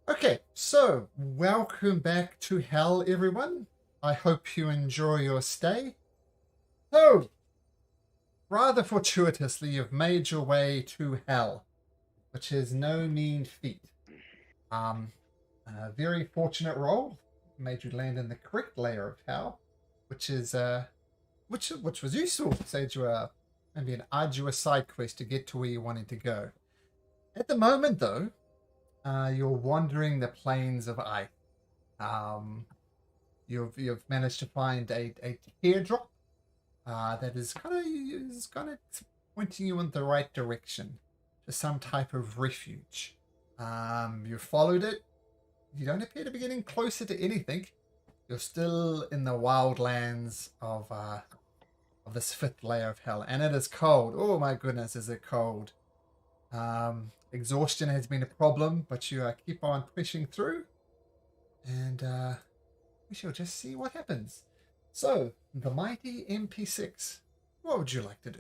Okay, so welcome back to Hell, everyone. I hope you enjoy your stay. So, rather fortuitously, you've made your way to Hell, which is no mean feat. Um, a very fortunate roll made you land in the correct layer of Hell, which is which was useful. Saved you maybe an arduous side quest to get to where you wanted to go. At the moment, though, you're wandering the plains of ice. Um, you've managed to find a teardrop that is kind of pointing you in the right direction to some type of refuge. You followed it. You don't appear to be getting closer to anything. You're still in the wildlands of this fifth layer of hell, and it is cold. Oh my goodness, is it cold? Exhaustion has been a problem, but you keep on pushing through, and we shall just see what happens. So, the mighty MP6, what would you like to do?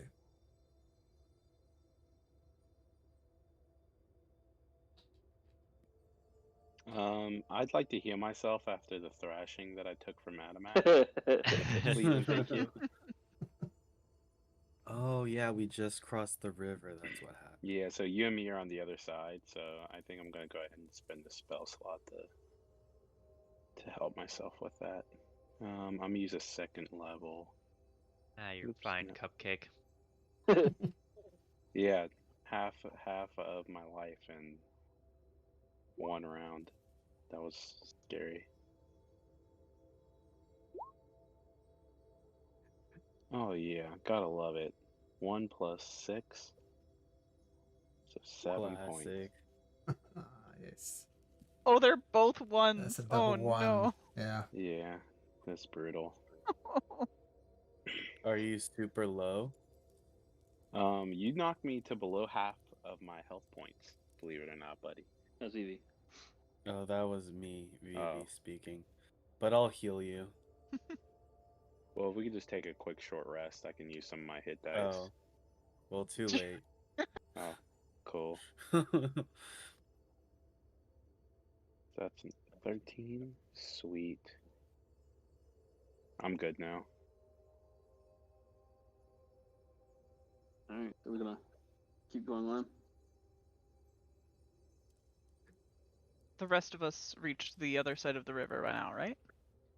I'd like to heal myself after the thrashing that I took from Adamak. Please and thank you. Oh yeah, we just crossed the river. That's what happened. Yeah, so you and me are on the other side, so I think I'm gonna go ahead and spend the spell slot to help myself with that. I'm gonna use a second level. Ah, you're Oops, fine, no. Cupcake. Yeah, half of my life in one round. That was scary. Oh yeah, gotta love it. 1 + 6, so 7 points. Classic. Yes, Oh, they're both that's a ones. double Oh one. no. Yeah. Yeah, that's brutal. Are you super low? You knocked me to below half of my health points, believe it or not, buddy. That's easy. Oh, that was me, Vivi Oh, speaking. But I'll heal you. well, if we could just take a quick short rest, I can use some of my hit dice. Oh, well, too late. Oh, cool. That's 13. Sweet. I'm good now. Alright, so we're gonna keep going on. The rest of us reached the other side of the river by now, right?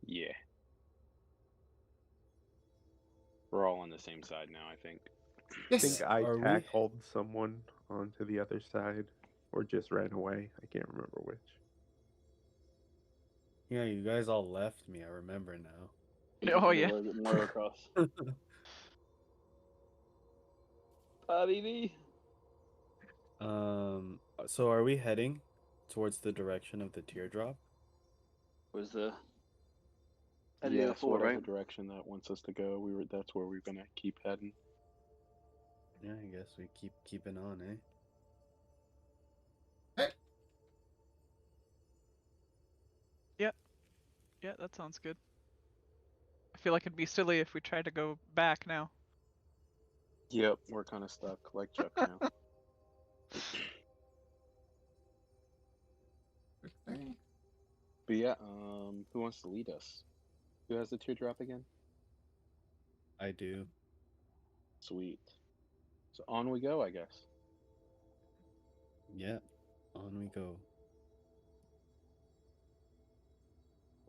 Yeah. We're all on the same side now, I think. I Yes. think I Are we? tackled someone onto the other side, or just ran away. I can't remember which. Yeah, you guys all left me. I remember now. Oh yeah. More across. BB. So are we heading towards the direction of the teardrop? Was the Yes, forward, whatever right? direction that wants us to go, that's where we're gonna keep heading. Yeah, I guess we keep keeping on, eh? Hey. Yeah, that sounds good. I feel like it'd be silly if we tried to go back now. Yep, we're kind of stuck like Chuck now. Quick thing. But yeah, who wants to lead us? Who has the teardrop again? I do. Sweet. So on we go, I guess. Yeah, on we go.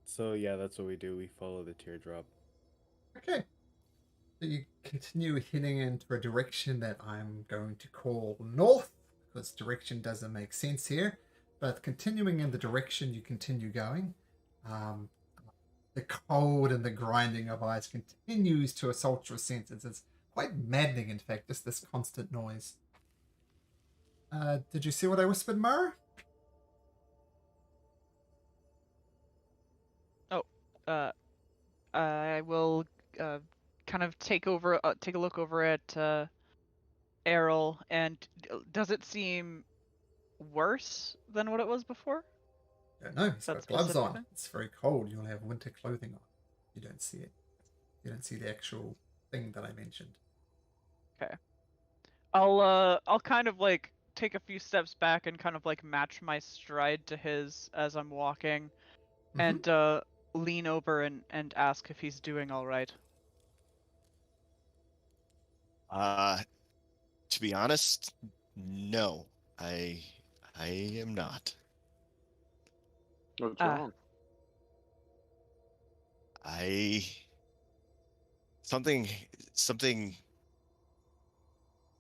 So yeah, that's what we do. We follow the teardrop. Okay. So you continue heading into a direction that I'm going to call north, because direction doesn't make sense here. But continuing in the direction you continue going, the cold and the grinding of ice continues to assault your senses. It's quite maddening, in fact, just this constant noise. Did you see what I whispered, Mara? I will kind of take a look over at Errol, and does it seem worse than what it was before? Don't know. He's That got gloves specific on. thing? It's very cold. You'll have winter clothing on. You don't see it. You don't see the actual thing that I mentioned. Okay. I'll kind of like take a few steps back and kind of like match my stride to his as I'm walking, and lean over and ask if he's doing all right. To be honest, no. I am not. What's Ah. wrong? Something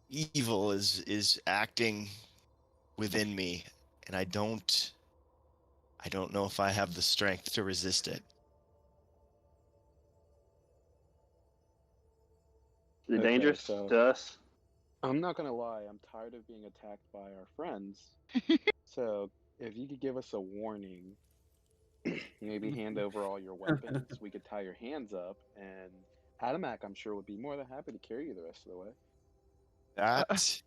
evil is acting within me, and I don't know if I have the strength to resist it. Is it Okay, dangerous so- to us? I'm not gonna lie, I'm tired of being attacked by our friends. So if you could give us a warning, maybe hand over all your weapons, we could tie your hands up, and Adamak, I'm sure, would be more than happy to carry you the rest of the way. That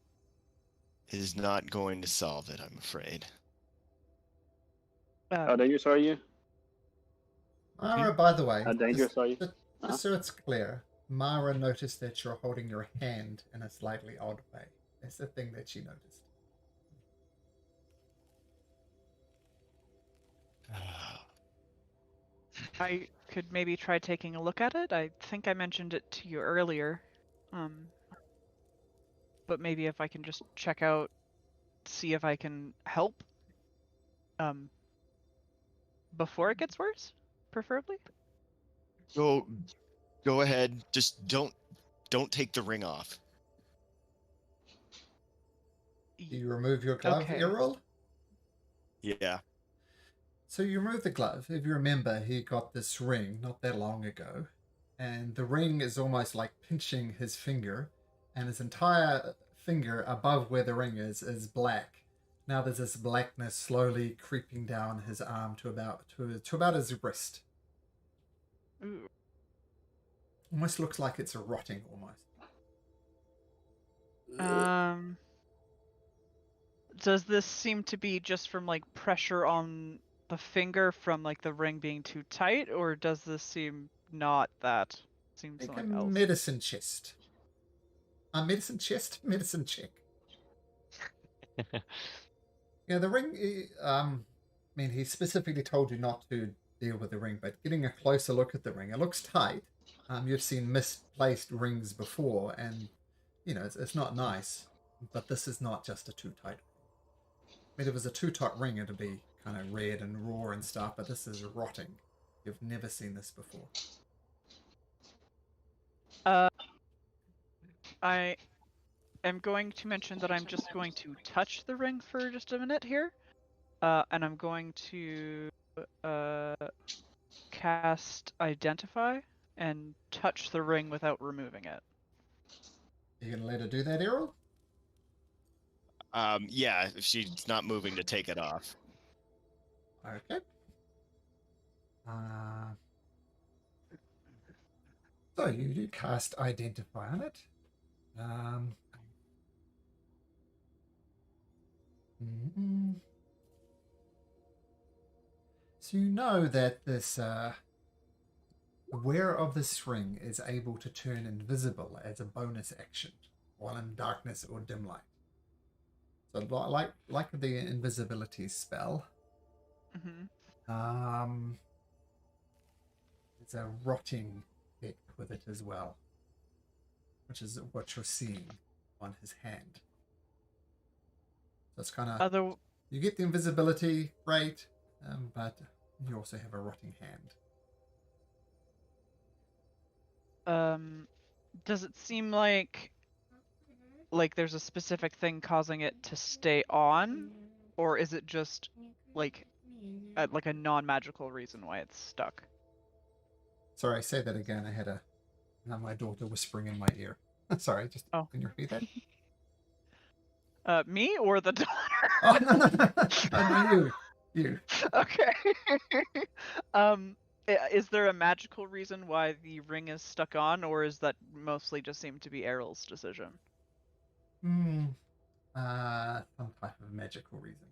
is not going to solve it, I'm afraid. How dangerous are you? Mara, by the way, How dangerous are you? just so it's clear, Mara noticed that you're holding your hand in a slightly odd way. That's the thing that she noticed. I could maybe try taking a look at it. I think I mentioned it to you earlier. But maybe if I can just check out, see if I can help. Before it gets worse, preferably. Go ahead. Just don't take the ring off. Do you remove your glove, Okay. Errol? Yeah. So you remove the glove. If you remember, he got this ring not that long ago, and the ring is almost like pinching his finger, and his entire finger above where the ring is black. Now there's this blackness slowly creeping down his arm to about his wrist. Ooh. Almost looks like it's rotting almost. Does this seem to be just from like pressure on the finger from like the ring being too tight, or does this seem not that? Seems Make a something else. medicine chest. A medicine chest? Medicine check. Yeah, the ring, I mean, he specifically told you not to deal with the ring, but getting a closer look at the ring, it looks tight. You've seen misplaced rings before, and, you know, it's not nice, but this is not just a too tight ring. I mean, if it was a too tight ring, it'd be kind of red and raw and stuff, but this is rotting. You've never seen this before. I am going to mention that I'm just going to touch the ring for just a minute here. And I'm going to cast Identify and touch the ring without removing it. You gonna let her do that, Errol? Yeah, if she's not moving to take it off. Okay. So you do cast Identify on it. So you know that this wearer of this ring is able to turn invisible as a bonus action while in darkness or dim light. So like the invisibility spell, there's a rotting effect with it as well, which is what you're seeing on his hand. So it's kind of you get the invisibility, great, but you also have a rotting hand. Does it seem like there's a specific thing causing it to stay on, or is it just like a non-magical reason why it's stuck? Sorry, say that again. I had my daughter whispering in my ear. Sorry, just can you repeat that? Me or the daughter? Oh no, you. Okay. Is there a magical reason why the ring is stuck on, or is that mostly just seemed to be Errol's decision? Some type of magical reason.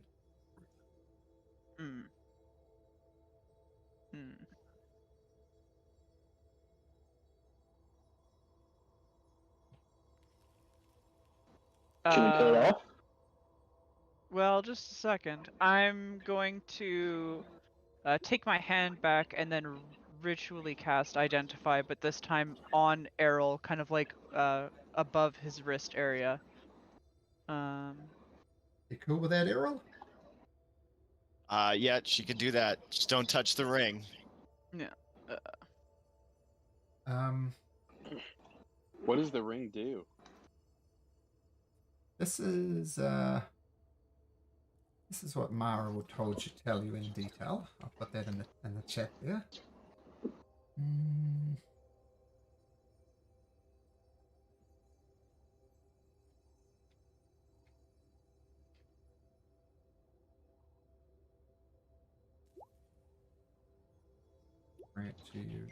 Can we cut it off? Well, just a second. I'm going to take my hand back and then ritually cast Identify, but this time on Errol, kind of like above his wrist area. You cool with that, Errol? Yeah, she can do that. Just don't touch the ring. Yeah. Um, What does the ring do? this is what Mara will tell you in detail. I'll put that in the chat there. Mm. Bring it to you.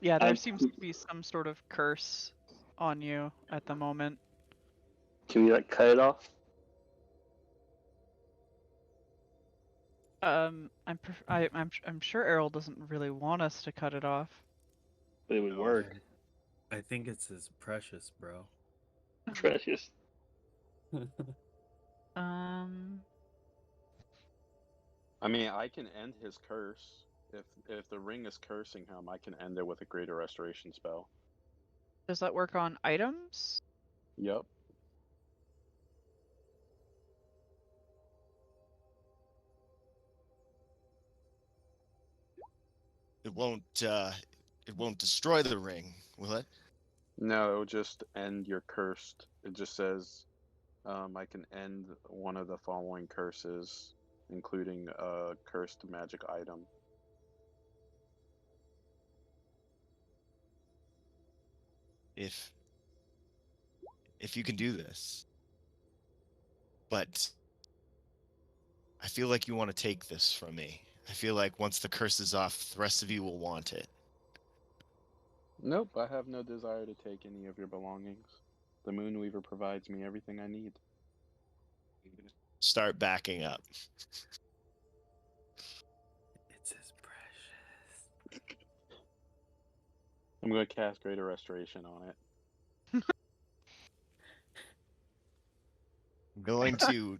Yeah, there seems to be some sort of curse on you at the moment. Can we like cut it off? I'm sure Errol doesn't really want us to cut it off. But it would work. I think it's as precious, bro. Precious. I mean, I can end his curse. If the ring is cursing him, I can end it with a greater restoration spell. Does that work on items? Yep. It won't destroy the ring, will it? No, it'll just end your cursed. It just says, I can end one of the following curses, including a cursed magic item. If you can do this. But I feel like you want to take this from me. I feel like once the curse is off, the rest of you will want it. Nope, I have no desire to take any of your belongings. The Moonweaver provides me everything I need. Start backing up. It's as precious. I'm going to cast Greater Restoration on it. I'm going to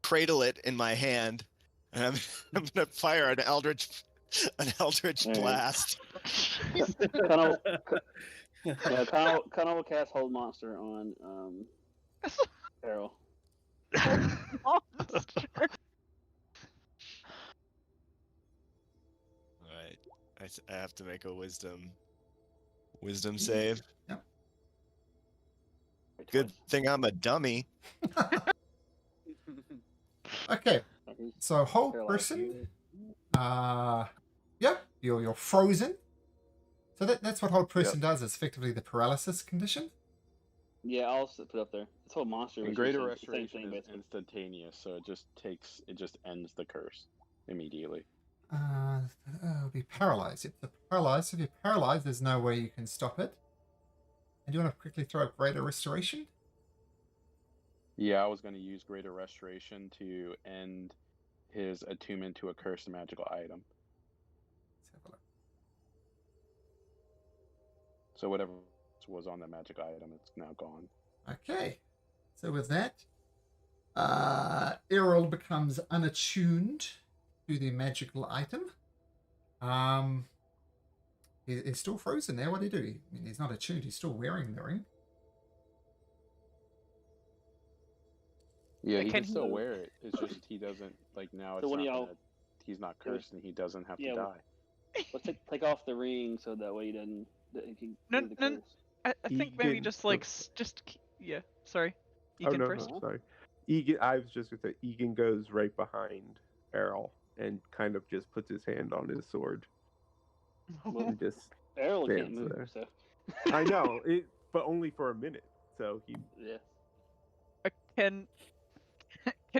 cradle it in my hand, and I'm going to fire an eldritch Alright. blast. Kind of cast Hold Monster on Errol. Monster. All right, I have to make a wisdom save. Yep. Good thing I'm a dummy. Okay, so whole person. Yeah, you're frozen. So that's what hold person does. Is effectively the paralysis condition. Yeah, I'll put it up there. This whole monster. And was Greater the same Restoration thing, is basically. instantaneous, so it just ends the curse immediately. It'll be paralyzed. If you're paralyzed, there's no way you can stop it. And do you want to quickly throw a greater restoration? Yeah, I was going to use Greater Restoration to end his attunement to a cursed magical item. Let's have a look. So whatever was on the magic item, it's now gone. Okay, so with that, Errol becomes unattuned to the magical item. He's still frozen there. What do you do? I mean, he's not attuned. He's still wearing the ring. Yeah, he Can can still he- wear it. It's just he doesn't like now. So It's when not y'all- gonna, he's not cursed and he doesn't have Yeah, to die. Let's take off the ring so that way he doesn't. That he can No, do the no, curse. I think maybe Egan- just like yeah. Sorry, Oh Egan no, first. no, sorry. Egan, I was just gonna say Egan goes right behind Errol and kind of just puts his hand on his sword Well, and just. Errol can't stands move, there. so. I know it, but only for a minute. So he. Yeah. Can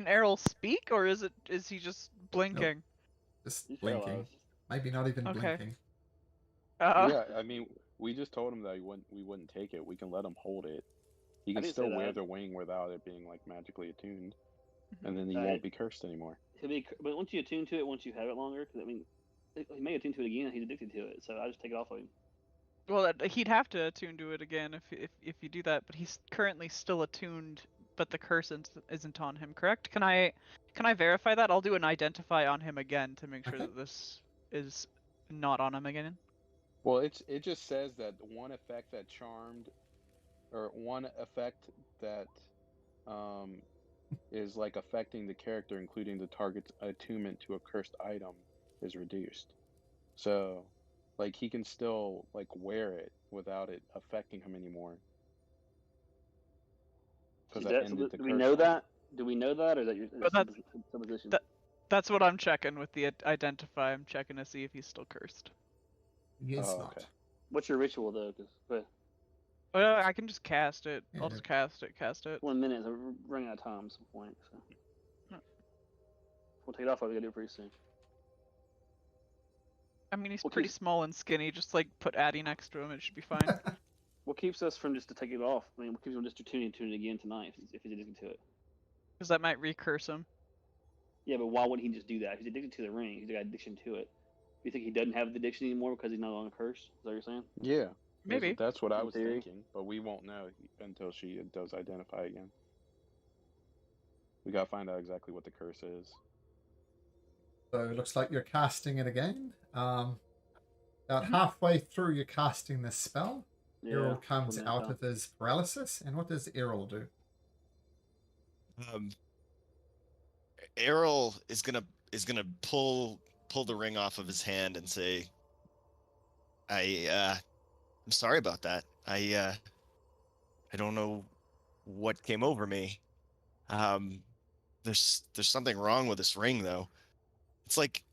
Errol speak, or is he just blinking? Just He's blinking. paralyzed. Maybe not even Okay. blinking. Yeah, I mean, we just told him that we wouldn't take it. We can let him hold it. He I can didn't still say wear that. the wing without it being like magically attuned, and then he Alright. won't be cursed anymore. But once you attune to it, once you have it longer, 'cause I mean, he may attune to it again. He's addicted to it, so I just take it off of him. Well, he'd have to attune to it again if you do that. But he's currently still attuned, but the curse isn't on him. Correct? Can I verify that? I'll do an identify on him again to make sure Okay. that this is not on him again. Well, it just says that one effect that charmed, or one effect that is like affecting the character, including the target's attunement to a cursed item, is reduced. So, like, he can still like wear it without it affecting him anymore. Because I ended the Do we curse know on him. that? Do we know that, or is that your supposition? That's what I'm checking with the identify. I'm checking to see if he's still cursed. He is Oh, not. okay. What's your ritual though? Because Well, I can just cast it. Yeah. I'll just cast it. 1 minute, so we're running out of time at some point. So No. we'll take it off. We gotta do it pretty soon. I mean, he's Well, pretty keep- small and skinny. Just like put Addy next to him, it should be fine. What keeps us from just to take it off? I mean, what keeps him just to tune it again tonight if he's addicted to it? Because that might recurse him. Yeah, but why wouldn't he just do that? If he's addicted to the ring, he's got addiction to it. Do you think he doesn't have the addiction anymore because he's no longer cursed? Is that what you're saying? Yeah, Maybe. that's what I In was theory. thinking, but we won't know until she does identify again. We gotta find out exactly what the curse is. So it looks like you're casting it again. About halfway through you're casting this spell, Errol comes putting that out down. of his paralysis, and what does Errol do? Errol is gonna pull the ring off of his hand and say, I'm sorry about that. I don't know what came over me. There's something wrong with this ring though. It's like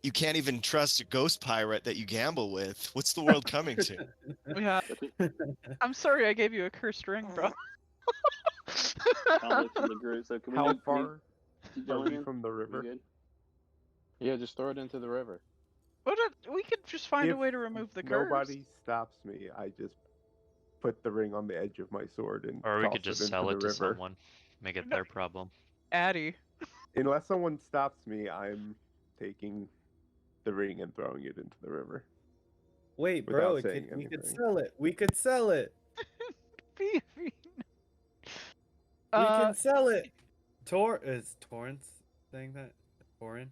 you can't even trust a ghost pirate that you gamble with. What's the world coming to? Yeah. I'm sorry I gave you a cursed ring, bro. Conflict in the group. So can we How keep far are going we in? from the We river? good? Yeah, just throw it into the river. We could just find a If way to remove the curse. Nobody stops me. I just put the ring on the edge of my sword and Or we toss could just it into sell the it to river. someone. Make it No. their problem. Addy. Unless someone stops me, I'm taking the ring and throwing it into the river. Wait, Without bro, saying we could anything. sell it. We could sell it. Phoebe. We can sell it. Is Torrance saying that? Torin?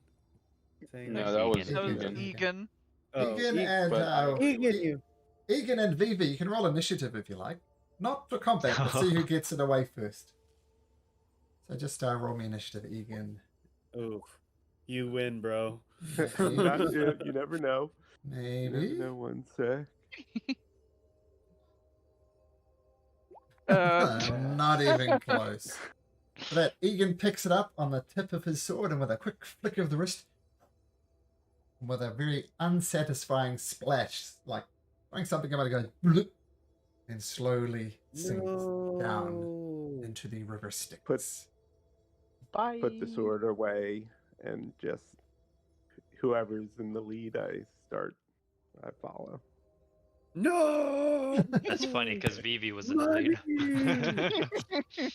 Saying No, that? that was That was Egan. Egan. Oh, Egan and but- Egan, Egan and Vivi, you can roll initiative if you like. Not for combat, but see who gets it away first. So just roll me initiative, Egan. Oof. You win, bro. Not yet. You never know. You Maybe. never know. 1 sec. Not even close. So that Egan picks it up on the tip of his sword, and with a quick flick of the wrist, with a very unsatisfying splash, like throwing something about it goes bloop, and slowly sinks down into the river Styx. Bye. Put the sword away and just whoever's in the lead, I follow. No! That's funny because Vivi was in the lead.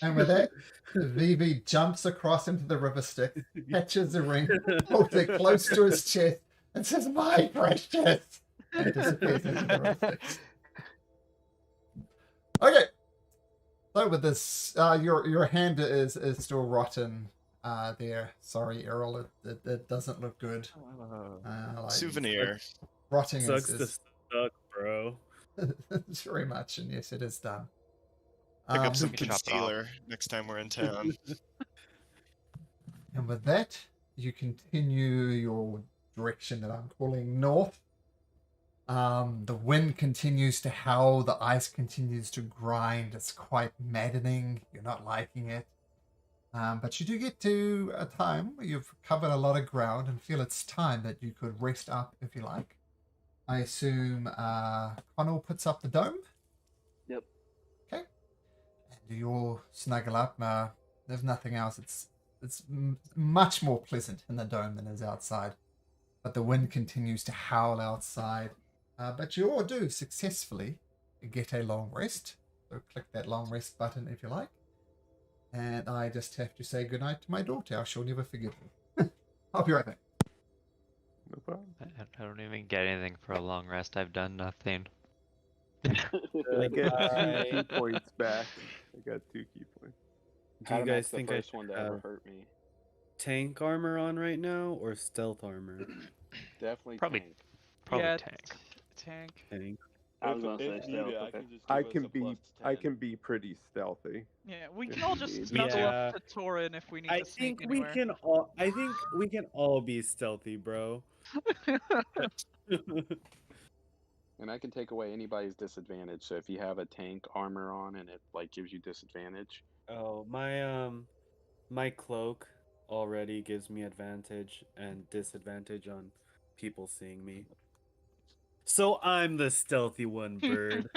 And with that, Vivi jumps across into the river Styx, catches the ring, holds it close to his chest, and says, "My precious!" and disappears into the river Styx. Okay. So with this, your hand is still rotten there. Sorry, Errol, it doesn't look good. Like, Souvenir. Rotting Sucks to is suck, bro. very much, and yes, it is done. Pick up some we can chop it off. concealer next time we're in town. And with that, you continue your direction that I'm calling north. The wind continues to howl, the ice continues to grind. It's quite maddening. You're not liking it. But you do get to a time where you've covered a lot of ground and feel it's time that you could rest up if you like. I assume Connell puts up the dome. Yep. Okay. And you all snuggle up. There's nothing else. It's much more pleasant in the dome than is outside. But the wind continues to howl outside. But you all do successfully get a long rest. So click that long rest button if you like. And I just have to say goodnight to my daughter. I shall never forgive her. I'll be right back. No problem. I don't even get anything for a long rest. I've done nothing. I get 2 I- key points back. I got 2 key points. Do you Adamac's guys the think I first one should to ever have hurt me. tank armor on right now or stealth armor? Definitely Probably- tank. Probably Yeah, tank. Tank. Tank. I was If- gonna say if stealth. needed, I Okay. can just I give us can a be plus I 10. can be pretty stealthy. Yeah, we If can all you just need snuggle Yeah. up to Torin if we need I to sneak think we anywhere. can all. I think we can all be stealthy, bro. And I can take away anybody's disadvantage. So if you have a tank armor on and it like gives you disadvantage, Oh, my cloak already gives me advantage and disadvantage on people seeing me. So I'm the stealthy one, bird.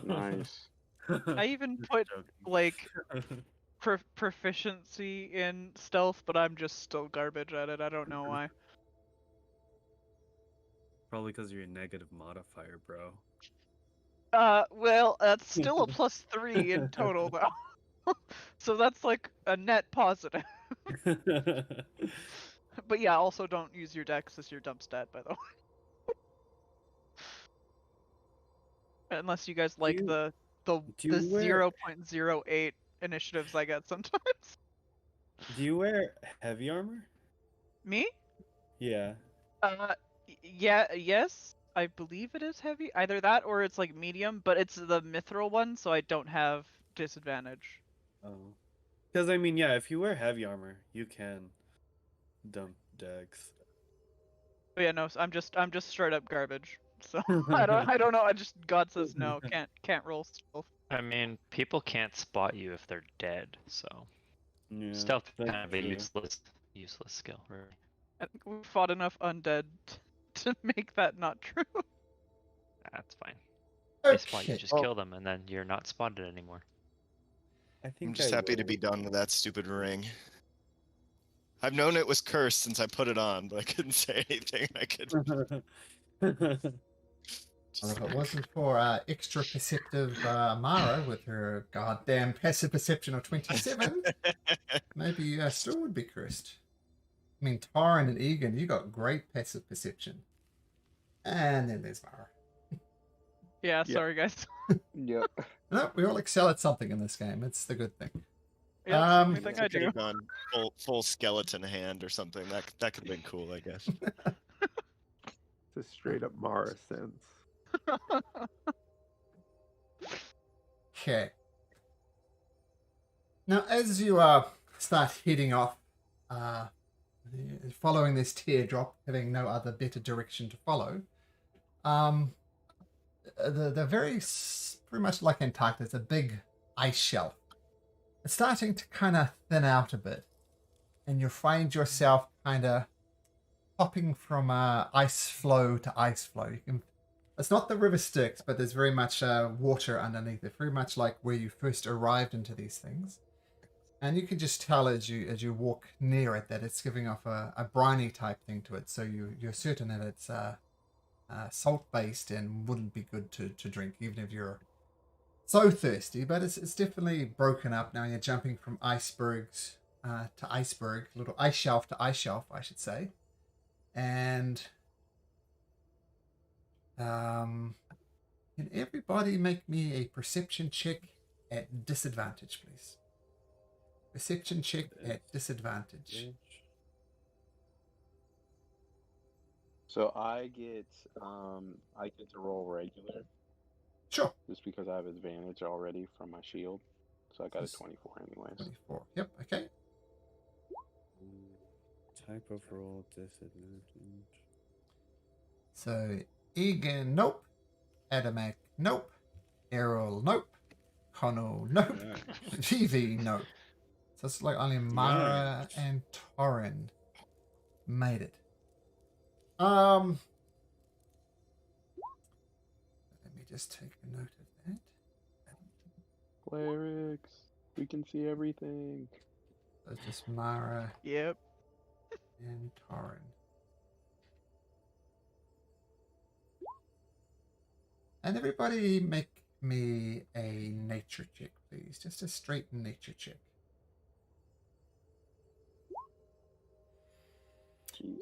nice. I even Just put joking. like proficiency in stealth, but I'm just still garbage at it. I don't know why. Probably because you're a negative modifier, bro. Well, that's still a +3 in total though. So that's like a net positive. But yeah, also don't use your dex as your dump stat, by the way. Unless you guys like you- the do you wear- 0.08 initiatives I get sometimes. Do you wear heavy armor? Me? Yeah. Yeah, yes. I believe it is heavy. Either that or it's like medium, but it's the mithril one, so I don't have disadvantage. Oh. Because I mean, yeah, if you wear heavy armor, you can dump dex. But yeah, no, I'm just straight up garbage. So I don't know. I just God says no, can't roll stealth. I mean, people can't spot you if they're dead, so Yeah, stealth is that's kind of a true. useless skill, really. I think we fought enough undead to make that not true. That's fine. They spot you, Okay. just kill them, and then you're not spotted anymore. I think I'm just I happy to will. be done with that stupid ring. I've known it was cursed since I put it on, but I couldn't say anything. I could. Well, if it wasn't for extra perceptive Mara with her goddamn passive perception of 27, maybe you still would be cursed. I mean, Taran and Egan, you got great passive perception. And then there's Mara. Yeah, Yeah. sorry guys. Yep. No, we all excel at something in this game. It's the good thing. Yeah, it's the only Um, thing I I could do. have gone full skeleton hand or something. That could have been cool, I guess. It's a straight up Mara sense. Okay. Now, as you start heading off, following this teardrop, having no other better direction to follow, the pretty much like Antarctica, a big ice shelf. It's starting to kind of thin out a bit, and you find yourself kind of hopping from ice flow to ice flow. It's not the river Styx, but there's very much water underneath it, very much like where you first arrived into these things. And you can just tell as you walk near it that it's giving off a briny type thing to it. So you're certain that it's salt based and wouldn't be good to drink, even if you're so thirsty. But it's definitely broken up now. You're jumping from icebergs to iceberg, little ice shelf to ice shelf, I should say. And can everybody make me a perception check at disadvantage, please? Perception check at disadvantage. So I get to roll regular Sure. just because I have advantage already from my shield. So I got a 24 anyways. 24. Yep, okay. Type of roll disadvantage. So Egan, nope. Adamak, nope. Errol, nope. Connell, nope. Vivi, nope. So it's like only Mara and Torrin made it. Let me just take a note of that. Clerics, we can see everything. So it's just Mara Yep. and Torrin. And everybody make me a nature check, please. Just a straight nature check. Jeez.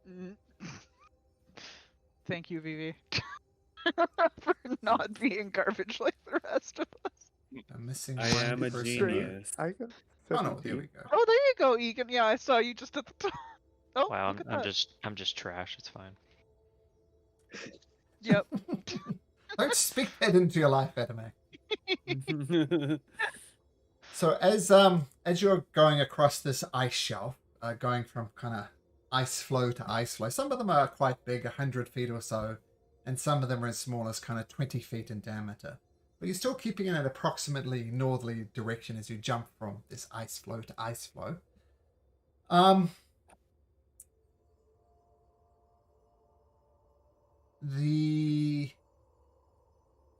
Mm. Thank you, Vivi, for not being garbage like the rest of us. I'm missing I one am a person here. genius. I got Oh no, 17. there we go. Oh, there you go, Egan. Yeah, I saw you just at the top. Oh, Wow, look at I'm that. just trash. It's fine. Yep. Don't speak that into your life, Adame. So as you're going across this ice shelf, going from kind of ice floe to ice floe, some of them are quite big, 100 feet or so, and some of them are as small as kind of 20 feet in diameter. But you're still keeping it in approximately northerly direction as you jump from this ice floe to ice floe. The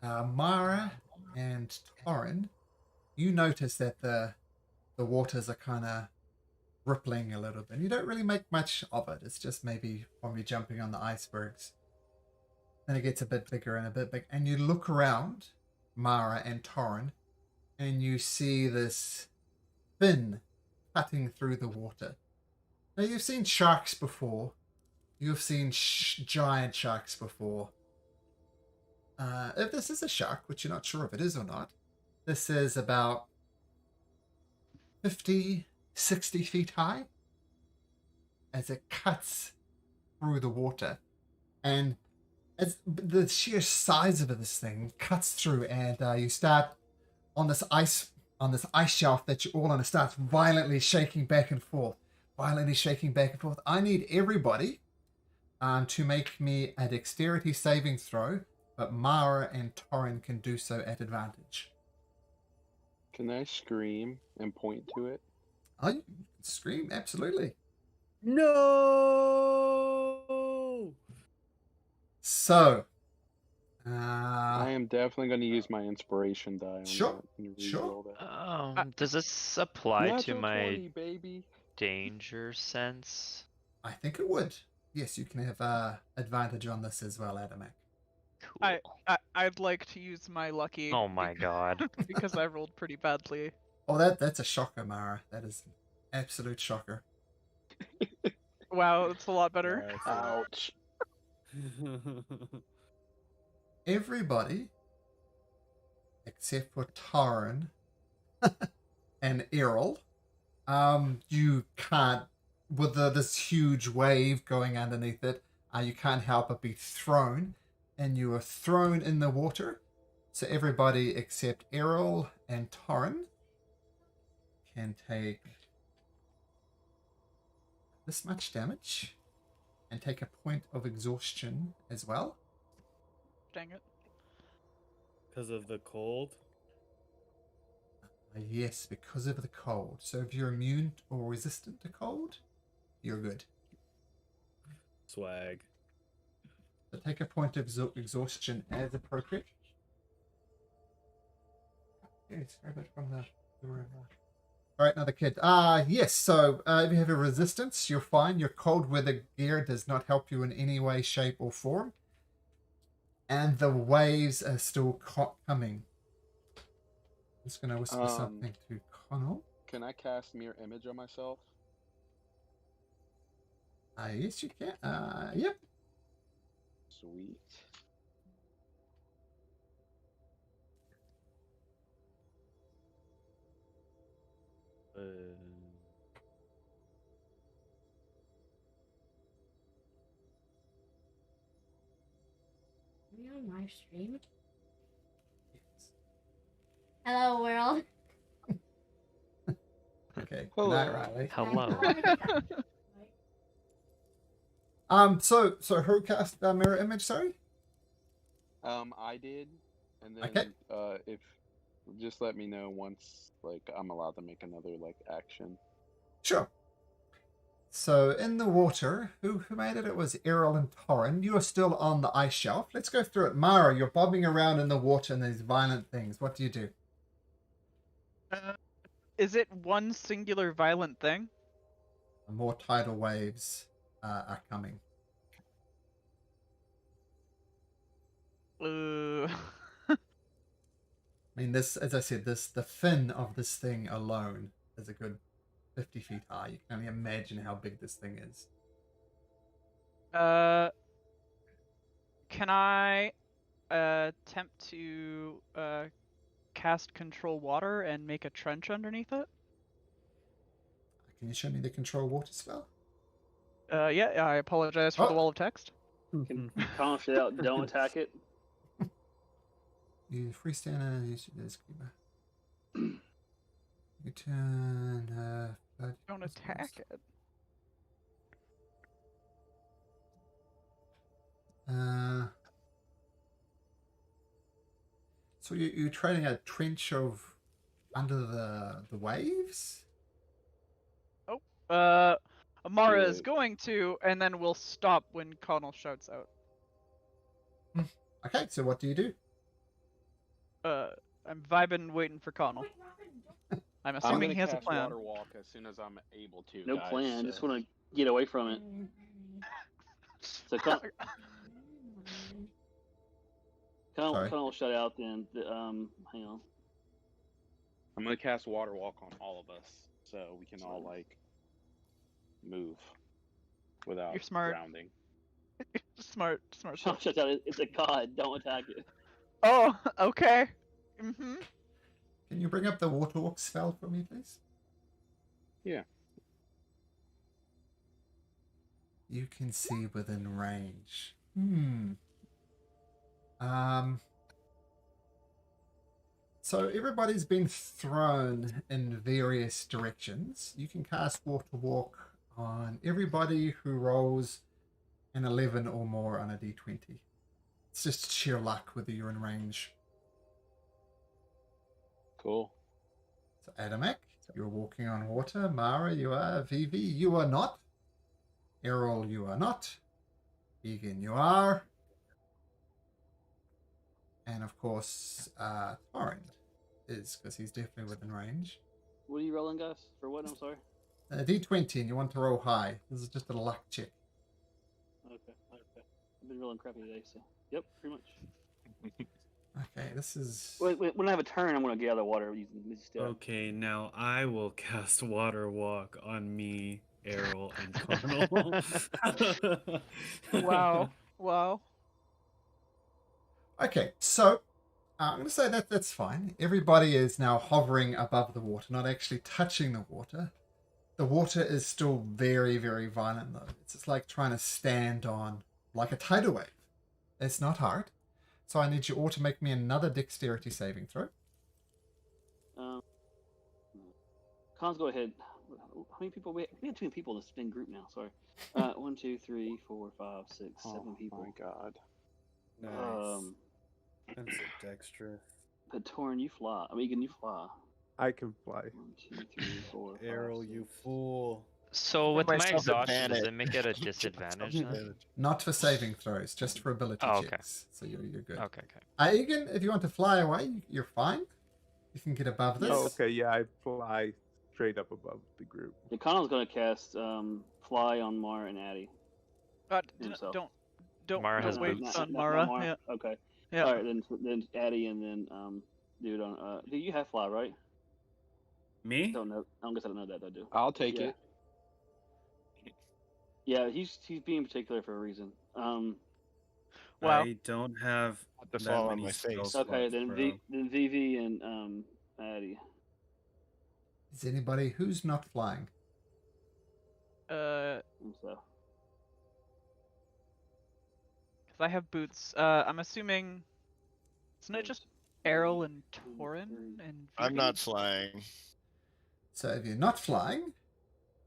Mara and Torin, you notice that the waters are kind of rippling a little bit. You don't really make much of it. It's just maybe from you jumping on the icebergs. Then it gets a bit bigger and a bit big. And you look around, Mara and Torin, and you see this fin cutting through the water. Now, you've seen sharks before. You've seen giant sharks before. If this is a shark, which you're not sure if it is or not, this is about 50, 60 feet high as it cuts through the water. And as the sheer size of this thing cuts through, and you start on this ice shelf that you're all on, it starts violently shaking back and forth. I need everybody to make me a dexterity saving throw, but Mara and Torin can do so at advantage. Can I scream and point to it? Oh, you can scream, absolutely. No. So, I am definitely going to use my inspiration die on Sure, that and sure. re-roll that. Does this apply to Natural my 20, baby. danger sense? I think it would. Yes, you can have advantage on this as well, Adamek. Cool. I'd like to use my lucky. Oh my god. Because I rolled pretty badly. Oh, that's a shocker, Mara. That is an absolute shocker. Wow, it's a lot better. Ouch. Everybody, except for Taran and Errol, you can't, with this huge wave going underneath it, you can't help but be thrown, and you are thrown in the water. So everybody except Errol and Taran can take this much damage and take a point of exhaustion as well. Dang it. Because of the cold? Yes, because of the cold. So if you're immune or resistant to cold, you're good. Swag. So take a point of exhaustion as appropriate. Yes, grab it from the room. All right, another kid. Yes, so if you have a resistance, you're fine. Your cold weather gear does not help you in any way, shape, or form. And the waves are still coming. I'm just going to whisper something to Connell. Can I cast Mirror Image on myself? Yes, you can. Yep. Sweet. Are we on live stream? Hello, world. Okay. Hello. Good night, Riley. Hello. So who cast mirror image? Sorry. I did, and then Okay. if just let me know once I'm allowed to make another action. Sure. So in the water, who made it? It was Errol and Torin. You are still on the ice shelf. Let's go through it. Mara, you're bobbing around in the water and these violent things. What do you do? Is it one singular violent thing? More tidal waves are coming. I mean, this, as I said, the fin of this thing alone is a good 50 feet high. You can only imagine how big this thing is. Can I attempt to cast control water and make a trench underneath it? Can you show me the control water spell? Yeah, I apologize for the Oh. wall of text. Can Connell shout out, don't attack it? You freestand and use this keeper. You turn blood. Don't attack it. So you're trading a trench of under the waves? Amara is Wait. going to, and then we'll stop when Connell shouts out. Okay, so what do you do? I'm vibing, waiting for Connell. I'm I'm assuming gonna he has a cast plan. water walk as soon as I'm able to. No guys, plan. so- Just want to get away from it. So Connell Sorry. will shut out then. Hang on. I'm gonna cast water walk on all of us, so we can all like move without You're smart. drowning. Smart. Connell shuts out. It's a god. Don't attack it. Oh, okay. Mm-hmm. Can you bring up the water walk spell for me, please? Yeah. You can see within range. So everybody's been thrown in various directions. You can cast water walk on everybody who rolls an 11 or more on a d20. It's just sheer luck whether you're in range. Cool. So Adamek, you're walking on water. Mara, you are. Vivi, you are not. Errol, you are not. Egan, you are. And of course, Torrent is, because he's definitely within range. What are you rolling, guys? For what? I'm sorry. D20, and you want to roll high. This is just a luck check. Okay. I've been rolling crappy today, so yep, pretty much. Okay, this is. Wait, when I have a turn, I'm gonna get out of the water using this step. Okay, now I will cast Water Walk on me, Errol, and Connell. Wow. Okay, so I'm going to say that that's fine. Everybody is now hovering above the water, not actually touching the water. The water is still very, very violent, though. It's just like trying to stand on like a tidal wave. It's not hard. So I need you all to make me another dexterity saving throw. Cons, go ahead. How many people? We have too many people in this big group now. Sorry. 1, 2, 3, 4, 5, 6, 7 people. Oh my god. Nice. That's a dexterous. But Torn, you fly. I mean, Egan, you fly. I can fly. 1, 2, 3, 4, 5, Errol, you 6. fool. So with my Myself exhaustion, does advantage. it make it a disadvantage then? Not for saving throws, just for ability Oh, okay. checks. So you're good. Okay. Egan, if you want to fly away, you're fine. You can get above this. Oh, okay, yeah, I fly straight up above the group. Yeah, Connell's gonna cast Fly on Mara and Addie. Himself. Don't Mara has wait boots. on Mara. Yeah. Okay. Yeah. All right, then Addie and then dude on do you have Fly, right? Me? Don't know. I don't guess I don't know that. I do. I'll take Yeah. it. Yeah, he's being particular for a reason. Wow. I don't have To that fall on many my spell face. Okay, slots, then bro. then Vivi and Addie. Is anybody who's not flying? So Because I have boots. I'm assuming. Isn't it just Errol and Torin and I'm Vivi? not flying. So if you're not flying,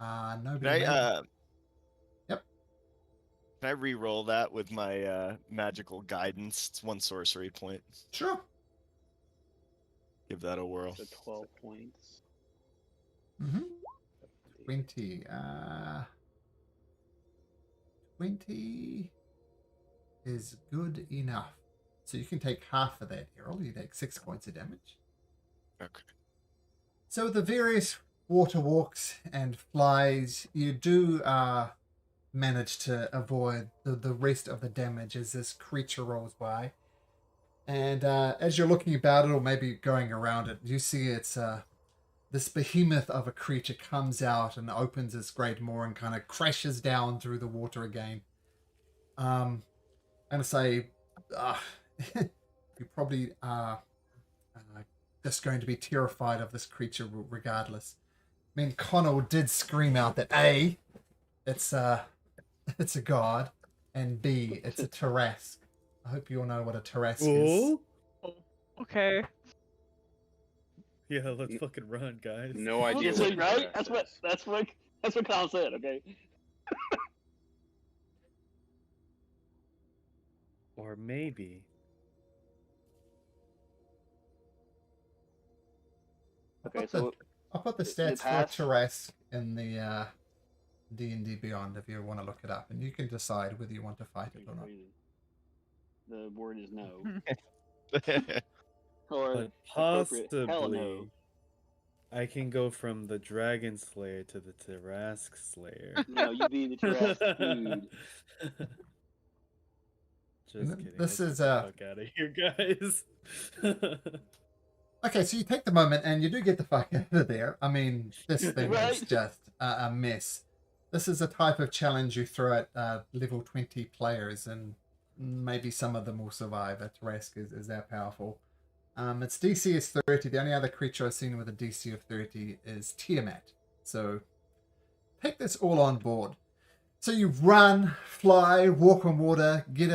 Can nobody. I Yep. Can I re-roll that with my magical guidance? It's 1 sorcery point. Sure. Give that a whirl. So 12 points. Mm-hmm. 20. 20 is good enough. So you can take half of that, Errol. You take 6 points of damage. Okay. So the various water walks and flies, you do manage to avoid the rest of the damage as this creature rolls by. And as you're looking about it, or maybe going around it, you see it's this behemoth of a creature comes out and opens its great maw and kind of crashes down through the water again. I'm gonna say you probably are just going to be terrified of this creature regardless. I mean, Connell did scream out that A, it's a god, and B, it's a Tarask. I hope you all know what a Tarask is. Ooh. Okay. Yeah, let's fucking run, guys. No idea. Yes, what right? Tarask That's is. what Kyle said. Okay. Or maybe. Okay, so I'll put the Did it stats for pass? Tarask in the D&D Beyond if you want to look it up, and you can decide whether you want to fight it or not. crazy. The word is no. That's Or But appropriate hell no. possibly I can go from the Dragon Slayer to the Tarask Slayer. No, you be the Tarask dude. Just kidding. This let's is, get the fuck out of here, guys. Okay, so you take the moment and you do get the fuck out of there. I mean, this thing is Right. just a mess. This is a type of challenge you throw at level 20 players, and maybe some of them will survive. A Tarask is that powerful. Its DC is 30. The only other creature I've seen with a DC of 30 is Tiamat. So take this all on board. So you run, fly, walk on water, get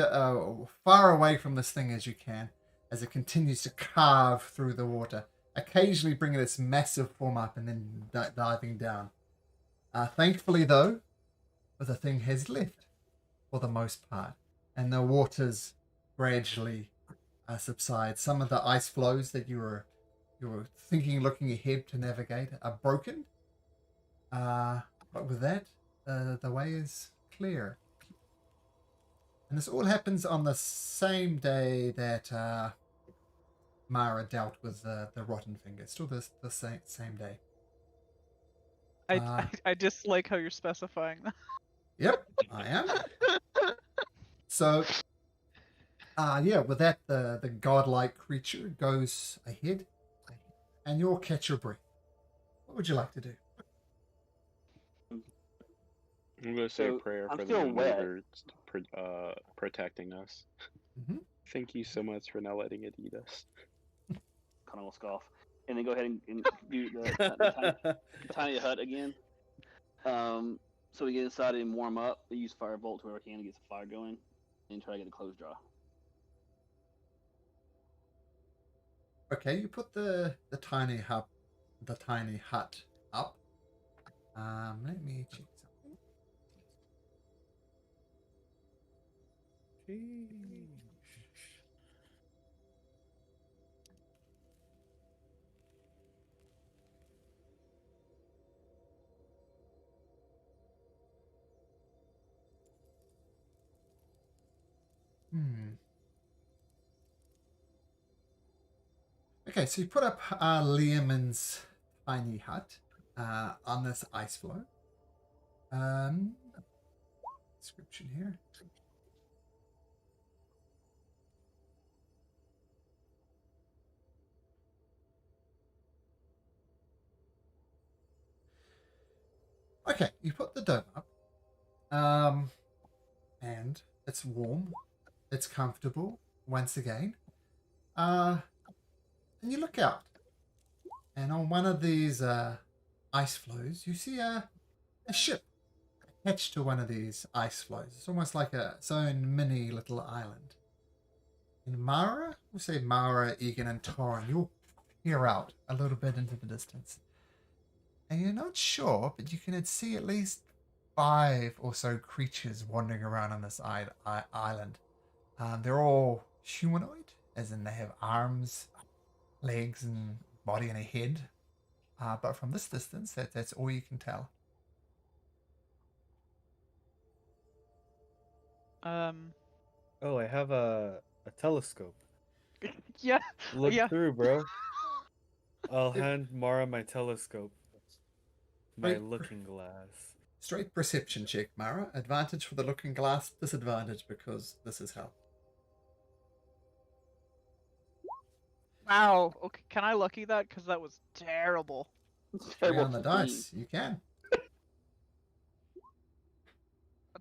far away from this thing as you can, as it continues to carve through the water, occasionally bringing its massive form up and then diving down. Thankfully, though, the thing has left for the most part, and the waters gradually subside. Some of the ice flows that you were looking ahead to navigate are broken, but with that, the way is clear. And this all happens on the same day that Mara dealt with the rotten finger. Still the same day. I just like how you're specifying that. Yep, I am. So, yeah, with that, the godlike creature goes ahead, and you'll catch your breath. What would you like to do? I'm gonna say So, a prayer I'm for the still wet. neighbors protecting us. Mhm. Thank you so much for not letting it eat us. Kind of will scoff, and then go ahead and do the tiny hut again. So we get inside and warm up. We use firebolt whoever can to get the fire going, and try to get the clothes dry. Okay, you put the tiny hut up. Let me check something. Okay, so you put up Liamon's tiny hut on this ice floe. Description here. Okay, you put the dome up. And it's warm. It's comfortable once again. And you look out. And on one of these ice floes, you see a ship attached to one of these ice floes. It's almost like its own mini little island. And Mara, we'll say Mara, Egan, and Torin, you'll peer out a little bit into the distance. And you're not sure, but you can see at least 5 or so creatures wandering around on this island. They're all humanoid, as in they have arms, legs, and body and a head. But from this distance, that's all you can tell. Oh, I have a telescope. Yeah. Look yeah. through, bro. I'll hand Mara my telescope. My Wait. looking glass. Straight perception check, Mara. Advantage for the looking glass, disadvantage because this is hell. Wow. Okay, can I lucky that? Because that was terrible. 3 on the dice. You can.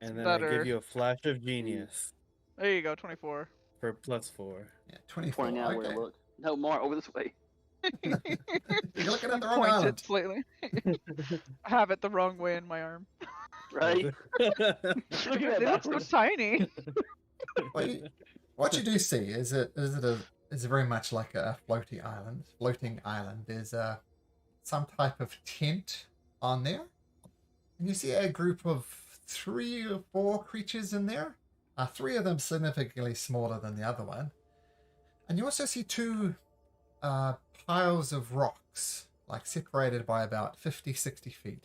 That's And then better. I give you a flash of genius There you go, 24. for +4. Yeah, 24. 20 now where to Okay. look. No, Mar, over this way. You're looking at the wrong Point island. it slightly. I have it the wrong way in my arm. Right? Look at that They look so backwards. tiny. Well, what you do see is is very much like a floating island. There's some type of tent on there, and you see a group of 3 or 4 creatures in there. 3 of them significantly smaller than the other one, and you also see 2 piles of rocks, like separated by about 50-60 feet,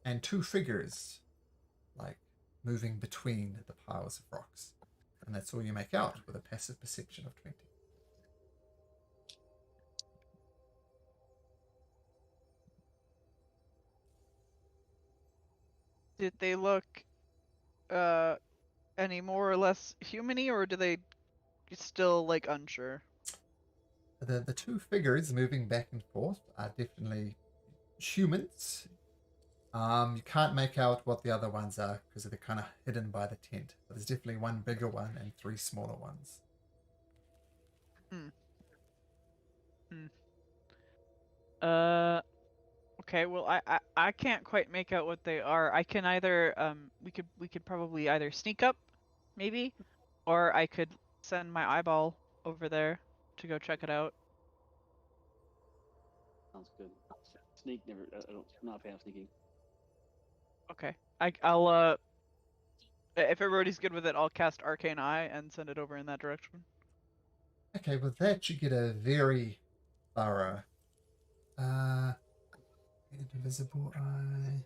and 2 figures, like moving between the piles of rocks. And that's all you make out with a passive perception of 20. Did they look any more or less human-y, or do they still like unsure? The 2 figures moving back and forth are definitely humans. You can't make out what the other ones are because they're kind of hidden by the tent. But there's definitely 1 bigger one and 3 smaller ones. Okay, well I can't quite make out what they are. I can either we could probably either sneak up, maybe, or I could send my eyeball over there to go check it out. Sounds good. Sneak never. I'm not a fan of sneaking. Okay. I'll if everybody's good with it, I'll cast Arcane Eye and send it over in that direction. Okay, with that you get a very thorough invisible eye.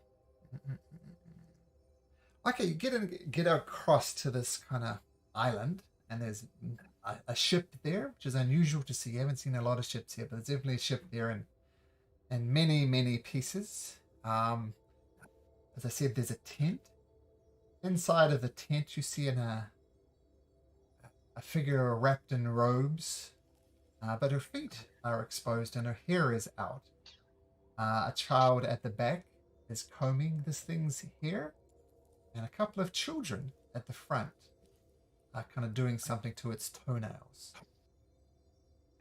Okay, you get across to this kind of island, and there's a ship there, which is unusual to see. You haven't seen a lot of ships here, but there's definitely a ship there, and many pieces. As I said, there's a tent. Inside of the tent, you see a figure wrapped in robes, but her feet are exposed and her hair is out. A child at the back is combing this thing's hair, and a couple of children at the front are kind of doing something to its toenails.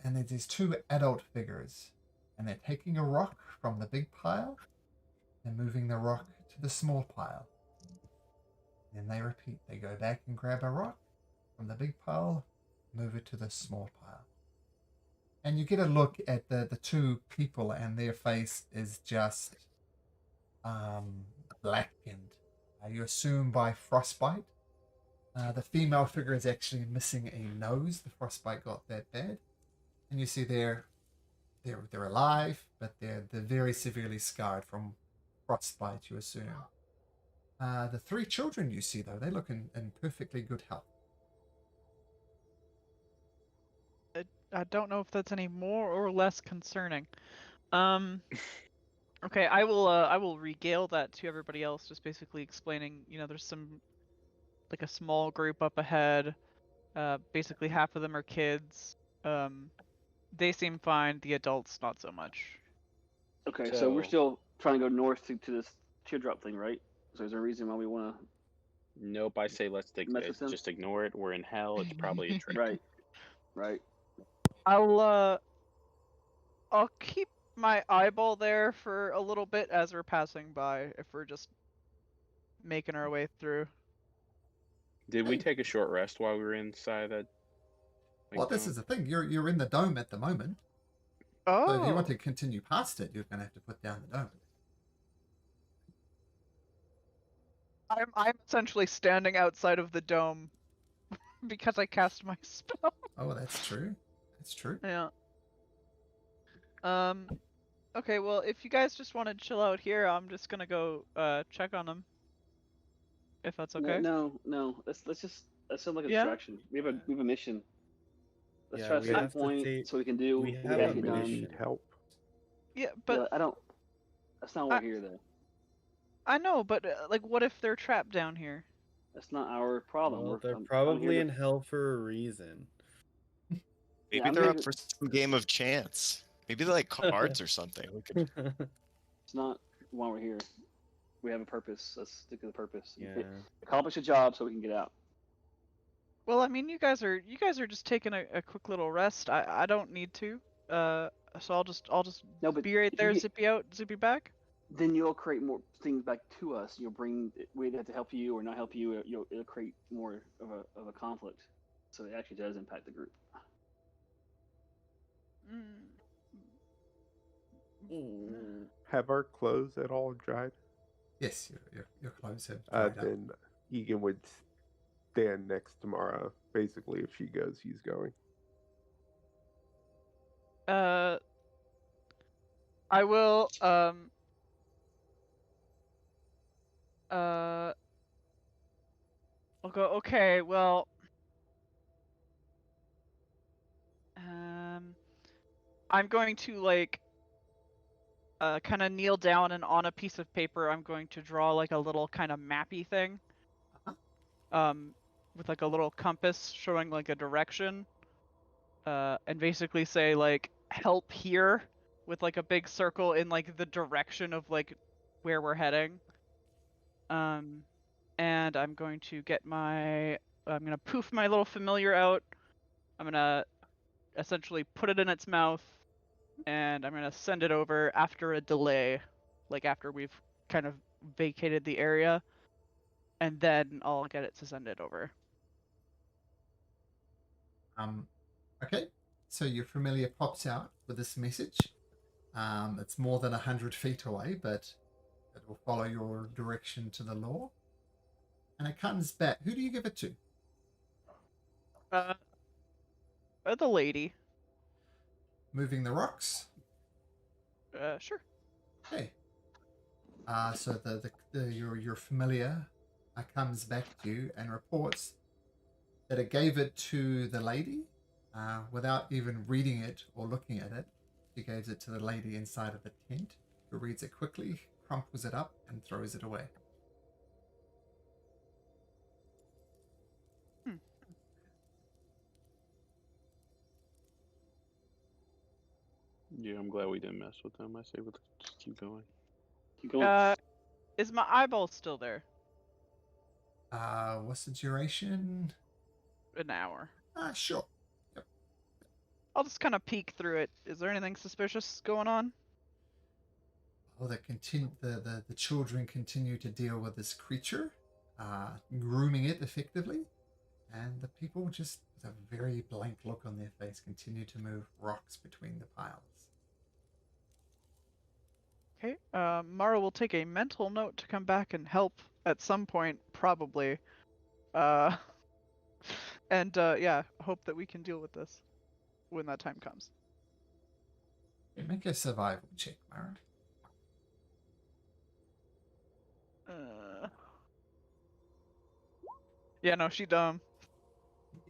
And there's these 2 adult figures, and they're taking a rock from the big pile and moving the rock to the small pile. Then they repeat. They go back and grab a rock from the big pile, move it to the small pile. And you get a look at the 2 people, and their face is just blackened. You assume by frostbite. The female figure is actually missing a nose. The frostbite got that bad. And you see they're alive, but they're very severely scarred from frostbite, you assume. The 3 children you see, though, they look in perfectly good health. I don't know if that's any more or less concerning. Okay, I will regale that to everybody else, just basically explaining, there's some, like a small group up ahead. Basically half of them are kids. They seem fine, the adults not so much. Okay, so we're still trying to go north to this teardrop thing, right? So is there a reason why we want to? Nope, I say let's just ignore it. We're in hell. It's probably a trick. Right. I'll keep my eyeball there for a little bit as we're passing by, if we're just making our way through. Did we take a short rest while we were inside that? Well, this is the thing. You're in the dome at the moment. Oh. So if you want to continue past it, you're going to have to put down the dome. I'm essentially standing outside of the dome because I cast my spell. Oh, that's true. That's true. Yeah. Okay, well, if you guys just want to chill out here, I'm just gonna go check on them. If that's okay. No. Let's sound like a Yeah? distraction. We have a mission. Let's Yeah, try we to set a have to point take- so we can do. we what have we a have to get We done. need help. Yeah, but Yeah, I don't. That's not why we're here, though. I know, but like, what if they're trapped down here? That's not our problem. Well, they're I'm here probably to- in hell for a reason. Maybe Yeah, I'm they're here up to- for some game of chance. Maybe they like cards or something. We could... It's not why we're here. We have a purpose. Let's stick to the purpose. Yeah. Accomplish a job so we can get out. Well, I mean, you guys are just taking a quick little rest. I don't need to. So I'll just No, but be right if you there, get- zip you out, zip you back. Then you'll create more things back to us. You'll bring. We have to help you or not help you. It'll create more of a conflict. So it actually does impact the group. Have our clothes at all dried? Yes, your clothes have dried up. Then Egan would stand next to Mara. Basically, if she goes, he's going. I will. I'll go. Okay. Well. I'm going to like. Kind of kneel down, and on a piece of paper, I'm going to draw like a little kind of mappy thing. With like a little compass showing like a direction. And basically say like help here with like a big circle in like the direction of like where we're heading. And I'm going to I'm gonna poof my little familiar out. I'm gonna essentially put it in its mouth, and I'm gonna send it over after a delay, like after we've kind of vacated the area, and then I'll get it to send it over. Okay, so your familiar pops out with this message. It's more than 100 feet away, but it will follow your direction to the law. And it comes back. Who do you give it to? The lady. Moving the rocks? Sure. Okay. So your familiar comes back to you and reports that it gave it to the lady without even reading it or looking at it. She gave it to the lady inside of the tent, who reads it quickly, crumples it up, and throws it away. Yeah, I'm glad we didn't mess with them. I say let's just keep going. Keep going. Is my eyeball still there? What's the duration? An hour. Sure. Yep. I'll just kind of peek through it. Is there anything suspicious going on? Well, the children continue to deal with this creature, grooming it effectively, and the people just, with a very blank look on their face, continue to move rocks between the piles. Okay. Mara will take a mental note to come back and help at some point, probably. And yeah, hope that we can deal with this when that time comes. Make a survival check, Mara. Yeah, no, she dumb.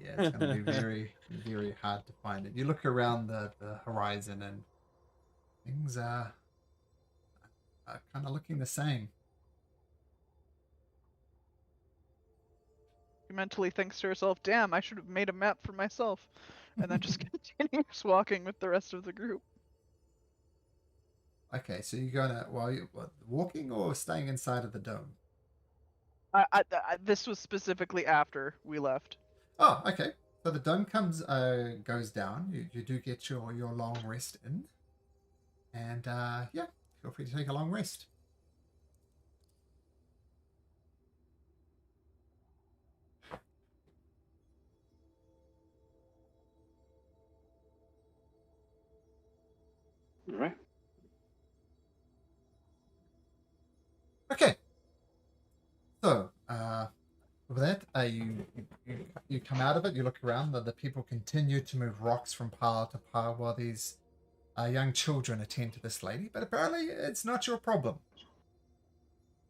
Yeah, it's going to be very, very hard to find it. You look around the horizon and things are kind of looking the same. She mentally thinks to herself, damn, I should have made a map for myself. And then just continues walking with the rest of the group. Okay, so you're going to, walking or staying inside of the dome? This was specifically after we left. Oh, okay. So the dome goes down. You do get your long rest in. And yeah, feel free to take a long rest. All right. Okay. So, with that, you come out of it, you look around, the people continue to move rocks from pile to pile while these young children attend to this lady, but apparently it's not your problem.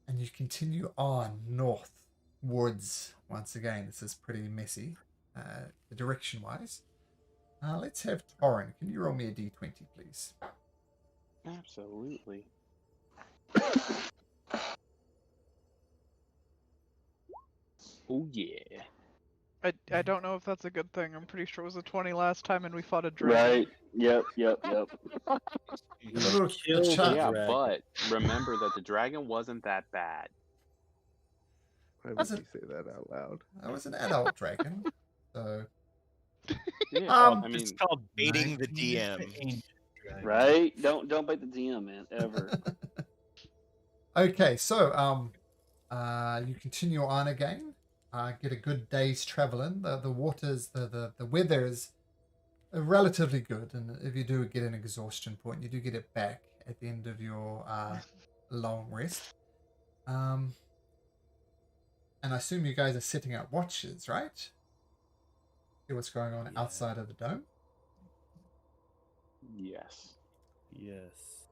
And you continue on northwards. Once again, this is pretty messy, direction-wise. Let's have Torrin. Can you roll me a d20, please? Absolutely. Oh yeah. I don't know if that's a good thing. I'm pretty sure it was a 20 last time and we fought a dragon. Right. Yep. The little Kill the child. Yeah, dragon. but remember that the dragon wasn't that bad. Why would Was you it- say that out loud? I was an adult dragon, so Yeah, I It's mean, called baiting the DM. Right. Don't bait the DM, man. Ever. okay. So you continue on again. Get a good day's travel in. The waters, the weather is relatively good, and if you do get an exhaustion point, you do get it back at the end of your long rest. And I assume you guys are setting up watches, right? See what's going on Yeah. outside of the dome. yes. Yes.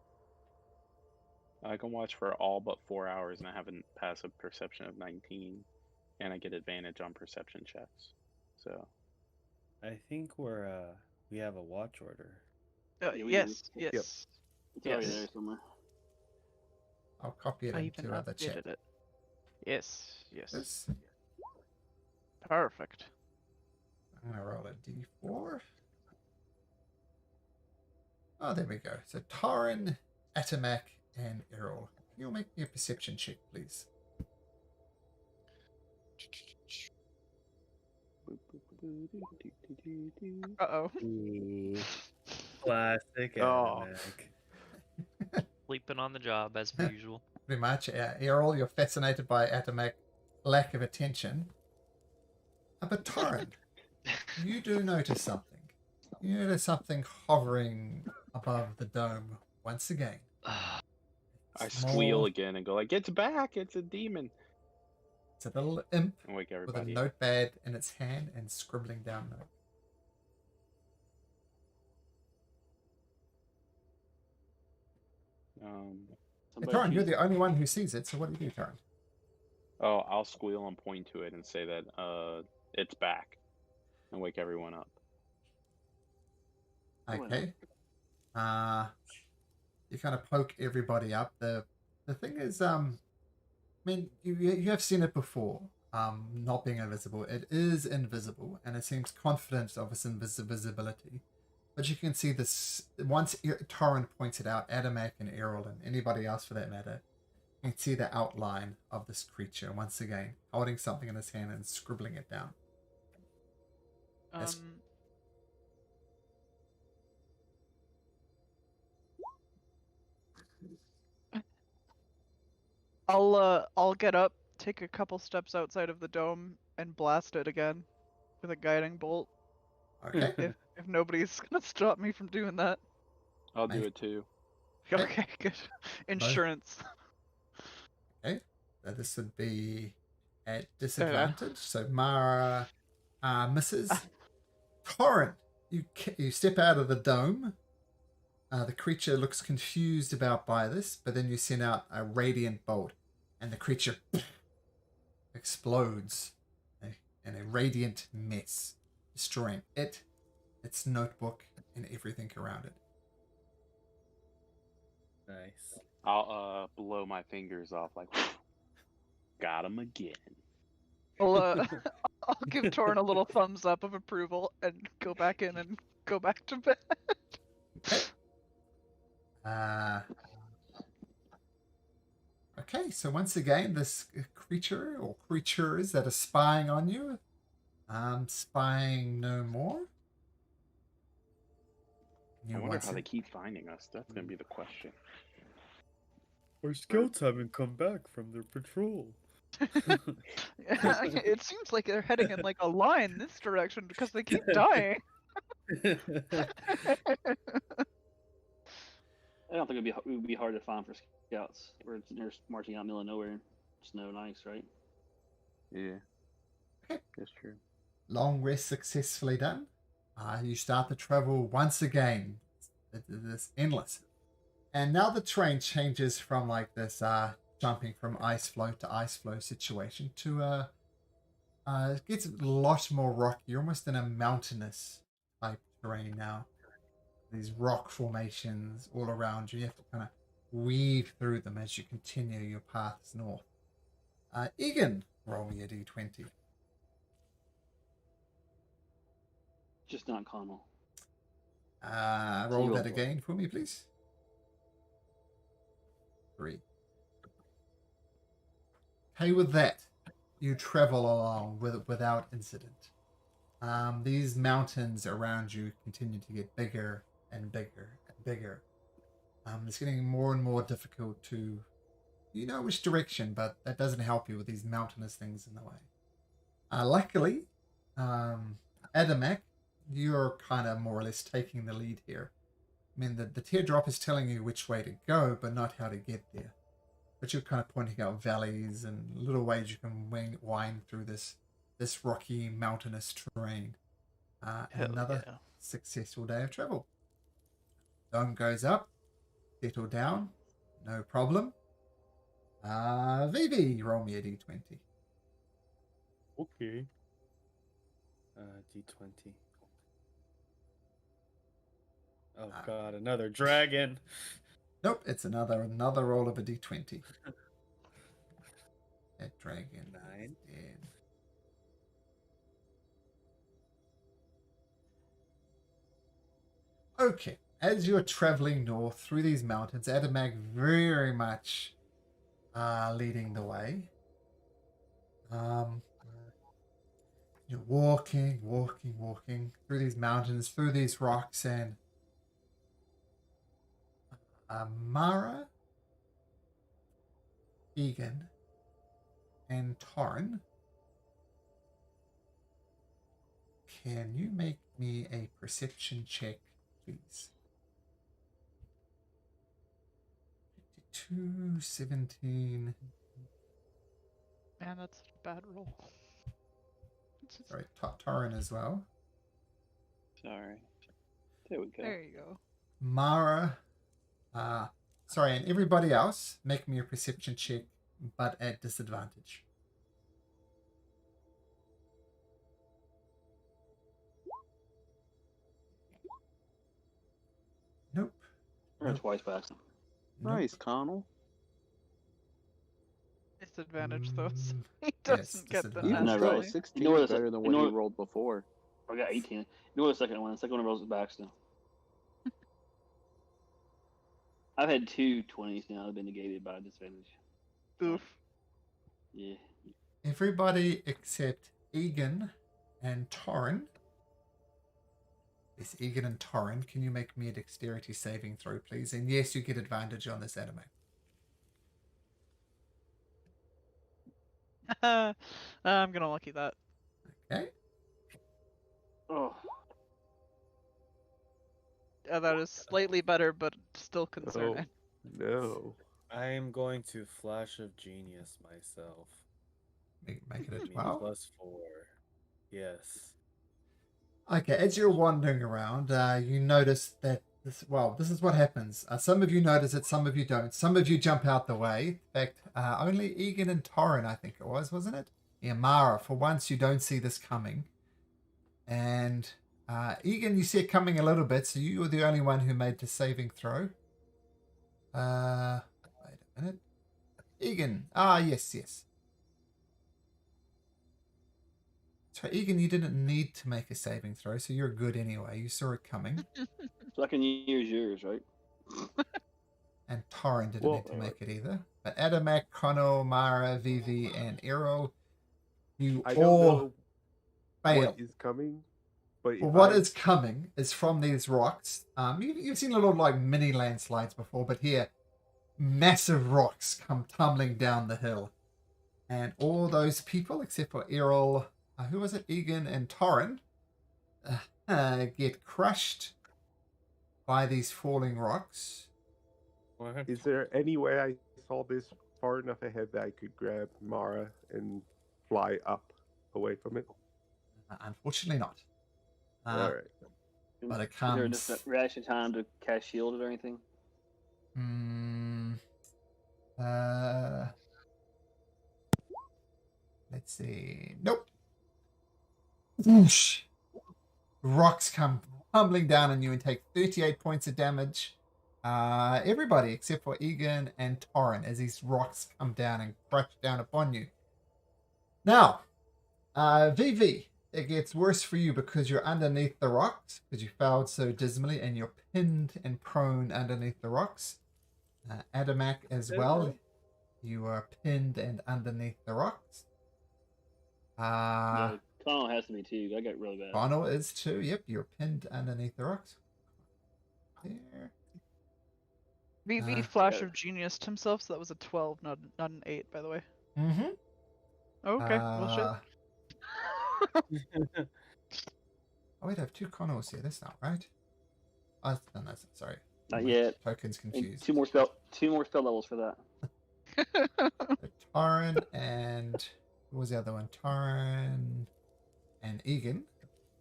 I can watch for all but 4 hours, and I have a passive perception of 19, and I get advantage on perception checks. So I think we have a watch order. Yeah, we do. Yes, Yep. yes. It's already Yes. there somewhere. I'll copy it I even into the chat. updated it. Yes, yes. This. Perfect. I'm gonna roll a d4. Oh, there we go. So Taran, Atamak, and Errol. You'll make me a perception check, please. Uh-oh. Classic Oh. Atamak. Sleeping on the job as per usual. Pretty much. Errol, you're fascinated by Atamak's lack of attention. But Taran, you do notice something. You notice something hovering above the dome once again. I Small- squeal again and go like, "It's back! It's a demon!" It's a little imp And wake with a everybody up. notepad in its hand and scribbling down notes. Hey, Somebody Taran, you're choose- the only one who sees it, so what do you do, Taran? Oh, I'll squeal and point to it and say that it's back, and wake everyone up. Okay. You kind of poke everybody up. The thing is, I mean, you have seen it before. Not being invisible, it is invisible, and it seems confident of its invisibility. But you can see this once Torrent points it out. Adamak and Errol and anybody else for that matter, you can see the outline of this creature once again, holding something in his hand and scribbling it down. Yes. I'll get up, take a couple steps outside of the dome, and blast it again with a guiding bolt. Okay. If nobody's gonna stop me from doing that. I'll do Nice. it too. Okay, good. Insurance. This would be at disadvantage. So Mara misses. Torrent, you step out of the dome. The creature looks confused by this, but then you send out a radiant bolt, and the creature explodes in a radiant mess, destroying it, its notebook, and everything around it. Nice. I'll blow my fingers off like, got him again. I'll give Torn a little thumbs up of approval and go back in and go back to bed. Okay, so once again, this creature or creatures that are spying on you, spying no more. I wonder how they keep finding us. That's gonna be the question. Our scouts haven't come back from their patrol. It seems like they're heading in like a line this direction because they keep dying. I don't think it would be hard to find for scouts. We're just marching out in the middle of nowhere, snow and ice, right? Yeah, that's true. Long rest successfully done. You start the travel once again. It's endless. And now the terrain changes from like this jumping from ice flow to ice flow situation to it gets a lot more rocky. You're almost in a mountainous type terrain now. These rock formations all around you. You have to kind of weave through them as you continue your paths north. Egan, roll me a d20. Just not Connell. Roll go that for it. again for me, please. 3. Okay, with that, you travel along without incident. These mountains around you continue to get bigger and bigger and bigger. It's getting more and more difficult to, you know which direction, but that doesn't help you with these mountainous things in the way. Luckily, Adamak, you're kind of more or less taking the lead here. I mean, the teardrop is telling you which way to go, but not how to get there. But you're kind of pointing out valleys and little ways you can wind through this rocky, mountainous terrain. Another successful day of travel. Dome goes up, settle down, no problem. Vivi, roll me a d20. Okay. D20. Oh god, another dragon. Nope, it's another roll of a d20. That dragon 9. is dead. Okay, as you're traveling north through these mountains, Adamak very much leading the way. You're walking through these mountains, through these rocks, and Mara, Egan, and Tarn. Can you make me a perception check, please? 52, 17. Man, that's such a bad roll. Sorry, Tarn as well. Sorry. There we go. There you go. Mara, sorry, and everybody else, make me a perception check, but at disadvantage. Nope. Or twice by accident. Nope. Nice, Connell. Disadvantage though, so he Yes, doesn't get the disadvantage. Even that naturally. right. 16 You know what is it's- better than you what know he what- rolled before. I got 18. You know what the second one? The second one rolls by accident. I've had 2 20s now that have been negated by disadvantage. Oof. Yeah. Everybody except Egan and Torrin. Yes, Egan and Torrin, can you make me a dexterity saving throw, please? And yes, you get advantage on this anime. I'm gonna lucky that. Okay. Oh. That is slightly better, but still concerning. No. I am going to Flash of Genius myself. Make it a Me 12. +4. Yes. Okay, as you're wandering around, you notice that this is what happens. Some of you notice it, some of you don't. Some of you jump out the way. In fact, only Egan and Torrin, I think it was, wasn't it? Yeah, Mara, for once you don't see this coming. And Egan, you see it coming a little bit, so you were the only one who made the saving throw. Wait a minute. Egan, yes. So Egan, you didn't need to make a saving throw, so you're good anyway. You saw it coming. So I can use yours, right? And Torrin didn't Well, need to make it either. But Adamak, Kono, Mara, Vivi, and Errol, you I don't all know fail. what is coming, but Well, if what I- is coming is from these rocks. You've seen little like mini landslides before, but here, massive rocks come tumbling down the hill. And all those people, except for Errol, who was it, Egan and Torrin, get crushed by these falling rocks. What? Is there any way I saw this far enough ahead that I could grab Mara and fly up away from it? Unfortunately not. All right. But it Is there comes... just a reaction time to cast shield or anything? Let's see. Nope. Whoosh. Rocks come tumbling down on you and take 38 points of damage. Everybody except for Egan and Torrin as these rocks come down and crash down upon you. Now, Vivi, it gets worse for you because you're underneath the rocks, because you failed so dismally, and you're pinned and prone underneath the rocks. Adamak as well. You are pinned and underneath the rocks. Yeah, Connell has to be too. I got really bad. Connell is too. Yep, you're pinned underneath the rocks. There. VV Flash of Genius himself, so that was a 12, not an 8, by the way. Mm-hmm. Oh, okay, well shit. Oh, wait, I have 2 Connells here. That's not right. Oh, no, that's sorry. Not My yet. Token's And confused. two more spell levels for that. Torrin and what was the other one? Torrin and Egan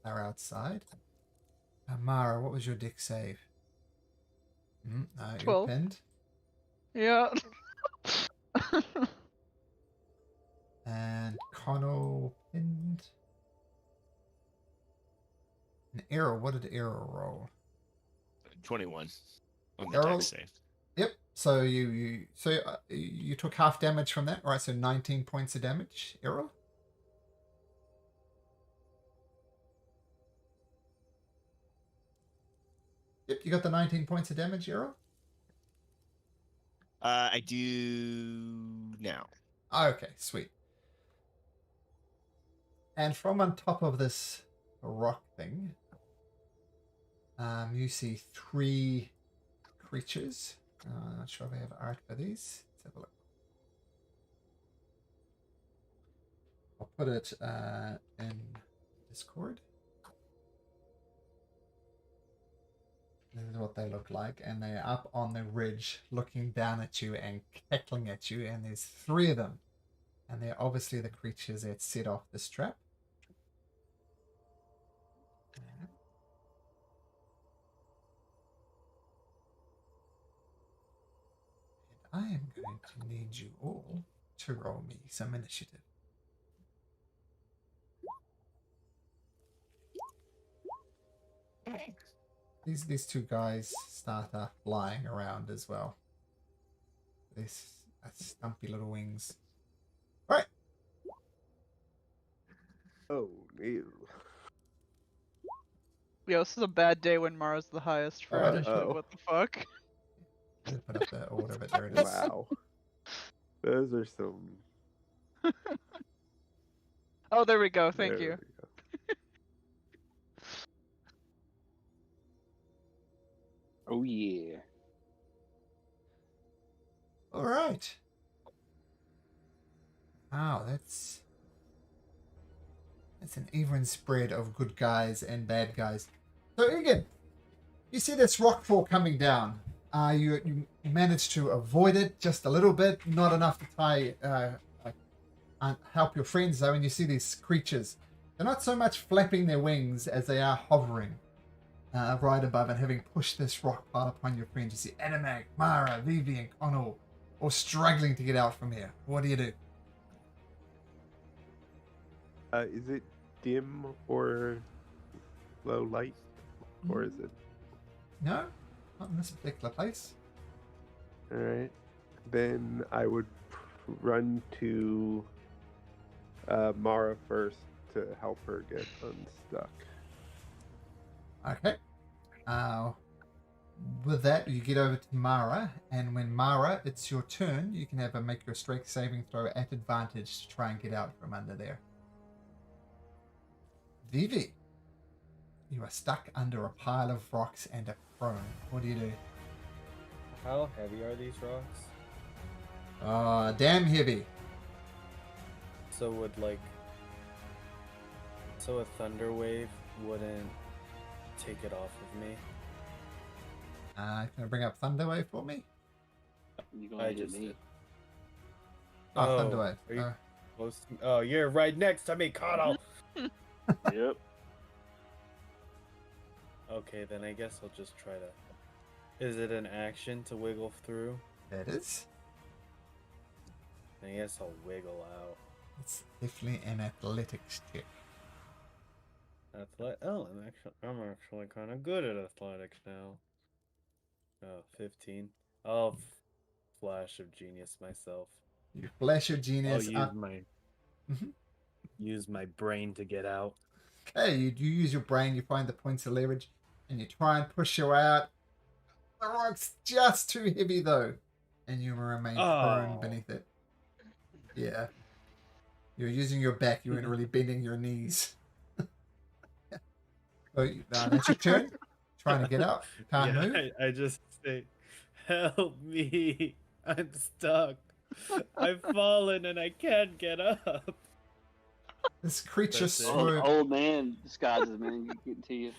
are outside. Mara, what was your deck save? No, you're 12. pinned. Yeah. And Connell pinned. And Errol, what did Errol roll? 21 on the Errol, deck save. Yep. So you took half damage from that, right? So 19 points of damage, Errol. Yep, you got the 19 points of damage, Errol. I do now. Okay, sweet. And from on top of this rock thing, you see 3 creatures. I'm not sure if I have art for these. Let's have a look. I'll put it in Discord. This is what they look like, and they're up on the ridge looking down at you and cackling at you, and there's 3 of them. And they're obviously the creatures that set off this trap. And I am going to need you all to roll me some initiative. These 2 guys start flying around as well. These stumpy little wings. All right. Oh, no. Yeah, this is a bad day when Mara's the highest for initiative. What the fuck? I didn't put up the order, but there it is. Wow. Those are some. Oh, there we go. Thank There you. we go. Oh yeah. All right. Wow, that's an even spread of good guys and bad guys. So again, you see this rockfall coming down. You managed to avoid it just a little bit, not enough to help your friends though. And you see these creatures. They're not so much flapping their wings as they are hovering right above, and having pushed this rock pile upon your friends. You see Adamak, Mara, Vivi, and Connell all struggling to get out from here. What do you do? Is it dim or low light? Or is it? No, not in this particular place. Alright. Then I would run to Mara first to help her get unstuck. Okay. With that, you get over to Mara, and when Mara, it's your turn, you can have her make your strength saving throw at advantage to try and get out from under there. Vivi, you are stuck under a pile of rocks and are prone. What do you do? How heavy are these rocks? Damn heavy. So a thunder wave wouldn't take it off of me? Can I bring up Thunderwave for me? You gonna I hit just me? did. Oh, Oh, Thunderwave. are you close to me? Oh, you're right next to me, Connell. Yep. Okay, then I guess I'll just try to. Is it an action to wiggle through? That is. I guess I'll wiggle out. It's definitely an athletics check. I'm actually kind of good at athletics now. Oh, 15. I'll flash of genius myself. You flash your I'll genius use up. my Mhm. use my brain to get out. Okay, you use your brain, you find the points of leverage, and you try and push your way out. The rock's just too heavy though, and you remain prone Oh. beneath it. Yeah. You're using your back, you weren't really bending your knees. So that's your turn. Trying to get out. Can't move. I just say, help me. I'm stuck. I've fallen and I can't get up. This creature That's it. swerved. Old man disguises, man. Getting to you.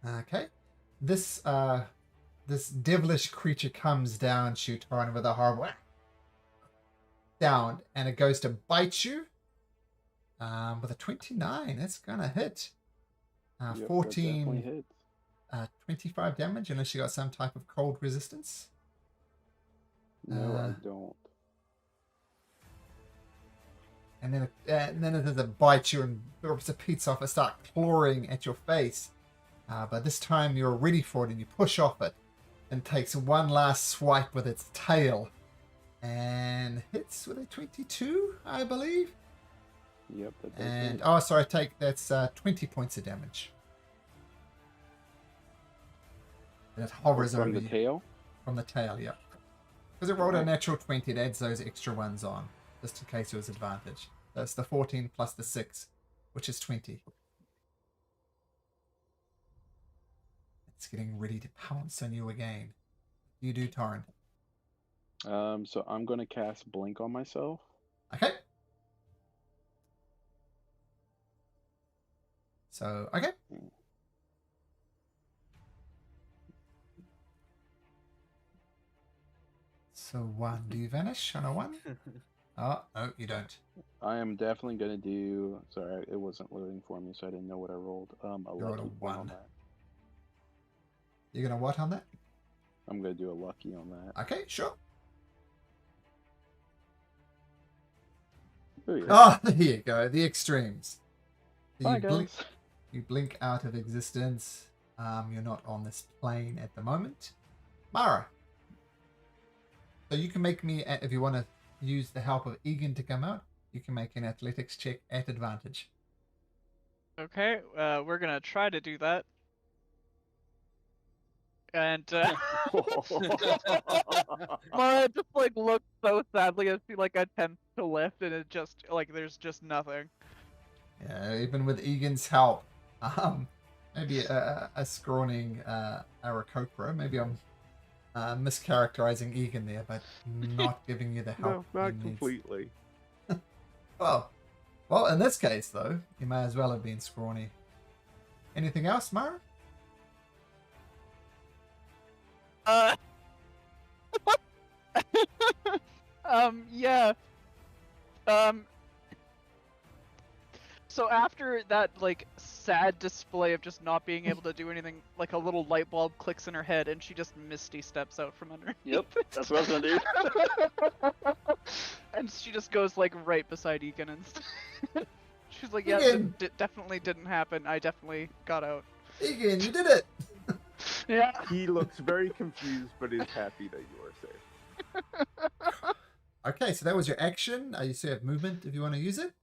Okay. This devilish creature comes down, Shutarn, with a horrible down, and it goes to bite you. With a 29, that's gonna hit. Yep, that 14, definitely hits. 25 damage, unless you got some type of cold resistance. No, I don't. And then it does a bite you and rips a piece off and start clawing at your face. But this time you're ready for it and you push off it and takes one last swipe with its tail and hits with a 22, I believe. Yep, that does And hit. oh, sorry, that's 20 points of damage. And it hovers over From the you. tail? From the tail, yeah. Because it rolled a natural 20, it adds those extra ones on, just in case it was advantage. That's the 14 plus the 6, which is 20. It's getting ready to pounce on you again. You do, Torrin. So I'm gonna cast Blink on myself. Okay. So, okay. So 1, do you vanish on a 1? Oh, no, you don't. I am definitely gonna do. Sorry, it wasn't loading for me, so I didn't know what I rolled. A rolled a lucky one on 1. that. You're going to what on that? I'm gonna do a lucky on that. Okay, sure. Oh, yeah. Oh, there you go. The extremes. So Bye, you blink, guys. you blink out of existence. You're not on this plane at the moment. Mara. So you can make me, if you want to use the help of Egan to come out, you can make an athletics check at advantage. Okay, we're gonna try to do that. And Mara just like looks so sadly as she like attempts to lift, and it just like there's just nothing. Yeah, even with Egan's help, maybe a scrawny Aarakocra. Maybe I'm mischaracterizing Egan there, but not giving you the help. No, not he needs. completely. Well, in this case though, you may as well have been scrawny. Anything else, Mara? Yeah. So after that, like, sad display of just not being able to do anything, like a little light bulb clicks in her head, and she just misty steps out from underneath. Yep, that's what I was gonna do. And she just goes like right beside Egan, and she's like, "Yeah, Egan! it definitely didn't happen. I definitely got out." Egan, you did it! Yeah. He looks very confused, but is happy that you are safe. Okay, so that was your action. You still have movement if you want to use it.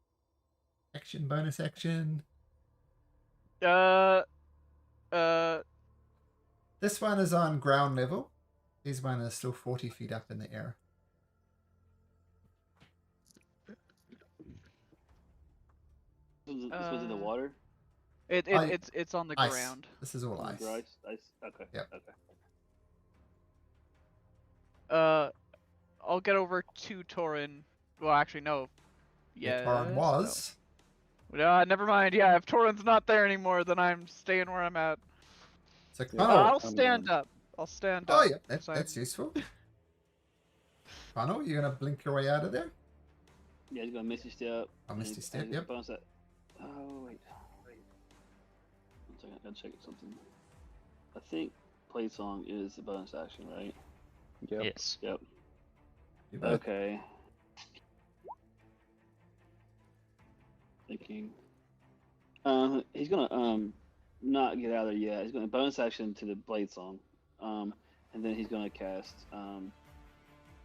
Action, bonus action. This one is on ground level. This one is still 40 feet up in the air. This was in the water. It's on the Ice. ground. This is all ice. Ice. Okay. Yep. Okay. I'll get over to Torin. Well, actually, no. Yeah. Torrin was. No. Never mind. Yeah, if Torin's not there anymore, then I'm staying where I'm at. So Yeah. Connell. I'll stand up. I'll stand Oh up. yeah, that's useful. Connell, you're gonna blink your way out of there? Yeah, he's gonna misty step. A misty and step, and yep. Bounce that. Oh wait. 1 second, I gotta check something. I think play song is a bonus action, right? Yep. Yes. Yep. You bet. Okay. Thinking. He's gonna not get out of there yet. He's gonna bonus action to the blade song, and then he's gonna cast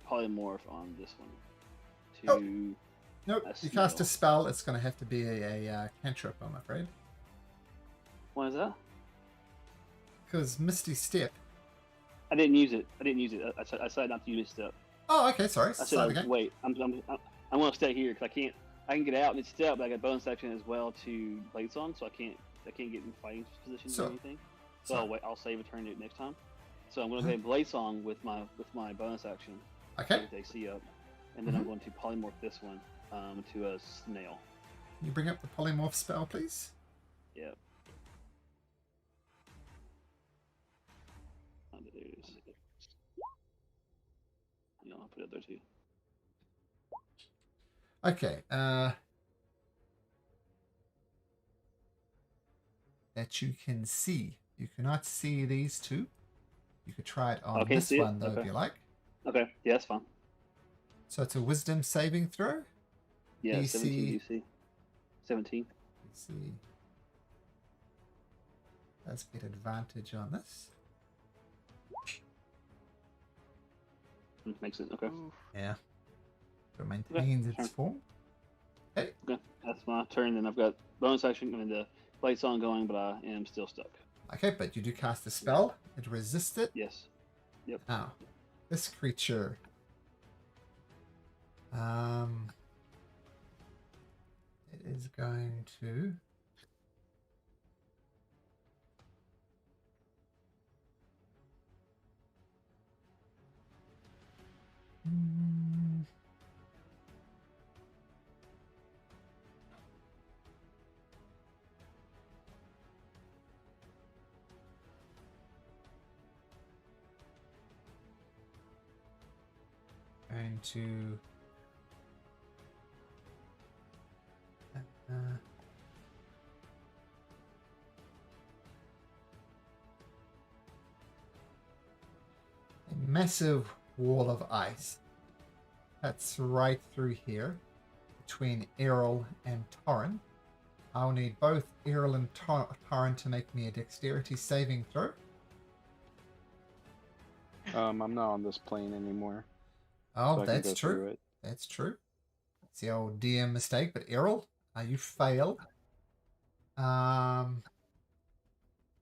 polymorph on this one to Nope. That's You cast a no. spell, it's going to have to be a cantrip, I'm afraid. What is that? Because Misty Step. I didn't use it. I decided not to use step. Oh, okay, sorry. I said Start I again. wait. I'm going to stay here because I can't. I can get out mid step, but I got bonus action as well to Blade Song, so I can't get in fighting positions So- or anything. So so- I'll wait. I'll save a turn it next time. So I'm going to play Blade Song with my bonus action. Okay. With AC up, and then I'm going to polymorph this one to a snail. Can you bring up the polymorph spell, please? Yep. There it is. Hang on, I'll put it there too. Okay. That you can see. You cannot see these two. You could try it on Okay, this see it? one, though, if Okay. you like. Okay, yeah, that's fine. So it's a wisdom saving throw. Yeah, DC. 17 DC. 17. Let's see. Let's get advantage on this. Makes it okay. Yeah. So it maintains its sure. form. Okay, that's my turn. Then I've got bonus action and the Blade Song going, but I am still stuck. Okay, but you do cast a spell. It resists it. Yes. Yep. Now, this creature. It is going to. Going to. A massive wall of ice. That's right through here, between Errol and Torrin. I'll need both Errol and Torrin to make me a dexterity saving throw. I'm not on this plane anymore. Oh, so I can that's go through true. it. That's true. It's the old DM mistake, but Errol, you fail.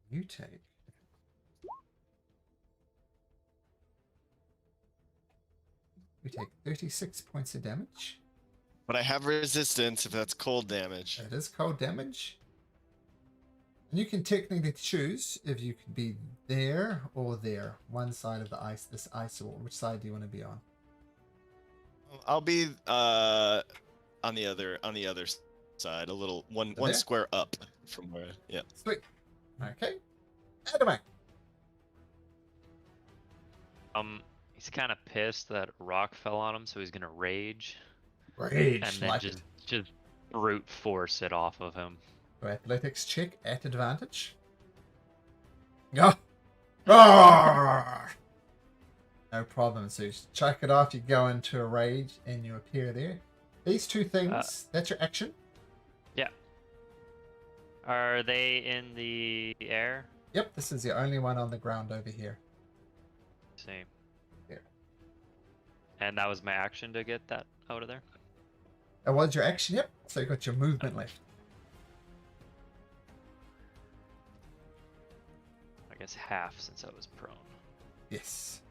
You take. You take 36 points of damage. But I have resistance if that's cold damage. That is cold damage. And you can technically choose if you could be there or there. One side of the ice, this ice wall. Which side do you want to be on? I'll be on the other side, a little one There? square up from where. Yeah. Sweet. Okay. Adamant. He's kind of pissed that a rock fell on him, so he's gonna rage Rage. and then Like just brute force it off of him. it. Athletics check at advantage. Ah! Ah! No problem. So you just chuck it off, you go into a rage, and you appear there. These two things, that's your action. Yeah. Are they in the air? Yep, this is the only one on the ground over here. Same. Here. And that was my action to get that out of there? That was your action, yep. So you got your movement left. I guess half since I was prone. Yes.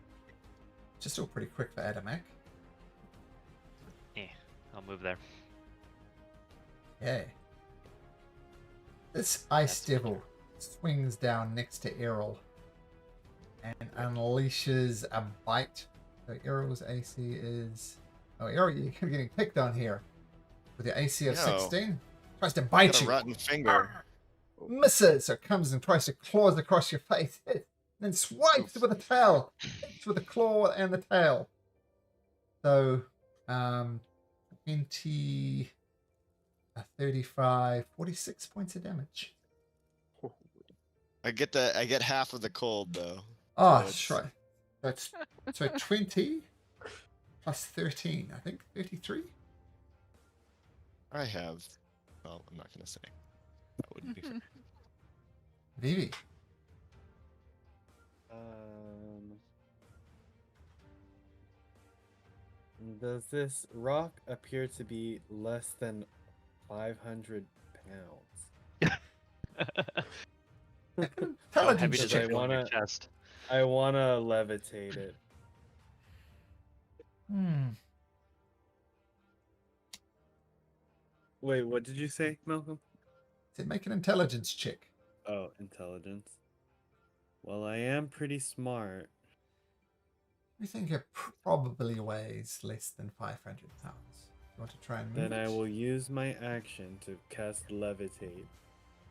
Which is still pretty quick for Adamak. I'll move there. Okay. This ice That's devil swings down next to Errol and unleashes a bite. So Errol's AC is... Oh, Errol, you're getting picked on here. With your AC of No. 16. Tries to bite Got a you. rotten finger. Misses. So it comes and tries to claws across your face. Then swipes with a tail. Hits with the claw and the tail. So, 20, 35, 46 points of damage. I get half of the cold though. Oh, So it's- right. That's so 20 plus 13, I think 33. I have. Well, I'm not gonna say. That wouldn't be fair. Vivi. Does this rock appear to be less than 500 pounds? How heavy Intelligence does check. it feel on your chest? I wanna levitate it. Wait, what did you say, Malcolm? Say make an intelligence check. Oh, intelligence. Well, I am pretty smart. We think it probably weighs less than 500 pounds. You want to try and move Then I it? will use my action to cast levitate,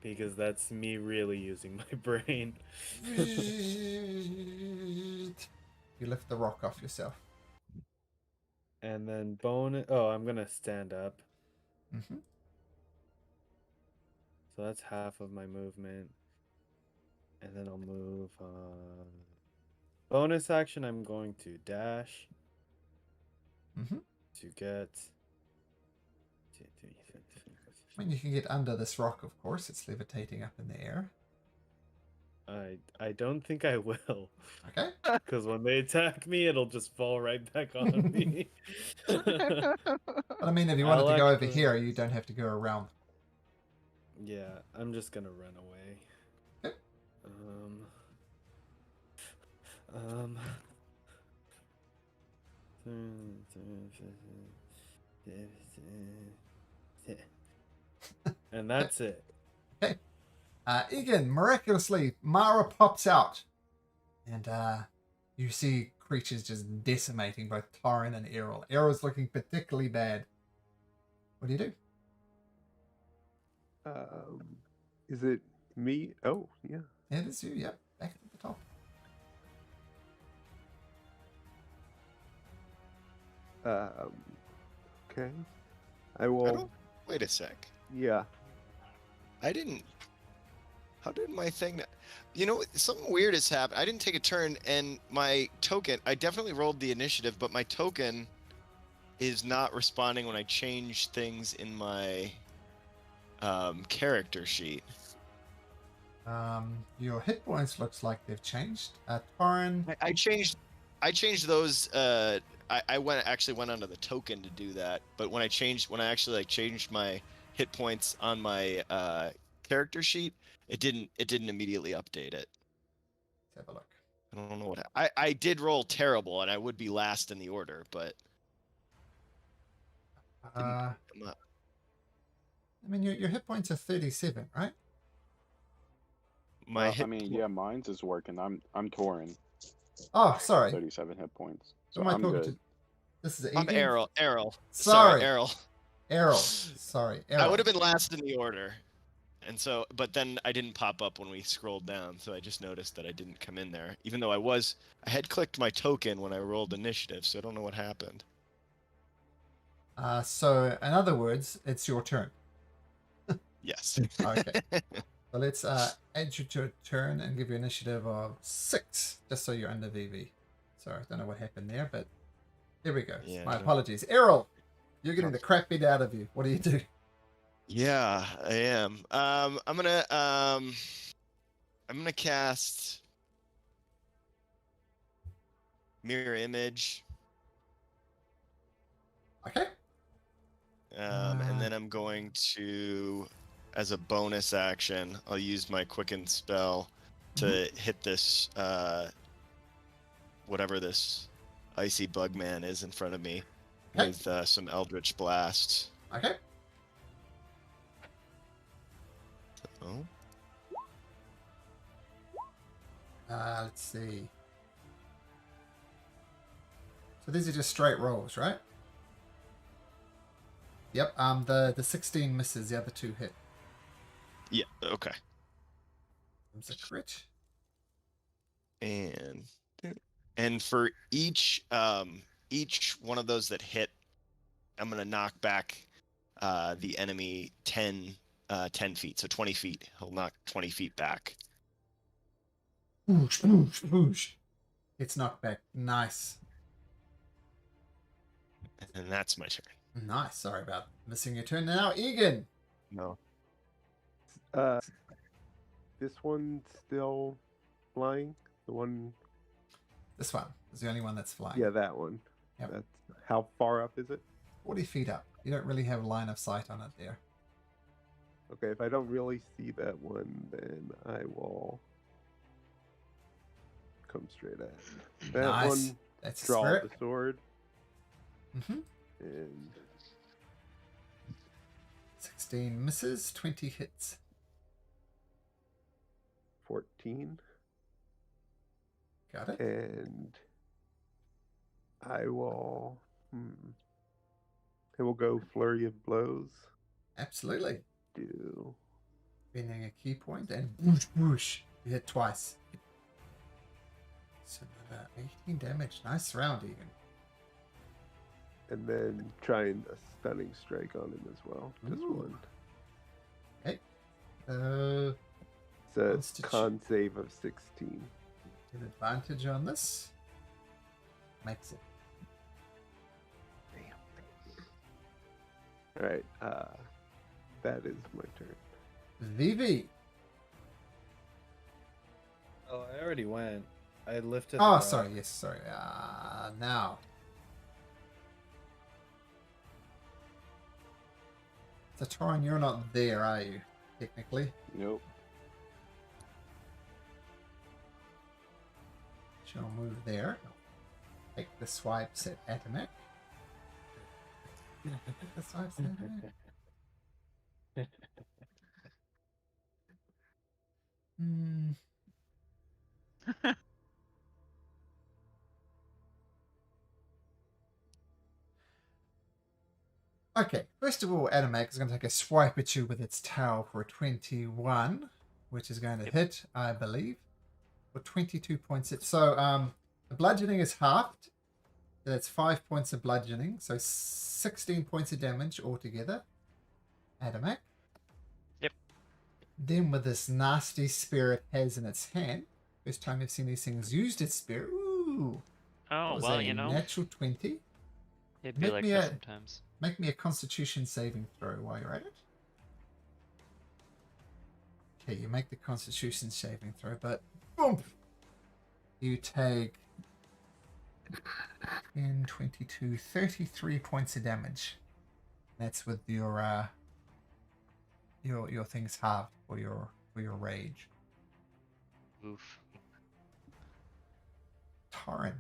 because that's me really using my brain. You lift the rock off yourself. And then bonus. Oh, I'm gonna stand up. Mm-hmm. So that's half of my movement. And then I'll move. Bonus action, I'm going to dash Mm-hmm. to get. I mean, you can get under this rock, of course. It's levitating up in the air. I don't think I will. Okay. Because when they attack me, it'll just fall right back on me. But I mean, if you wanted I'll to go over actually- here, you don't have to go around. Yeah, I'm just gonna run away. Okay. And that's it. Okay. Egan, miraculously, Mara pops out. And you see creatures just decimating both Torin and Errol. Errol's looking particularly bad. What do you do? Is it me? Oh, yeah. Yeah, it is you. Yep. Back at the top. Okay. I will. Wait a sec. Yeah. I didn't. How did my thing? You know, something weird has happened. I didn't take a turn, and my token. I definitely rolled the initiative, but my token is not responding when I change things in my character sheet. Your hit points looks like they've changed. Torin. I changed those. I actually went onto the token to do that, but when I actually changed my hit points on my character sheet, it didn't immediately update it. Let's have a look. I don't know what I did roll terrible, and I would be last in the order, but I mean, your hit points are 37, right? my hit. I mean, yeah, mine's is working. I'm Torin. Oh, sorry. 37 hit points. Who So am I I'm talking good. to? This is I'm Egan? Errol. Sorry. Errol. Errol. Sorry. Errol. I would have been last in the order, and so, but then I didn't pop up when we scrolled down, so I just noticed that I didn't come in there, even though I had clicked my token when I rolled initiative, so I don't know what happened. So, in other words, it's your turn. Yes. Okay. So let's add you to a turn and give you initiative of 6, just so you're under VV. Sorry, I don't know what happened there, but here we go. Yeah, My no. apologies. Errol, you're getting the crap beat out of you. What do you do? Yeah, I am. I'm gonna cast mirror image. Okay. And then I'm going to, as a bonus action, I'll use my quicken spell to hit this whatever this icy bug man is in front of me Okay. with some eldritch blast. Okay. Oh. Let's see. So these are just straight rolls, right? Yep. The 16 misses. The other 2 hit. Yeah. Okay. It's a crit. And for each one of those that hit, I'm gonna knock back the enemy 10 feet, so 20 feet. He'll knock 20 feet back. Whoosh, whoosh, whoosh. It's knocked back. Nice. And that's my turn. Nice. Sorry about missing your turn. Now, Egan. No. This one's still flying. The one. This one is the only one that's flying. Yeah, that one. Yep. That's how far up is it? 40 feet up. You don't really have line of sight on it there. Okay, if I don't really see that one, then I will come straight at it. That Nice. one, That's a draw spirit. the sword, Mm-hmm. and 16 misses, 20 hits. 14. Got it. And I will. I will go flurry of blows. Absolutely. Do Spending a key point and whoosh, whoosh. You hit twice. So another 18 damage. Nice round, Egan. and then trying a stunning strike on him as well. Just Ooh. one. Okay. It's a Constitu- con save of 16. Get advantage on this. Makes it. All right. That is my turn. Vivi. Oh, I already went. I lifted. the Oh, rock. sorry. Yes, sorry. Now. So, Torin, you're not there, are you? Technically. Nope. She'll move there. Take the swipes at Atomic. The swipes at Atomic. Hmm. Okay, first of all, Atomac is going to take a swipe at you with its tail for a 21, which is going to hit, I believe, for 22 points. So, the bludgeoning is halved. So that's 5 points of bludgeoning, so 16 points of damage altogether. Atomac. Yep. Then with this nasty spear it has in its hand, first time you've seen these things used its spear. Ooh. Oh, That was well, a you know, natural 20. it'd be make like me that a- sometimes. Make me a Constitution saving throw while you're at it. Okay, you make the Constitution saving throw, but boom! You take 10, 22, 33 points of damage. That's with your things halved for your rage. Oof. Torrin.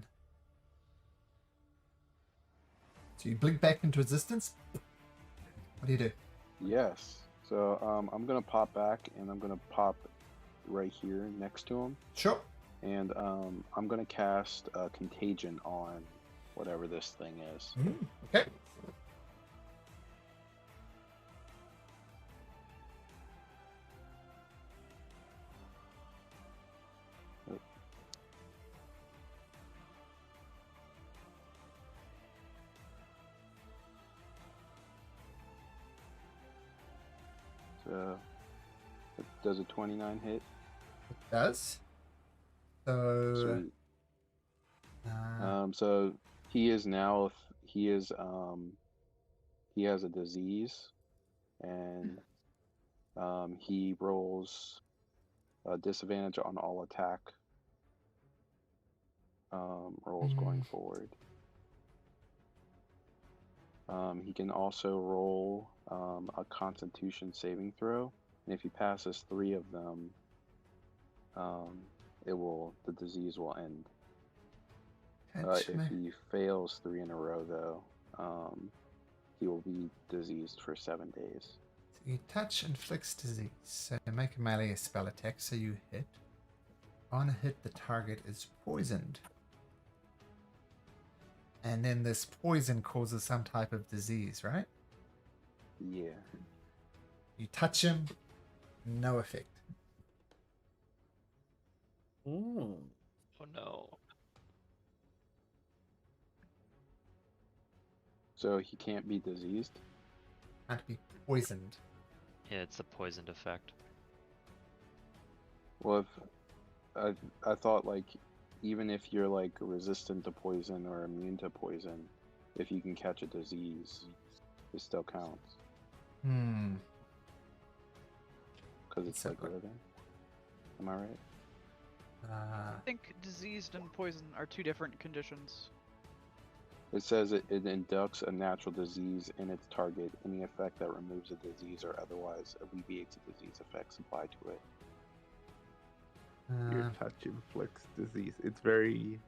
So you blink back into existence. What do you do? Yes. So I'm gonna pop back, and I'm gonna pop right here next to him, Sure. and I'm gonna cast Contagion on whatever this thing is. Okay. So does a 29 hit? It does. So. Sweet. Uh, So he is now he has a disease, and he rolls a disadvantage on all attack rolls going forward. He can also roll a Constitution saving throw, and if he passes 3 of them, the disease will end. catch If me. he fails 3 in a row, though, he will be diseased for 7 days. So you touch inflicts disease. So make a melee spell attack. So you hit. On a hit, the target is poisoned. And then this poison causes some type of disease, right? Yeah. You touch him, no effect. Ooh. Oh no. So he can't be diseased? Can't be poisoned. Yeah, it's a poisoned effect. Well, if I thought, like, even if you're like resistant to poison or immune to poison, if you can catch a disease, it still counts Hmm. because it's So like good. living. Am I right? I think diseased and poison are two different conditions. It says it inducts a natural disease in its target. Any effect that removes a disease or otherwise alleviates a disease effects applied to it. Your touch inflicts disease. It's very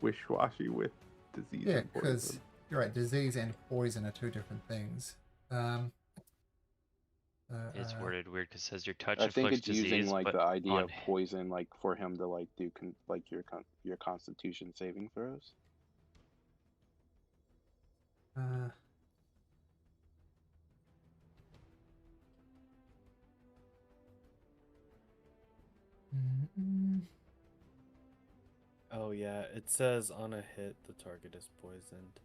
wish-washy with disease Yeah, and because poison. you're right. Disease and poison are two different things. It's worded weird because it says your touch I think inflicts it's using disease, like but the idea on of poison, like for him to like do your Constitution saving throws. Oh yeah, it says on a hit the target is poisoned.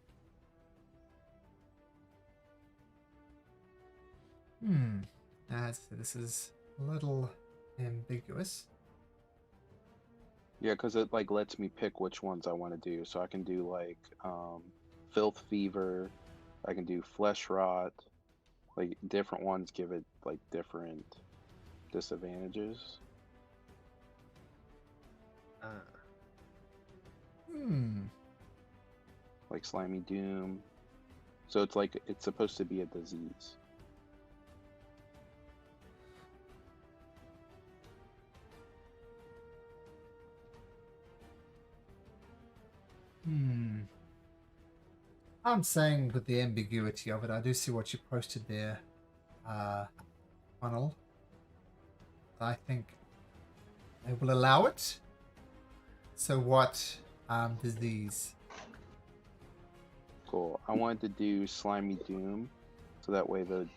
This is a little ambiguous. Yeah, because it like lets me pick which ones I want to do. So I can do like filth fever, I can do flesh rot. Like different ones give it like different disadvantages. Like slimy doom. So it's like it's supposed to be a disease. I'm saying with the ambiguity of it, I do see what you posted there, Funnel. I think I will allow it. So what disease? Cool. I wanted to do slimy doom, so that way the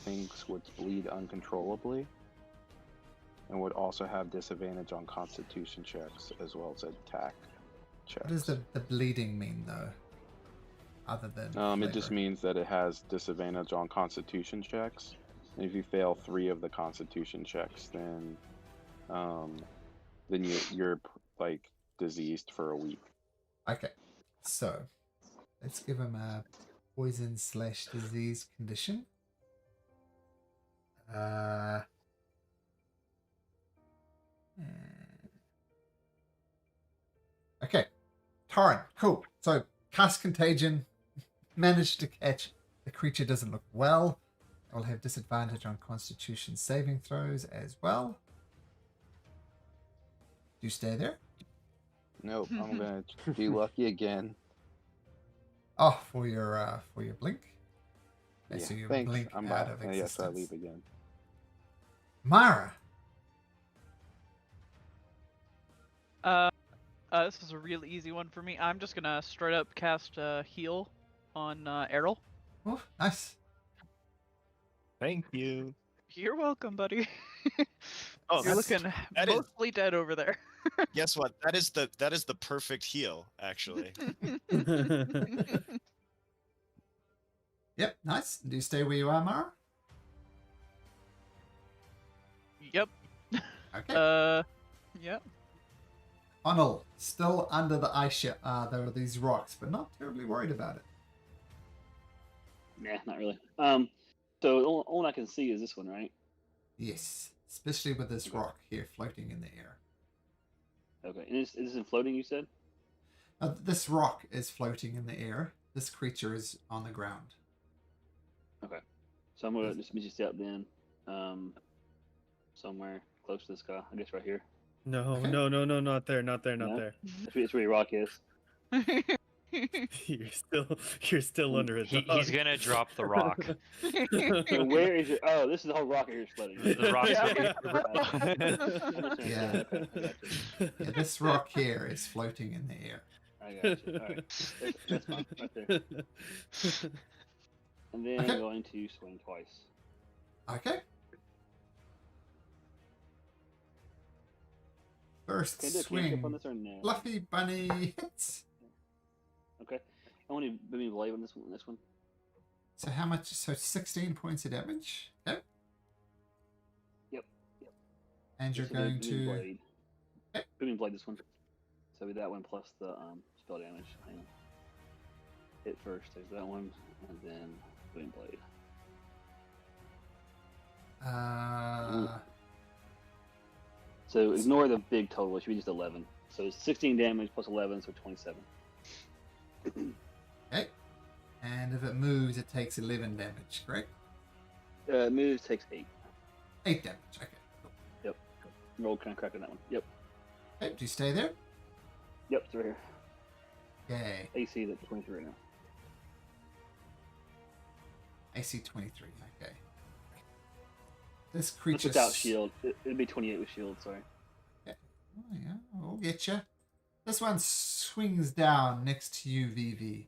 things would bleed uncontrollably, and would also have disadvantage on Constitution checks as well as attack checks. What does the bleeding mean though? Other than it just means that it has disadvantage on Constitution checks, and if you fail 3 of the Constitution checks, then you're like diseased for a week. Okay, so let's give him a poison/disease condition. Okay, Torrent, cool. So cast contagion, managed to catch. The creature doesn't look well. It will have disadvantage on Constitution saving throws as well. Do you stay there? Nope, I'm gonna be lucky again. Oh, for your blink. Okay, Yeah, so you thanks. blink I'm out back. of Yes, existence. I leave again. Mara. This is a real easy one for me. I'm just gonna straight up cast heal on Errol. Oh, nice. Thank you. You're welcome, buddy. Oh, You're that's- looking that is- mostly dead over there. Guess what? That is the perfect heal, actually. Yep, nice. Do you stay where you are, Mara? Yep. Okay. Yep. Onel, still under the ice there are these rocks, but not terribly worried about it. Nah, not really. So the only one I can see is this one, right? Yes, especially with this rock here floating in the air. Okay, and is this floating? You said. This rock is floating in the air. This creature is on the ground. Okay, so I'm gonna just meet you step then, somewhere close to this guy. I guess right here. No, Okay. no, not there, not there, not No? there. It's where your rock is. You're still under it. He's gonna drop the rock. So where is your? Oh, this is the whole rock here is floating. The rock's Yeah. Yeah, this rock here is floating in the air. I got you. All right, that's fine, right there. And then Okay. I'm going to swing twice. Okay. First Can I do a cantrip on swing. this or no? Fluffy bunny hits. Okay. I want to booming blade on this one. This one. So how much? So 16 points of damage. Okay. Yep. And you're This will be going booming to. blade. Okay. Booming blade. This one. So it'll be that one plus the spell damage. Hang on. Hit first. There's that one, and then booming blade. So ignore the big total. It should be just 11. So it's 16 damage plus 11, so 27. Okay. And if it moves, it takes 11 damage, correct? Moves takes 8. 8 damage. Okay. Cool. Yep. Roll kind of cracked on that one. Yep. Okay, do you stay there? Yep, it's right here. Okay. AC is at 23 right now. AC 23. Okay. This creature. Without shield. It'd be 28 with shield, sorry. Okay. Oh, yeah, we'll get you. This one swings down next to you, VV,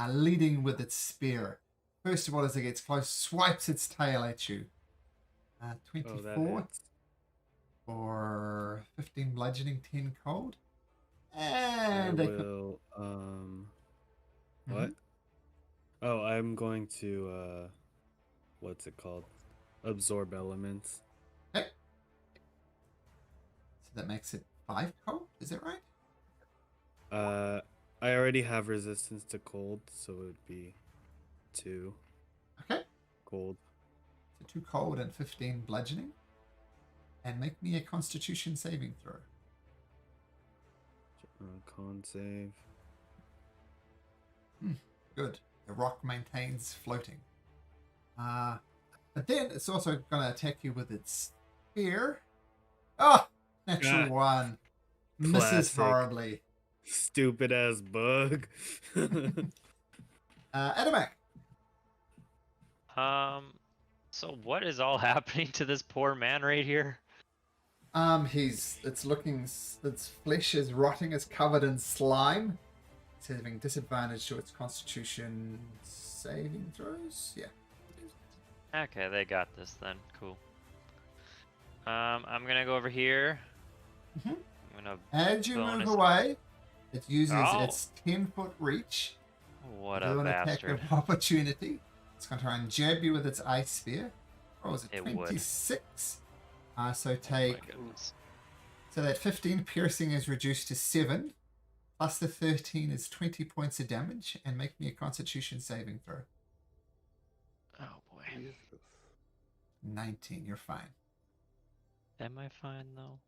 leading with its spear. First of all, as it gets close, swipes its tail at you. 24 for 15 bludgeoning, 10 cold. And I will, what? Oh, I'm going to, what's it called? Absorb elements. Okay. So that makes it 5 cold, is that right? I already have resistance to cold, so it would be 2. Okay. Cold. So 2 cold and 15 bludgeoning. And make me a constitution saving throw. Con save. Good. The rock maintains floating. But then it's also going to attack you with its spear. Oh! Natural 1. Misses Classic. horribly. Stupid ass bug. Adamak. So what is all happening to this poor man right here? Its flesh is rotting, it's covered in slime. It's having disadvantage to its constitution saving throws. Yeah. Okay, they got this then. Cool. I'm gonna go over here. Mhm. I'm gonna As you bonus- move away, it uses Oh. its 10-foot reach. What Do a an attack bastard. of opportunity. It's going to try and jab you with its ice spear. What was it? It would. 26. So Oh my take. goodness. So that 15 piercing is reduced to 7. Plus the 13 is 20 points of damage. And make me a constitution saving throw. Oh boy. 19. You're fine. Am I fine though?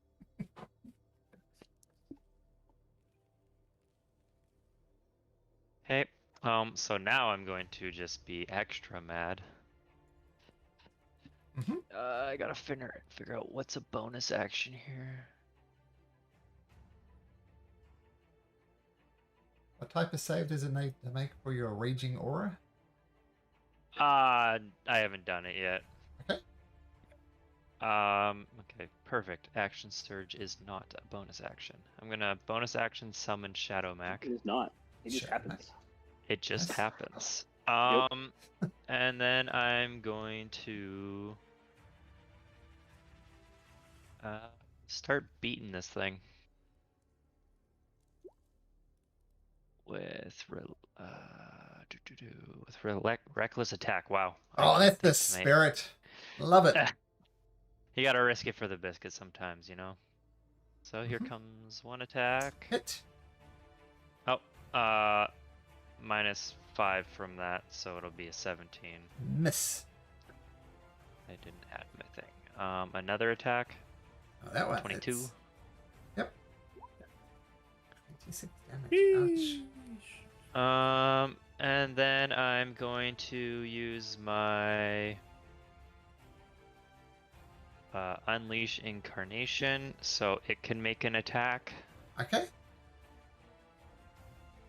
Hey, so now I'm going to just be extra mad. Mhm. I gotta figure out what's a bonus action here. What type of save does it need to make for your raging aura? I haven't done it yet. Okay. Okay, perfect. Action Surge is not a bonus action. I'm gonna bonus action summon Shadow Mac. It is not. It just Sure, happens. It just Yes. happens. Yep. And then I'm going to start beating this thing with reckless attack. Wow. I Oh, can't that's the think to make- spirit. Love it. You gotta risk it for the biscuit sometimes, you know. So here Mhm. comes one attack. Hit. Oh, -5 from that, so it'll be a 17. Miss. I didn't add my thing. Another attack. Oh, that one. 22. hits. Yep. 26 damage. Ouch. And then I'm going to use my Unleash Incarnation, so it can make an attack. Okay.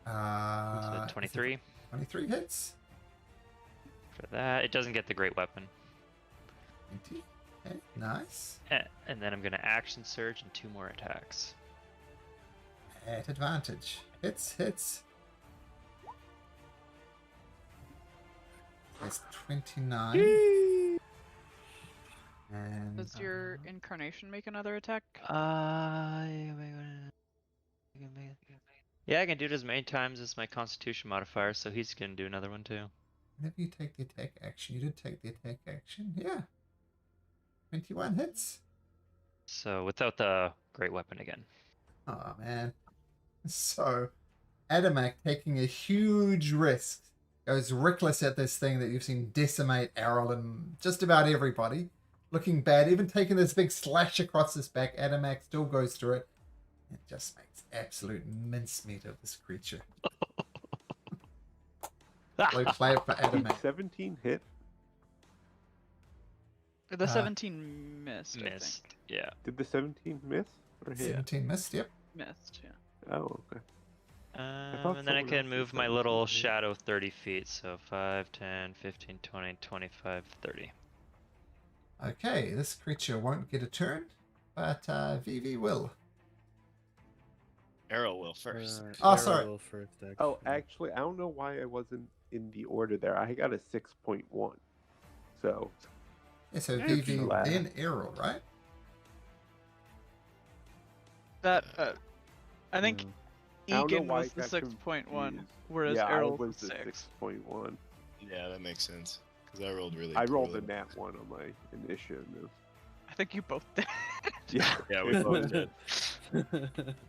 So 23 23 hits. for that. It doesn't get the great weapon. 20. Okay, nice. And then I'm going to Action Surge and 2 more attacks. At advantage. Hits. That's 29. And Does your incarnation make another attack? Yeah, I can do it as many times as my Constitution modifier, so he's going to do another one too. whenever you take the attack action, you did take the attack action. Yeah. 21 hits. So without the great weapon again. Oh man. So Adamak taking a huge risk goes reckless at this thing that you've seen decimate Errol and just about everybody. Looking bad, even taking this big slash across his back, Adamak still goes through it. It just makes absolute mincemeat of this creature. Low play for Did Adamac. 17 hit? The 17 missed, I think. Missed. Yeah. Did the 17 miss? Or hit? 17 missed, yep. Missed, yeah. Oh, okay. thought And then I someone can else move said my little 17 hit. shadow 30 feet. So 5, 10, 15, 20, 25, 30. Okay, this creature won't get a turn, but Vivi will. Arrow will first. Oh, Arrow sorry. will first, Oh, actually, I don't know why I wasn't in the order there. I got a 6.1. So, Yeah, so It's Vivi, last. then Errol, right? That, I think I don't know Egan why was it the got 6.1, confused. whereas yeah, Errol I was was the 6. 6.1. Yeah, that makes sense. Because I rolled really I rolled a poorly. nat 1 on my initiative. I think you both did. Yeah, Yeah, we both did.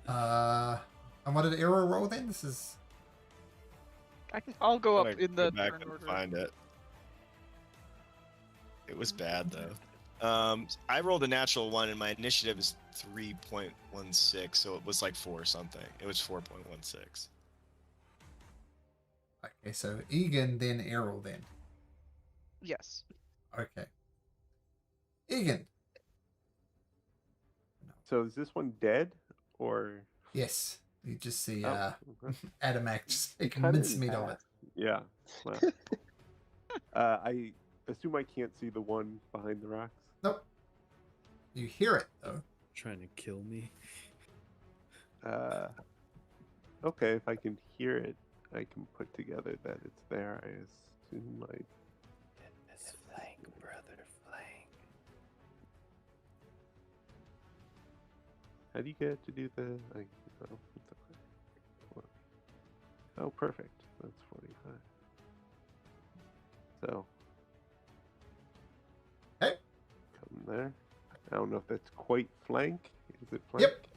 And what did Errol roll then? This is... I'll go Gotta up in go the back turn and order. find it. It was bad though. I rolled a natural 1 and my initiative is 3.16, so it was like 4 something. It was 4.16. Okay, so Egan, then Errol, then. Yes. Okay. Egan. So is this one dead? Or. Yes. You just see Oh, okay. Adamac just making Cut it in mincemeat of it. half. Yeah. Well. I assume I can't see the one behind the rocks. Nope. You hear it, though. Trying to kill me. Okay, if I can hear it, I can put together that it's there. I assume I. This flank, brother, flank. How do you get to do the? Oh, it's okay. Oh, perfect. That's 45. So. Okay. Come there. I don't know if that's quite flank. Is it flank? Yep.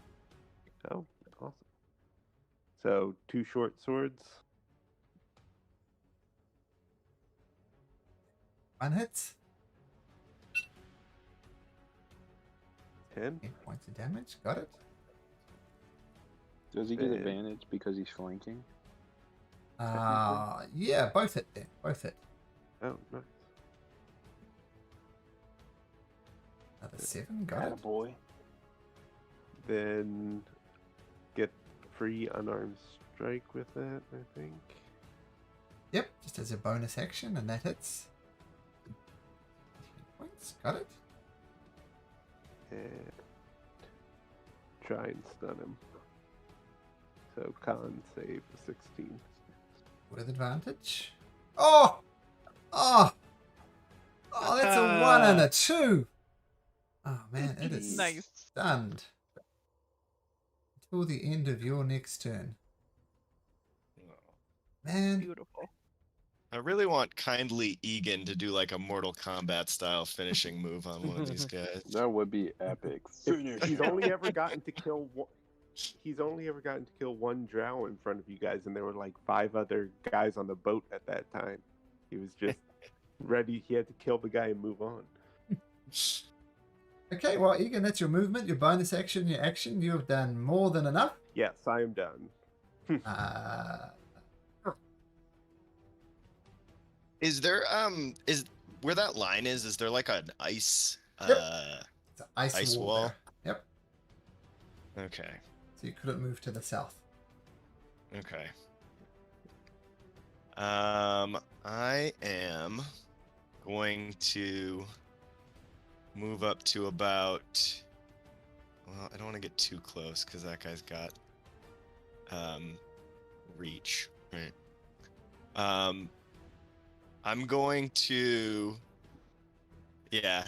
Oh, awesome. So 2 short swords. One hits. 10. 8 points of damage. Got it. Does he get Then- advantage because he's flanking? Yeah, both hit then. Both hit. Oh, nice. Another 7. Got it. Boy. Then get free unarmed strike with that, I think. Yep, just as a bonus action, and that hits. 10 points. Got it. And try and stun him. So con save 16. With advantage. Oh! Oh! Oh, that's a 1 and a 2. Oh, man, it is Nice. stunned. Until the end of your next turn. Man, Beautiful. I really want kindly Egan to do like a Mortal Kombat style finishing move on one of these guys. That would be epic. He's only ever gotten to kill one. He's only ever gotten to kill one drow in front of you guys, and there were like 5 other guys on the boat at that time. He was just ready. He had to kill the guy and move on. okay, well, Egan, that's your movement, your bonus action, your action. You have done more than enough. Yes, I am done. Is there is where that line is there like an ice Yep. It's an ice wall. wall? There. Yep. Okay. So you couldn't move to the south. Okay. I am going to move up to about. Well, I don't want to get too close because that guy's got reach, right? I'm going to,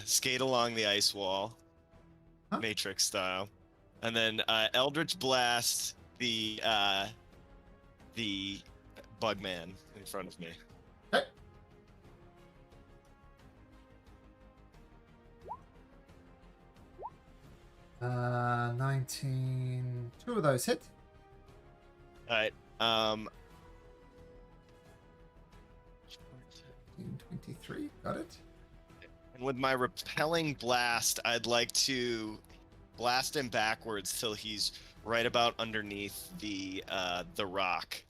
skate along the ice wall, Huh? Matrix style, and then Eldritch Blast the Bugman in front of me. Okay. Uh, 19. 2 of those hit. All right. 23. Got it. And with my repelling blast, I'd like to blast him backwards till he's right about underneath the rock.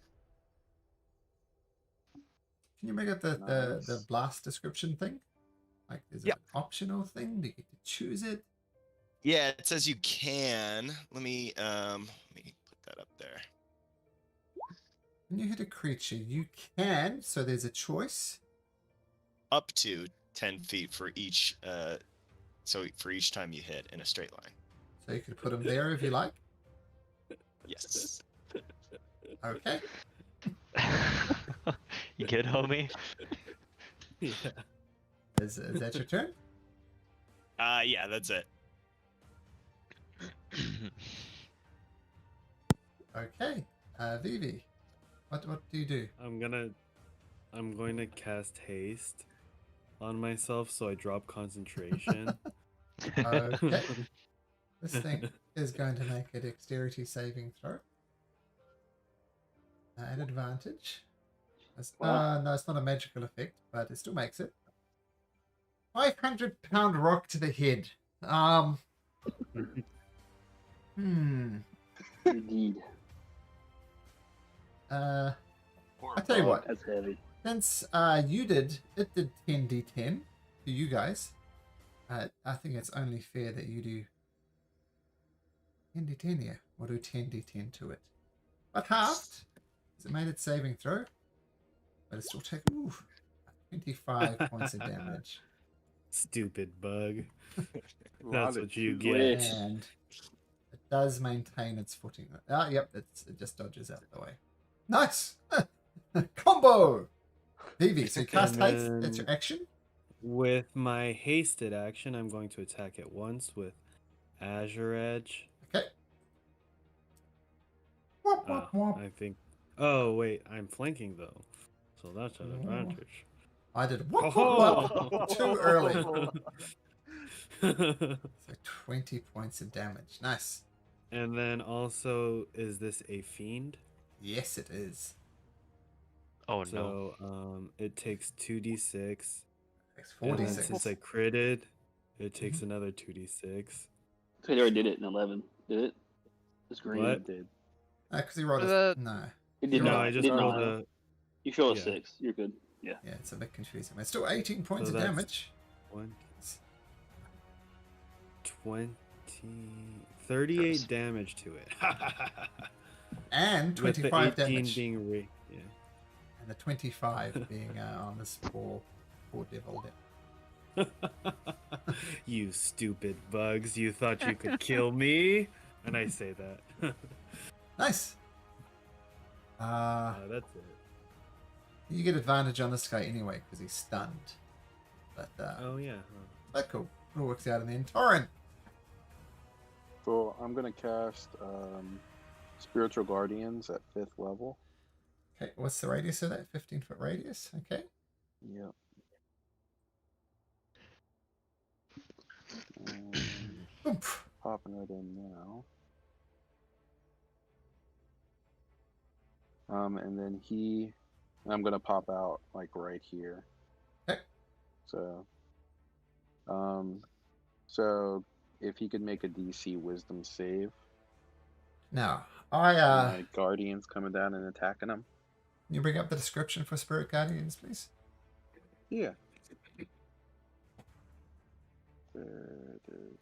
Can you make up the Nice. blast description thing? Like, is it Yep. an optional thing? Do you get to choose it? Yeah, it says you can. Let me put that up there. When you hit a creature, you can. So there's a choice. Up to 10 feet for each. So for each time you hit in a straight line. So you could put them there if you like. Yes. Okay. You good, homie? Yeah. Is that your turn? Yeah, that's it. Okay. Vivi, what do you do? I'm going to cast haste on myself so I drop concentration. Okay. This thing is going to make a dexterity saving throw. At advantage. No, it's not a magical effect, but it still makes it. 500-pound rock to the head. Indeed. I tell you what. That's heavy. Since it did 10d10 to you guys, I think it's only fair that you do 10d10 here. We'll do 10d10 to it. But halved, because it made its saving throw. But it still takes 25 points of damage. Stupid bug. lot That's of what you two get. Witch. And it does maintain its footing. Yep, it just dodges out the way. Nice! Combo! Vivi, so you cast And haste, then- that's your action. With my hasted action, I'm going to attack it once with Azure Edge. Okay. Wop, wop, wop. I think. Oh wait, I'm flanking though, so that's an advantage. I did wop, wop, wop. Too early. So 20 points of damage. Nice. And then also, is this a fiend? Yes, it is. Oh no. So it takes 2d6. It's And then 46. since I critted, it takes another 2d6. So he already did it in 11. Did it? It's green. What? It did. Because he rolled The- no. It did No, not. I It just did rolled not. a. You show a yeah. 6. You're good. Yeah. Yeah, it's a bit confusing. It's still 18 points So of that's- damage. 38 damage to it. And With the 25 18 damage. being yeah. And the 25 being on this poor devil there. You stupid bugs, you thought you could kill me? And I say that. Nice. That's it. You get advantage on this guy anyway because he's stunned. But Oh yeah. that's cool. It all works out in the end. Torrent. So I'm gonna cast Spiritual Guardians at 5th level. Okay, what's the radius of that? 15-foot radius. Okay. Yep. Oomph. Popping it in now. And then I'm gonna pop out like right here. Okay. So, so if he could make a DC Wisdom save, Now, my Guardians coming down and attacking him. Can you bring up the description for Spirit Guardians, please? Yeah. There it is.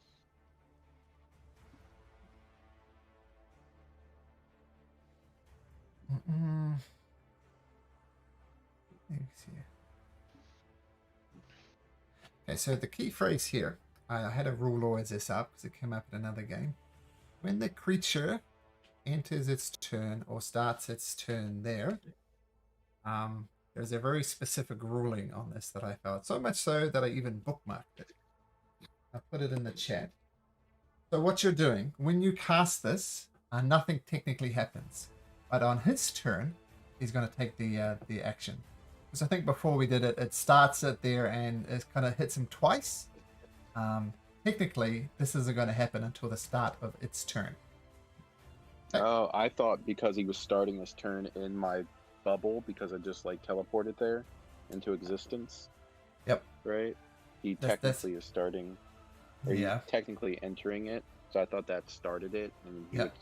Thanks here. Okay, so the key phrase here, I had to rule always this up because it came up in another game. When the creature enters its turn or starts its turn there, there's a very specific ruling on this that I felt. So much so that I even bookmarked it. I put it in the chat. So what you're doing, when you cast this, nothing technically happens. But on his turn, he's going to take the action. Because I think before we did it, it starts it there and it kind of hits him twice. Technically, this isn't going to happen until the start of its turn. Okay. Oh, I thought because he was starting his turn in my bubble because I just like teleported there into existence. Yep. Right? He That's- technically is starting, or Yeah. he's technically entering it. So I thought that started it. And he Yep. would-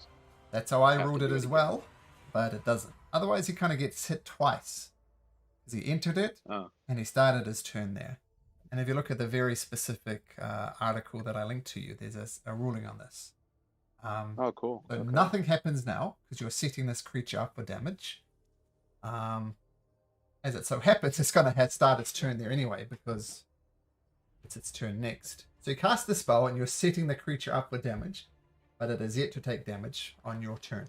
That's how I Have to ruled do it it as again. well, but it doesn't. Otherwise, he kind of gets hit twice. Because he entered it, Oh. and he started his turn there. And if you look at the very specific article that I linked to you, there's a ruling on this. Oh, cool. So Okay. nothing happens now because you're setting this creature up for damage. As it so happens, it's going to start its turn there anyway because it's its turn next. So you cast the spell and you're setting the creature up for damage, but it is yet to take damage on your turn.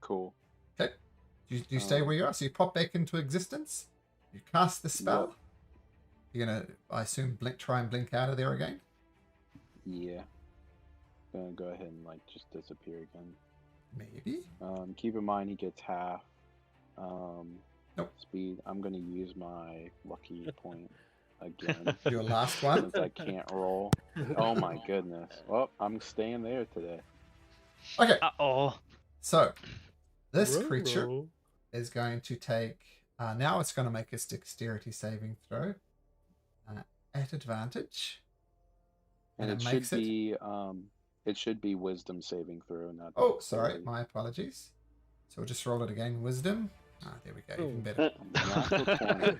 Cool. Okay. Do you stay where you are? So you pop back into existence. You cast the spell. Yep. You're going to, I assume, try and blink out of there again? Yeah. Gonna go ahead and like just disappear again. Maybe. Keep in mind he gets half Nope. speed. I'm gonna use my lucky point again. Your last one. Since I can't roll. Oh my goodness. Well, I'm staying there today. Okay. Uh-oh. So this creature is going to take. Now it's going to make its dexterity saving throw at advantage. And it should be it should be wisdom saving throw, not Oh, sorry, dexterity. my apologies. So we'll just roll it again. Wisdom. There we go. Even better. Natural 20.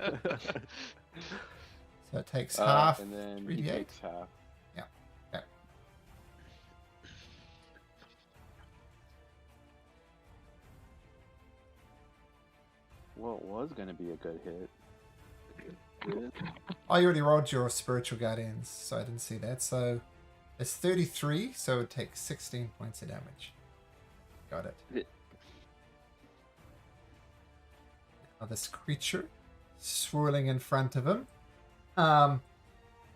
So it takes half. And then he 3d8. takes half. Yeah. Okay. Well, it was gonna be a good hit. Oh, you already rolled your spiritual guardians, so I didn't see that. So it's 33, so it takes 16 points of damage. Got it. Yeah. Now this creature swirling in front of him,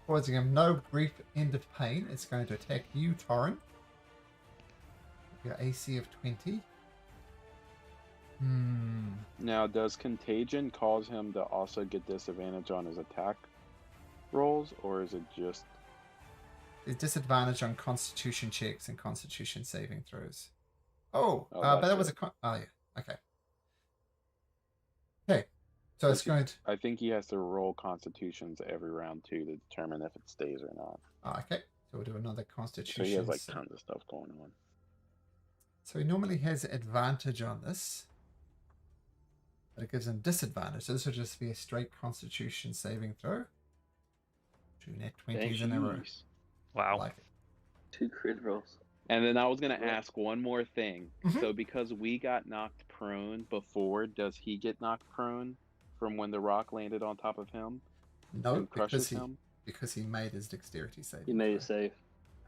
causing him no brief end of pain. It's going to attack you, Torrin. Your AC of 20. Now, does contagion cause him to also get disadvantage on his attack rolls, or is it just... There's disadvantage on constitution checks and constitution saving throws. Oh, Oh, but that that's was it. oh yeah, okay. Okay, so it's going to... I think he has to roll constitutions every round too to determine if it stays or not. Oh, okay, so we'll do another So constitution. he has like tons of stuff going on. So he normally has advantage on this, but it gives him disadvantage. So this would just be a straight constitution saving throw. 2 net 20s in a row. Jeez. Wow. Like it. 2 crit rolls. And then I was gonna ask one more thing. Mhm. So because we got knocked prone before, does he get knocked prone from when the rock landed on top of him No, and crushes him? because he made his dexterity save. You made it safe.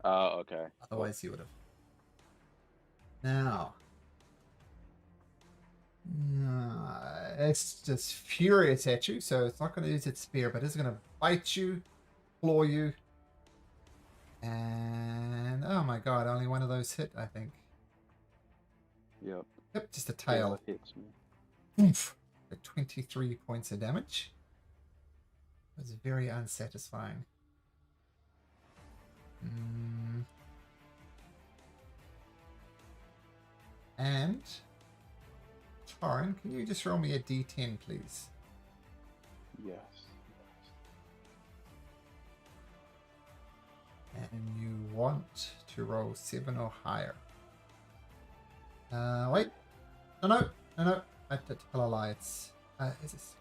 Oh, okay. Otherwise he would have. Now, it's just furious at you, so it's not going to use its spear, but it's going to bite you, claw you, and oh my god, only one of those hit, I think. Yep. Yep, just a Yeah, tail. it hits me. Oomph! At 23 points of damage. It was very unsatisfying. And Torrin, can you just roll me a d10, please? Yes. And you want to roll 7 or higher. Wait. No. I did tell a lie. It's is this?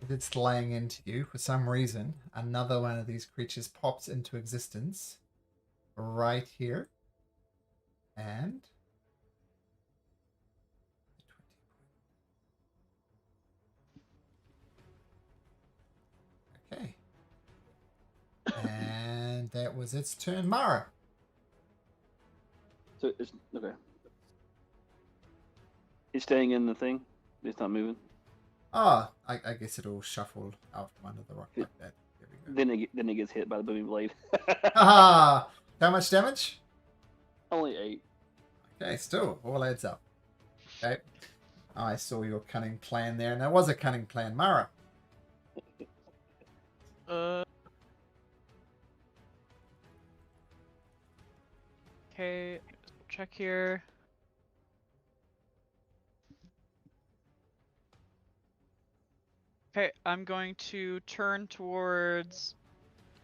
If it's laying into you, for some reason, another one of these creatures pops into existence right here. And okay. And that was its turn. Mara. So it's okay. He's staying in the thing. It's not moving. Ah, I guess it'll shuffle out from under the rock like that. There we go. Then it gets hit by the booming blade. Haha! How much damage? Only 8. Okay, still, all adds up. Okay. I saw your cunning plan there, and that was a cunning plan. Mara. Okay, check here. Okay, I'm going to turn towards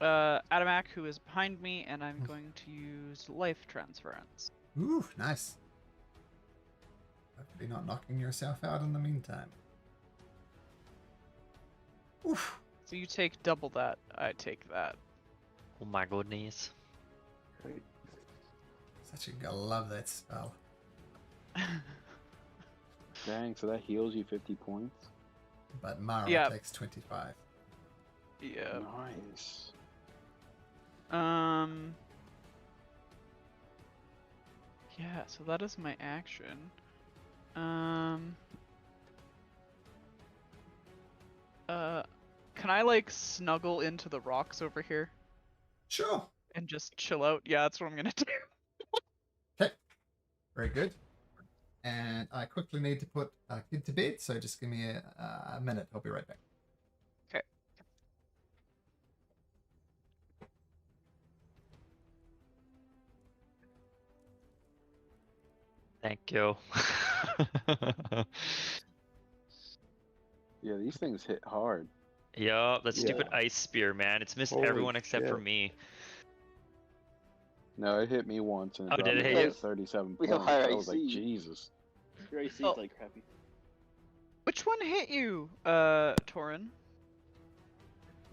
Adamak, who is behind me, and I'm going to use life transference. Ooh, nice. Hopefully not knocking yourself out in the meantime. Oof. So you take double that. I take that. Oh my goodness. Right. Such a love that spell. Dang, so that heals you 50 points? But Mara Yeah. takes 25. Yeah. Nice. Yeah, so that is my action. Can I like snuggle into the rocks over here Sure. and just chill out? Yeah, that's what I'm gonna do. Okay. Very good. And I quickly need to put a kid to bed, so just give me a minute. I'll be right back. Okay. Thank you. Yeah, these things hit hard. Yup, that Yeah. stupid ice spear, man. It's missed Holy everyone except for shit. me. No, it hit me once and it Oh, dropped did it me hit down you? to 37 We points. have higher I was like, AC. Jesus. Your AC Oh. is like crappy. Which one hit you, Torin?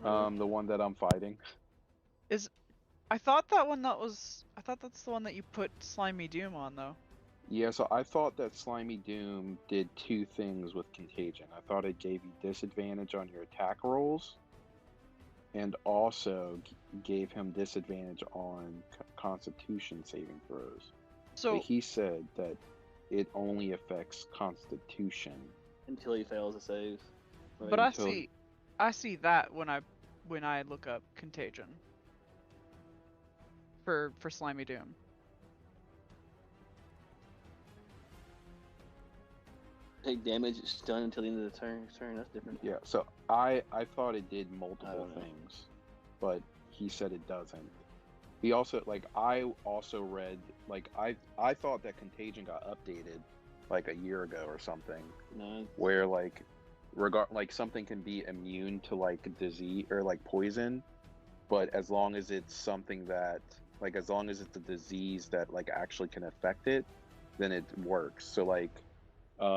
The one that I'm fighting. I thought that one that was. I thought that's the one that you put Slimy Doom on, though. Yeah, so I thought that Slimy Doom did two things with Contagion. I thought it gave you disadvantage on your attack rolls, and also gave him disadvantage on Constitution saving throws. So But he said that it only affects Constitution. Until he fails a save. Right? But I until- see that when I look up Contagion for Slimy Doom. Take damage, stun until the end of the turn. That's different. Yeah, so I thought it did multiple don't know. things, but he said it doesn't. He also I also read I thought that Contagion got updated like a year ago or something, No. where something can be immune to like disease or like poison, but as long as it's something that as long as it's a disease that like actually can affect it, then it works. So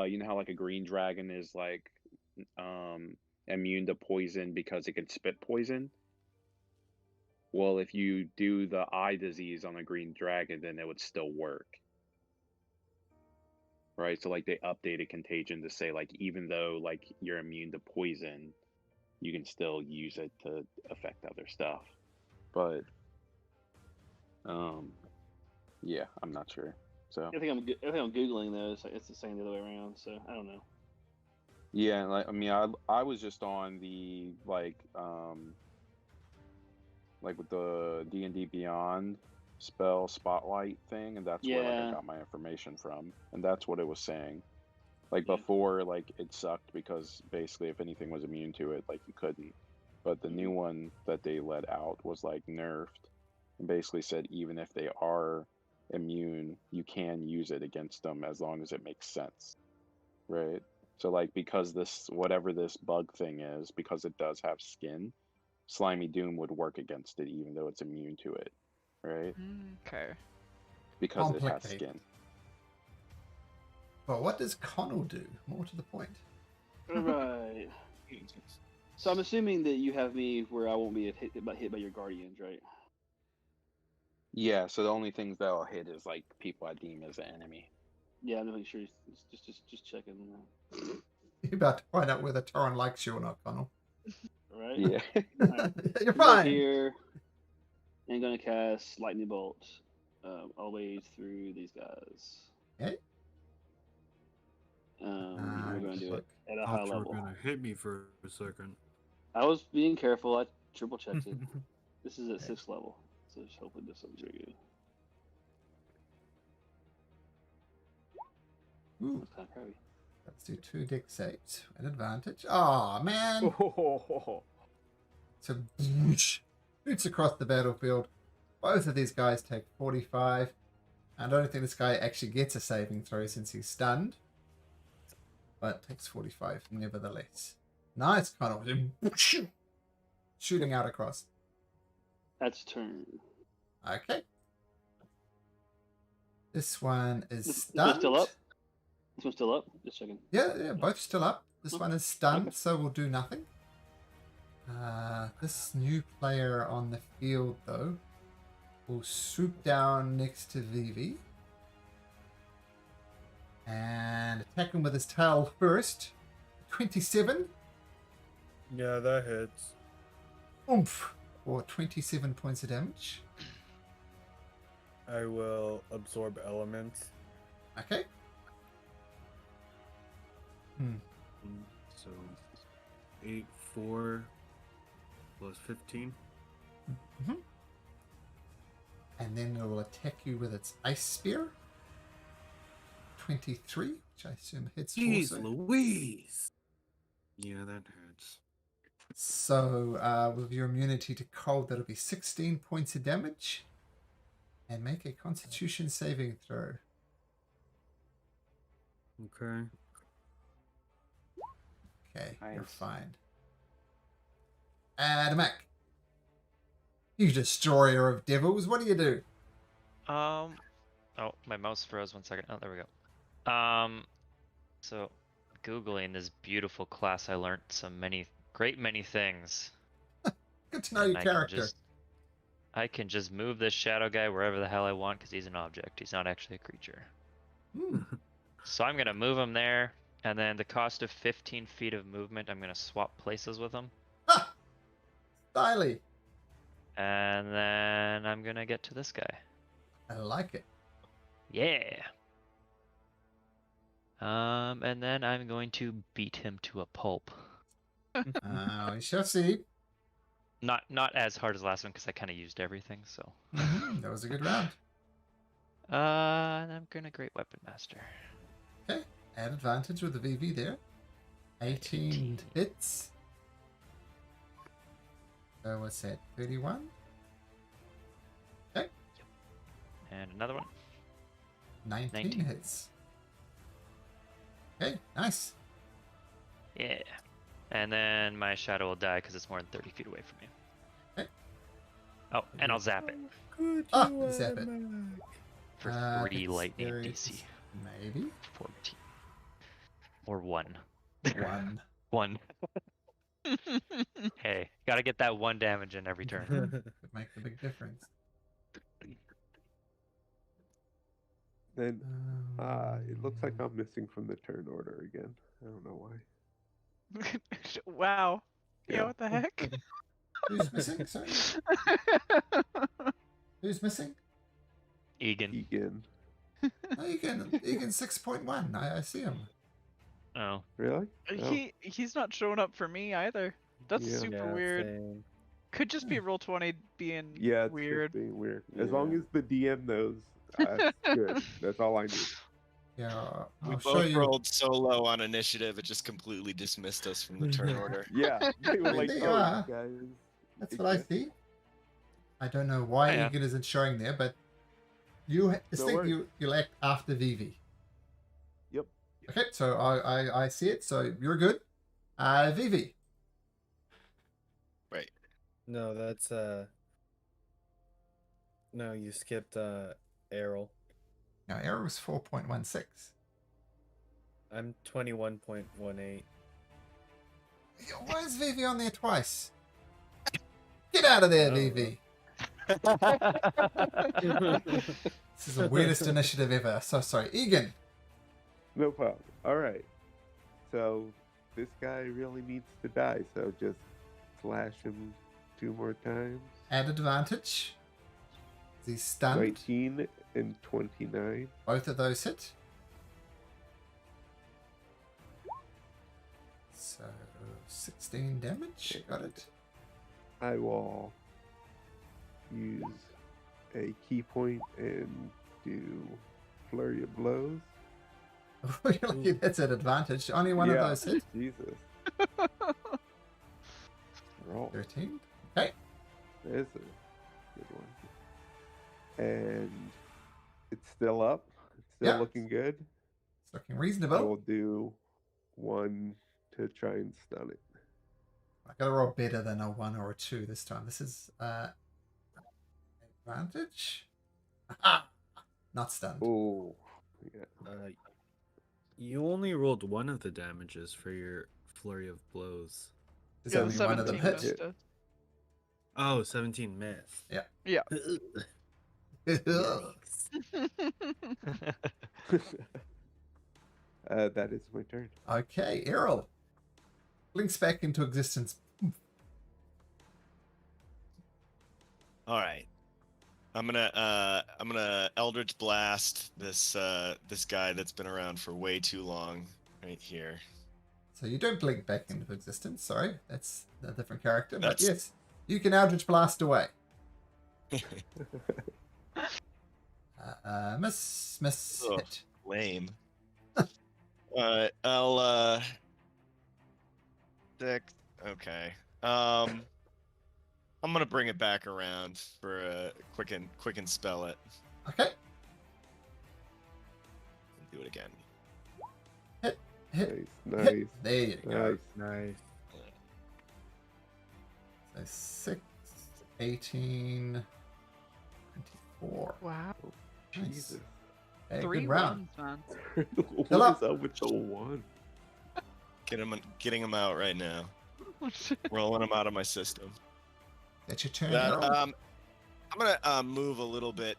you know how like a green dragon is immune to poison because it can spit poison? Well, if you do the eye disease on a green dragon, then it would still work. Right? So they updated Contagion to say even though you're immune to poison, you can still use it to affect other stuff. But yeah, I'm not sure. So I think I'm googling though. It's the same the other way around. So I don't know. yeah, I was just on the with the D&D Beyond spell spotlight thing, and that's where I Yeah. got my information from, and that's what it was saying. Yeah. Before, it sucked because basically if anything was immune to it, you couldn't. But the new one that they let out was nerfed, and basically said even if they are immune, you can use it against them as long as it makes sense, right? So because this whatever this bug thing is, because it does have skin, Slimy Doom would work against it even though it's immune to it, right? Okay. Because it has Complicated. skin. But what does Connell do? More to the point. Right. So I'm assuming that you have me where I won't be hit by your guardians, right? Yeah, so the only things that'll hit is people I deem as an enemy. Yeah, I'm making sure. Just checking. You're about to find out whether Torrin likes you or not, Connell. Right. Yeah. Alright. You're I'm go fine. here and gonna cast lightning bolt all the way through these guys. Okay. We're gonna do it at a I high thought you were level. gonna hit me for a second. I was being careful. I triple checked it. This is at Okay. 6th level, so just hopefully this looks really good. Ooh, That's kind of crappy. let's do 2 deck saves at advantage. Oh man! Oh, So shoots across the battlefield. Both of these guys take 45. I don't think this guy actually gets a saving throw since he's stunned, but takes 45 nevertheless. Nice, kind of shooting out across. That's turn. Okay. This one is This stunned. one's still up? This one's still up? Just checking. Yeah, both still up. This Oh, one is stunned, okay. so we'll do nothing. This new player on the field, though, will swoop down next to Vivi and attack him with his tail first. 27. Yeah, that hits. Oomph. Or 27 points of damage. I will absorb elements. Okay. So 8, 4 plus 15. Mm-hmm. And then it will attack you with its ice spear. 23, which I assume hits Jeez, also. Louise! Yeah, that hurts. So, with your immunity to cold, that'll be 16 points of damage. And make a Constitution saving throw. Okay. Okay, you're Nice. fine. Adamak, you destroyer of devils, what do you do? Oh, my mouse froze 1 second. Oh, there we go. So Googling this beautiful class, I learned many things. Good to know your And character. I can just move this shadow guy wherever the hell I want because he's an object. He's not actually a creature. Hmm. So I'm gonna move him there, and then the cost of 15 feet of movement, I'm gonna swap places with him, Ha! Styly. and then I'm gonna get to this guy. I like it. Yeah. And then I'm going to beat him to a pulp. We shall see. Not as hard as last one because I kind of used everything. So. That was a good round. And I'm gonna Great Weapon Master. Okay, add advantage with the VV there. 18 hits. So what's that? 31. Okay. And another one. 19 hits. Okay, nice. Yeah. And then my shadow will die because it's more than 30 feet away from me. Okay. Oh, and I'll zap it Zap it. for 3 lightning DC. Maybe. 14. Or 1. 1. 1. Hey, gotta get that 1 damage in every turn. Could make the big difference. Then it looks like I'm missing from the turn order again. I don't know why. Wow. Yeah, Yeah. what the heck? Who's missing? Sorry. Who's missing? Egan. Egan. Oh, Egan 6.1. I see him. Oh. Really? Oh. He's not showing up for me either. That's Yeah. super weird. Same. Could just be Roll20 being Yeah, it's weird. just being weird. As long Yeah. as the DM knows, that's good. That's all I need. Yeah, We I'll show both you. rolled so low on initiative, it just completely dismissed us from the turn order. Yeah, they were like, There you oh, are. guys. That's what I see. I don't know why Oh, yeah. Egan isn't showing there, but you worries. you'll act after Vivi. Yep. Okay, so I see it. So you're good. Vivi. Right. No, that's no, you skipped Errol. Now Arrow's 4.16. I'm 21.18. Why is Vivi on there twice? Get out of there, Oh. Vivi. This is the weirdest initiative ever. So sorry, Egan. No problem. All right. So this guy really needs to die. So just slash him 2 more times. Add advantage. He's stunned. 19 and 29. Both of those hit. So 16 damage. Got it. I will use a key point and do flurry of blows. Really, that's an advantage. Only one of Yeah, those hit. Jesus. Roll. 13. Okay. There's a good one. And it's still up. It's still Yeah. looking good. It's looking I reasonable. will do 1 to try and stun it. I gotta roll better than a 1 or a 2 this time. This is advantage. Aha! Not stunned. Oh, yeah. You only rolled one of the damages for your flurry of blows. There's Yeah, only one of them 17 hit. missed us. Oh, 17 missed. Yeah. Yeah. Yikes. That is my turn. Okay, Errol. Blinks back into existence. All right. I'm gonna Eldritch Blast this this guy that's been around for way too long right here. So you don't blink back into existence. Sorry, that's a different character. But That's- yes, you can Eldritch Blast away. Miss Ugh. hit. Lame. I'll six. Okay. I'm gonna bring it back around for a quick and spell it. Okay, Do it again. hit. Nice. Hit. There you go. Nice. Nice. So 6, 18, 24. Wow. Nice. Jesus. Okay, 3 good round. rounds, man. What is up with the one? Getting him out right now. Rolling him out of my system. That's your turn, That, Errol. I'm gonna move a little bit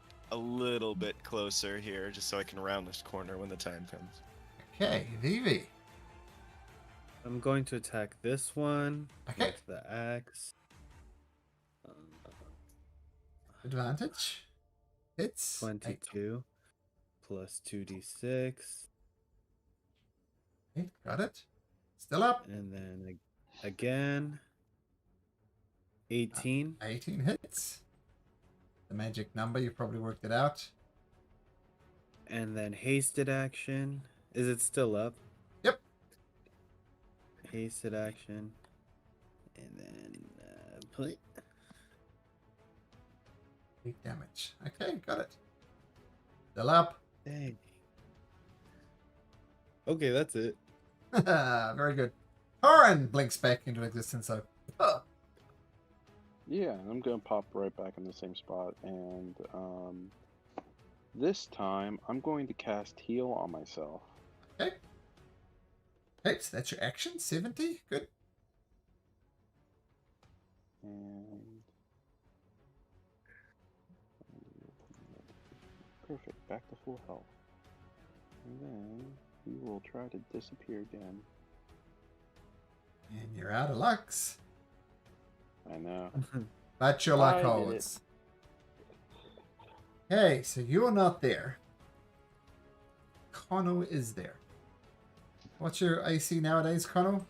closer here, just so I can round this corner when the time comes. Okay, Vivi. I'm going to attack this one Okay. with the axe. Advantage. Hits. 22 plus 2d6, Okay, got it. Still up. and then again 18. 18 hits. The magic number, you probably worked it out. And then hasted action. Is it still up? Yep. Hasted action. And then play. 8 damage. Okay, got it. Still up. Dang. Okay, that's it. Very good. Torin blinks back into existence. So, Yeah, I'm gonna pop right back in the same spot, and this time I'm going to cast Heal on myself. okay. Okay, so that's your action. 70. Good. And perfect, back to full health. And then we will try to disappear again. And you're out of lucks. I know. But your luck I did it. holds. Okay, so you're not there. Kono is there. What's your AC nowadays, Kono?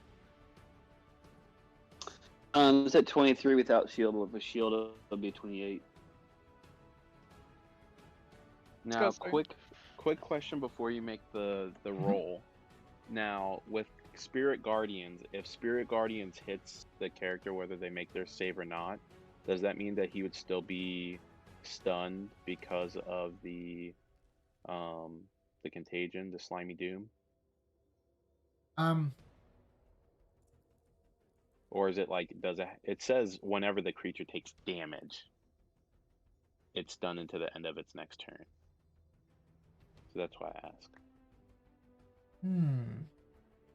It's at 23 without shield. With a shield, it'll be 28. Now, go, sir. quick question before you make the roll. Now, with Spirit Guardians, if Spirit Guardians hits the character, whether they make their save or not, does that mean that he would still be stunned because of the contagion, the slimy doom, or is it like it says whenever the creature takes damage, it's done until the end of its next turn. So that's why I ask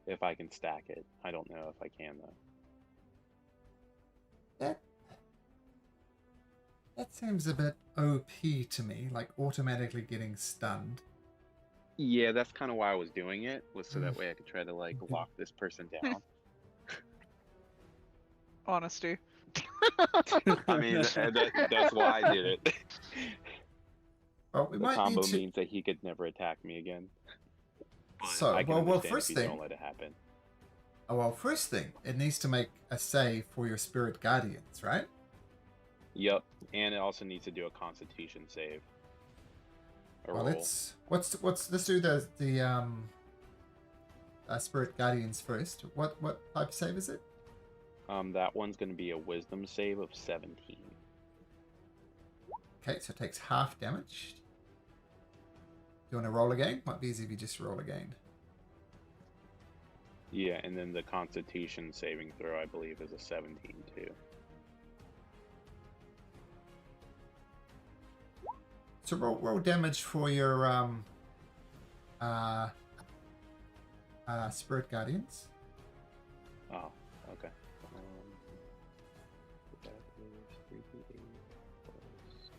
if I can stack it. I don't know if I can though. That seems a bit OP to me, like automatically getting stunned. Yeah, that's kind of why I was doing it, was so that way I could try to like lock this person down. Honesty. I mean, that's why I did it. Well, we The might combo need to. means that he could never attack me again. But So, I can well, understand first if you thing- don't let it happen. Oh, well, first thing, it needs to make a save for your spirit guardians, right? Yep, and it also needs to do a Constitution save. A Well, roll. let's let's do the spirit guardians first. What type of save is it? That one's going to be a Wisdom save of 17. Okay, so it takes half damage. Do you want to roll again? Might be easy if you just roll again. Yeah, and then the Constitution saving throw, I believe, is a 17 too. So roll damage for your Spirit Guardians. Oh, okay. That is 3d8 plus.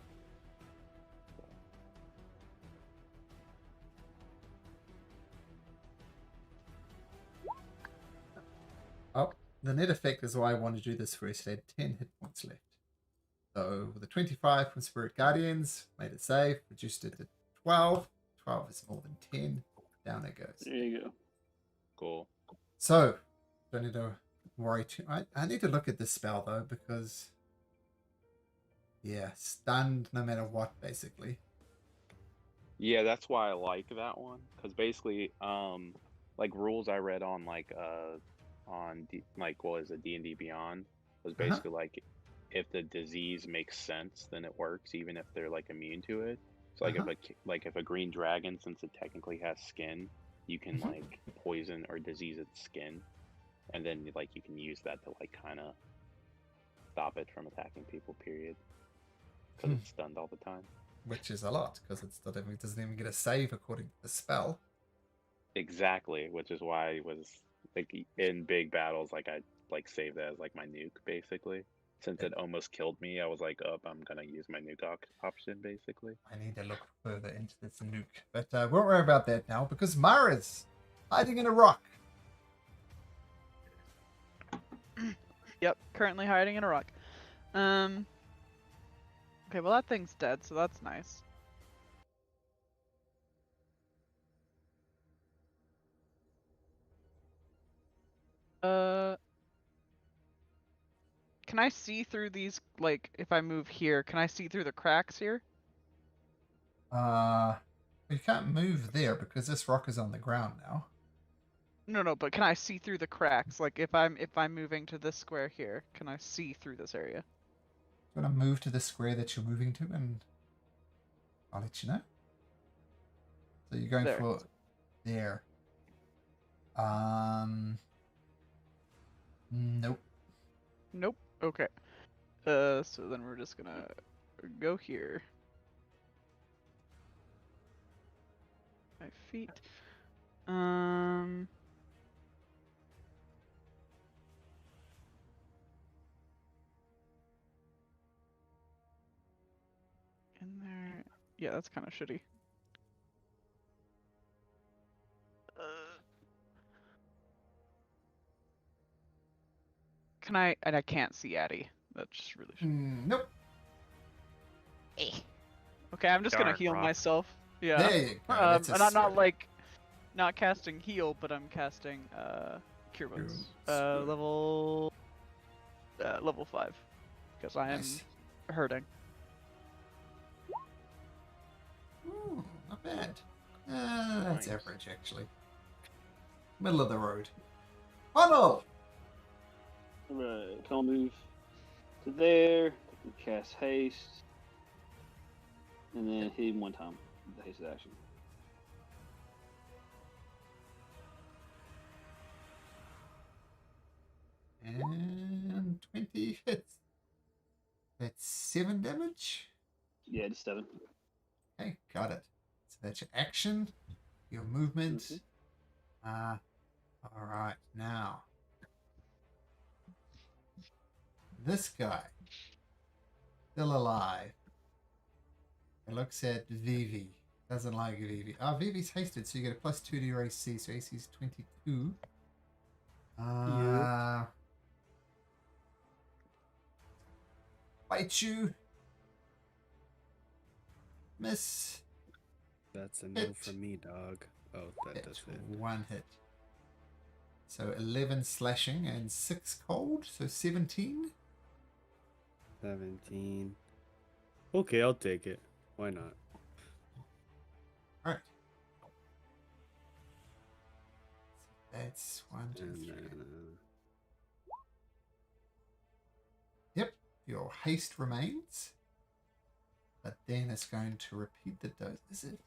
Oh, the net effect is why I want to do this first. It had 10 hit points left. So with a 25 from Spirit Guardians, made it safe, reduced it to 12. 12 is more than 10. Down it goes. There you go. Cool. So, don't need to worry too. I need to look at this spell though, because yeah, stunned no matter what, basically. Yeah, that's why I like that one, because basically, like rules I read on like what is it, D&D Beyond, was basically like if the disease makes sense, then it works, even if they're like immune to it. So like if a green dragon, since it technically has skin, you can like poison or disease its skin, and then like you can use that to like kind of stop it from attacking people. Period, because it's stunned all the time. Which is a lot, because it doesn't even get a save according to the spell. Exactly, which is why I was like in big battles, like I like saved that as like my nuke basically. Since it almost killed me, I was like, "Oh, I'm gonna use my nuke option basically." I need to look further into this nuke, but won't worry about that now because Mara's hiding in a rock. Yep, currently hiding in a rock. Okay, well that thing's dead, so that's nice. Can I see through these, like, if I move here, can I see through the cracks here? You can't move there because this rock is on the ground now. No, but can I see through the cracks? Like, if I'm moving to this square here, can I see through this area? You want to move to the square that you're moving to, and I'll let you know. So you're going There. for there. Nope. Nope. Okay. So then we're just gonna go here. 5 feet. In there. Yeah, that's kind of shitty. Can I? And I can't see Addy. That's just really shitty. Nope. Okay, I'm just gonna Darn heal rock. myself. Yeah. There you go. That's a not spirit. like, not casting heal, but I'm casting cure wounds. Spirit. Level 5, because I am Nice. hurting. Ooh, not bad. That's Nice. average, actually. Middle of the road. Funnel! Alright, I'll move to there, cast haste, and then hit him one time with the hasted action. And 20 hits. That's 7 damage. Yeah, just 7. Okay, got it. So that's your action, your movement. Alright, now. This guy. Still alive. It looks at Vivi. Doesn't like Vivi. Vivi's hasted, so you get a +2 to your AC, so AC is 22. Bite you. Miss. That's a no Hit. from me, dog. Oh, that does it. 1 hit. So 11 slashing and 6 cold, so 17. 17. Okay, I'll take it. Why not? Alright. That's 1, 2, And 3. then, Yep, your haste remains. But then it's going to repeat the dose. Is it?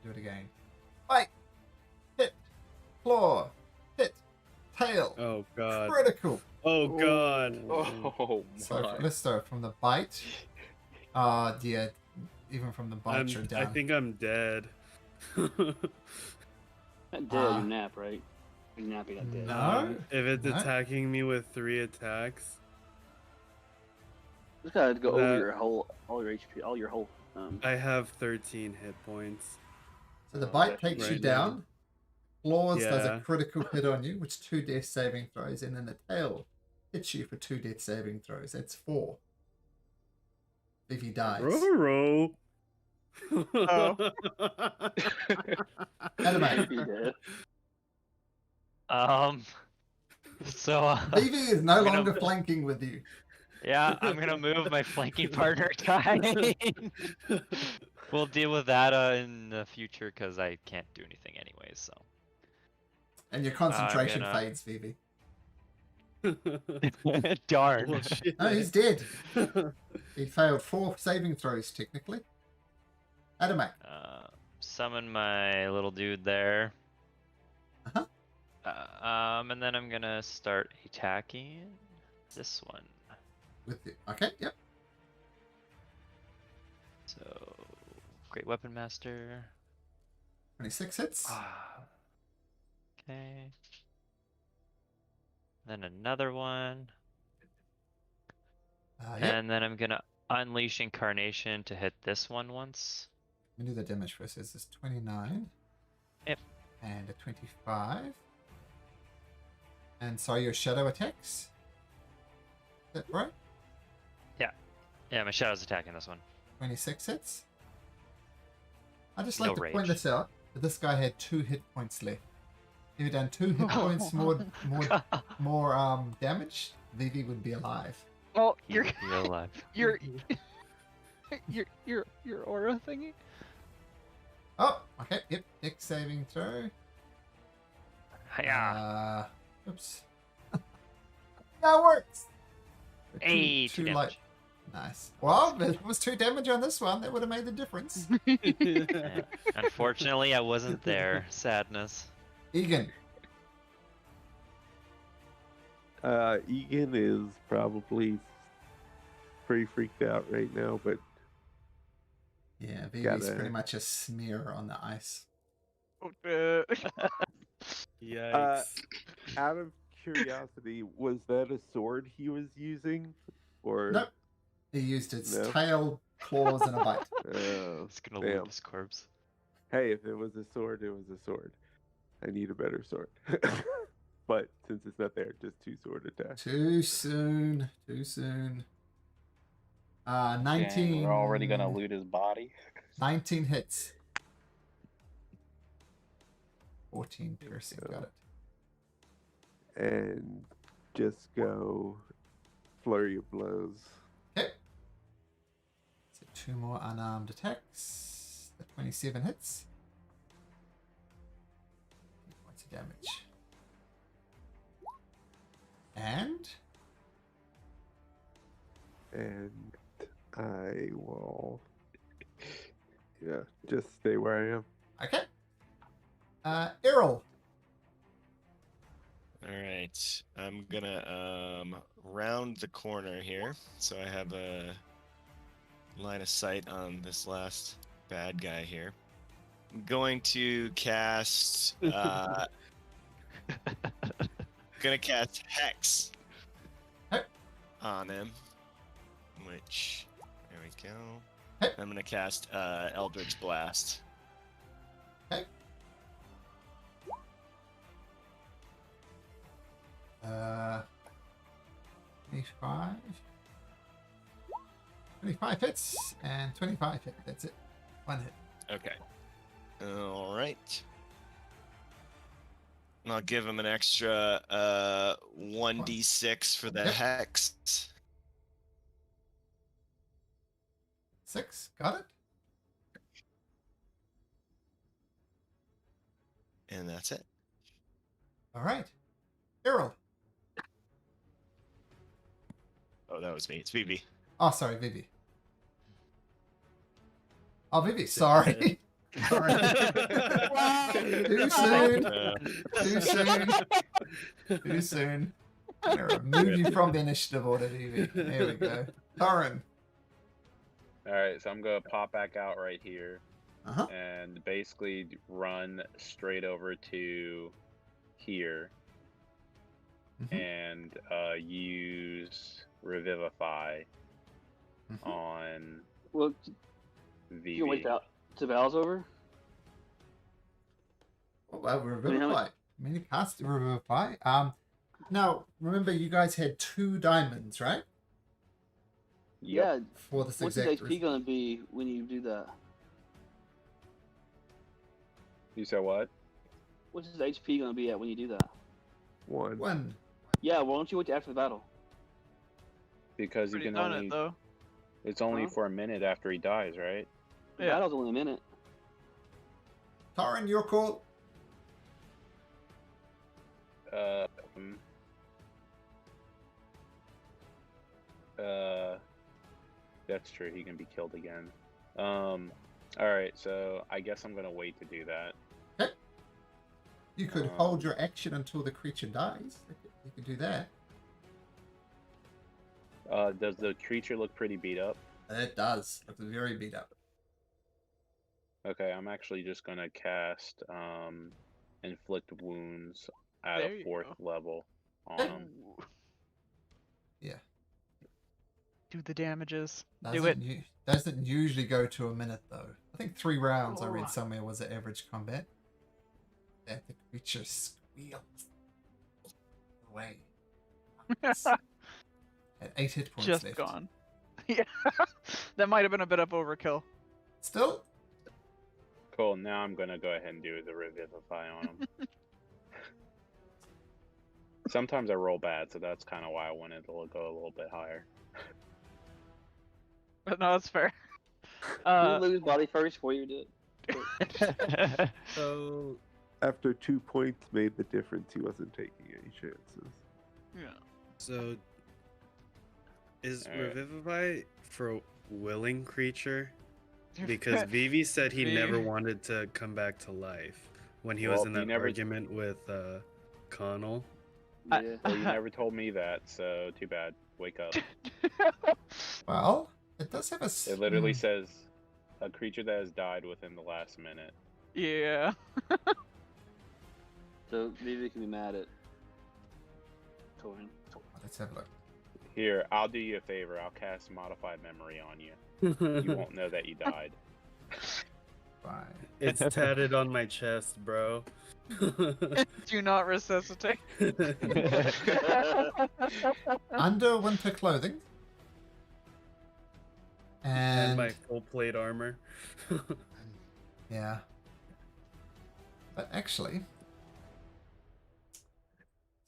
Do it again. Bite. Hit. Claw. Hit. Tail. Oh god. Critical. Oh god. Oh So my. let's start from the bite. Yeah, even from the bite, you're down. I think I'm dead. Not dead, you nap, right? You're napping, not dead. No. If it's No. attacking me with 3 attacks, Just gotta go That- over your whole, all your HP, all your whole. I have 13 hit points. So the bite Okay. takes you Right now. down. Claws does a Yeah. critical hit on you, which 2 death saving throws, and then the tail hits you for 2 death saving throws. That's 4. If he dies. Roro. Oh. Anime. Be dead. So Vivi is no I'm gonna- longer flanking with you. yeah, I'm gonna move my flanking partner Ty. We'll deal with that in the future because I can't do anything anyways. So And your concentration gonna- fades, Vivi. darn. Oh, shit. No, he's dead. He failed 4 saving throws, technically. Adamak. Summon my little dude there. Uh-huh. And then I'm gonna start attacking this one. With the, okay, yep. So, Great Weapon Master. 26 hits. Okay. Then another one. Yep. And then I'm gonna Unleash Incarnation to hit this one once. Let me do the damage first. This is 29. Yep. And a 25. And sorry, your shadow attacks? Is that right? Yeah, my Shadow's attacking this one. 26 hits. I'd just like No to point rage. this out, that this guy had 2 hit points left. If he'd done 2 hit points more damage, Vivi would be alive. Oh, You're alive. your aura thingy. Oh, okay, yep, dex saving throw. Yeah. Oops. That works! Hey, Two 2 light- damage. Nice. Well, if it was 2 damage on this one, that would have made the difference. Unfortunately, I wasn't there. Sadness. Egan. Egan is probably pretty freaked out right now, but Yeah, Vivi's Gotta- pretty much a smear on the ice. Yikes. out of curiosity, was that a sword he was using? Or Nope. He used its No. tail, claws, and a bite. Oh, It's gonna damn. loot this corpse. Hey, if it was a sword, it was a sword. I need a better sword. But since it's not there, just 2 sword attacks. Too soon. Too soon. 19. Dang, we're already gonna loot his body. 19 hits. 14 piercing. Got it. And just go flurry of blows. Okay. So 2 more unarmed attacks. The 27 hits. 8 points of damage. And And I will, just stay where I am. okay. Errol. All right, I'm gonna round the corner here, so I have a line of sight on this last bad guy here. I'm going to cast. Gonna cast Hex Okay. on him, which there we go. Okay. I'm gonna cast Eldritch Blast. Okay. 25. 25 hits and 25 hit. That's it. 1 hit. Okay. All right. And I'll give him an extra 1d6 for the Yep. Hex. 6. Got it. And that's it. All right. Errol. Oh, that was me. It's BB. Oh, sorry, Vivi. Oh, Vivi. Sorry. Too soon. Too soon. Too soon. I'm gonna remove you from the initiative order, Evie. There we go. Thorin. All right, so I'm gonna pop back out right here Uh-huh. and basically run straight over to here Mhm. and use Revivify Mhm. on Well, Vivi. you can wait till Val's over. Well, Revivify. I mean, you cast Revivify. Now, remember, you guys had 2 diamonds, right? Yep. Yeah. For this What's his exact HP reason. gonna be when you do that? You said what? What's his HP gonna be at when you do that? 1. 1. Yeah. Why don't you wait till after the battle? Because you Already can done only. it though. It's only Huh? for a minute after he dies, right? The Yeah. battle's only a minute. Thorin, your call. That's true. He can be killed again. All right, so I guess I'm gonna wait to do that. Okay. You could hold your action until the creature dies. You could do that. Does the creature look pretty beat up? It does. It's very beat up. Okay, I'm actually just gonna cast inflict wounds at There a you 4th level on him. Ooh. Yeah. Do the damages. Do it. Doesn't usually go to a minute though. I think 3 rounds I Oh. read somewhere was the average combat. That the creature squeals away. At 8 hit points Just left. gone. Yeah. That might have been a bit of overkill. Still, Cool. Now I'm gonna go ahead and do the revivify on him. Sometimes I roll bad, so that's kind of why I wanted to go a little bit higher. But no, that's fair. You lose body first before you do it. So After 2 points made the difference, he wasn't taking any chances. Yeah. So is Alright. Revivify for willing creature? Because Vivi said he never wanted to come back to life when he was Well, in he that never- argument with Connell. Yeah. Well, you never told me that, so too bad. Wake up. well, it does have a. It literally says a creature that has died within the last minute. Yeah. So Vivi can be mad at Torin. Let's have a look. Here, I'll do you a favor. I'll cast Modified Memory on you. You won't know that you died. Fine. It's tatted on my chest, bro. Do not resuscitate. Under winter clothing. And And my full plate armor. yeah. But actually,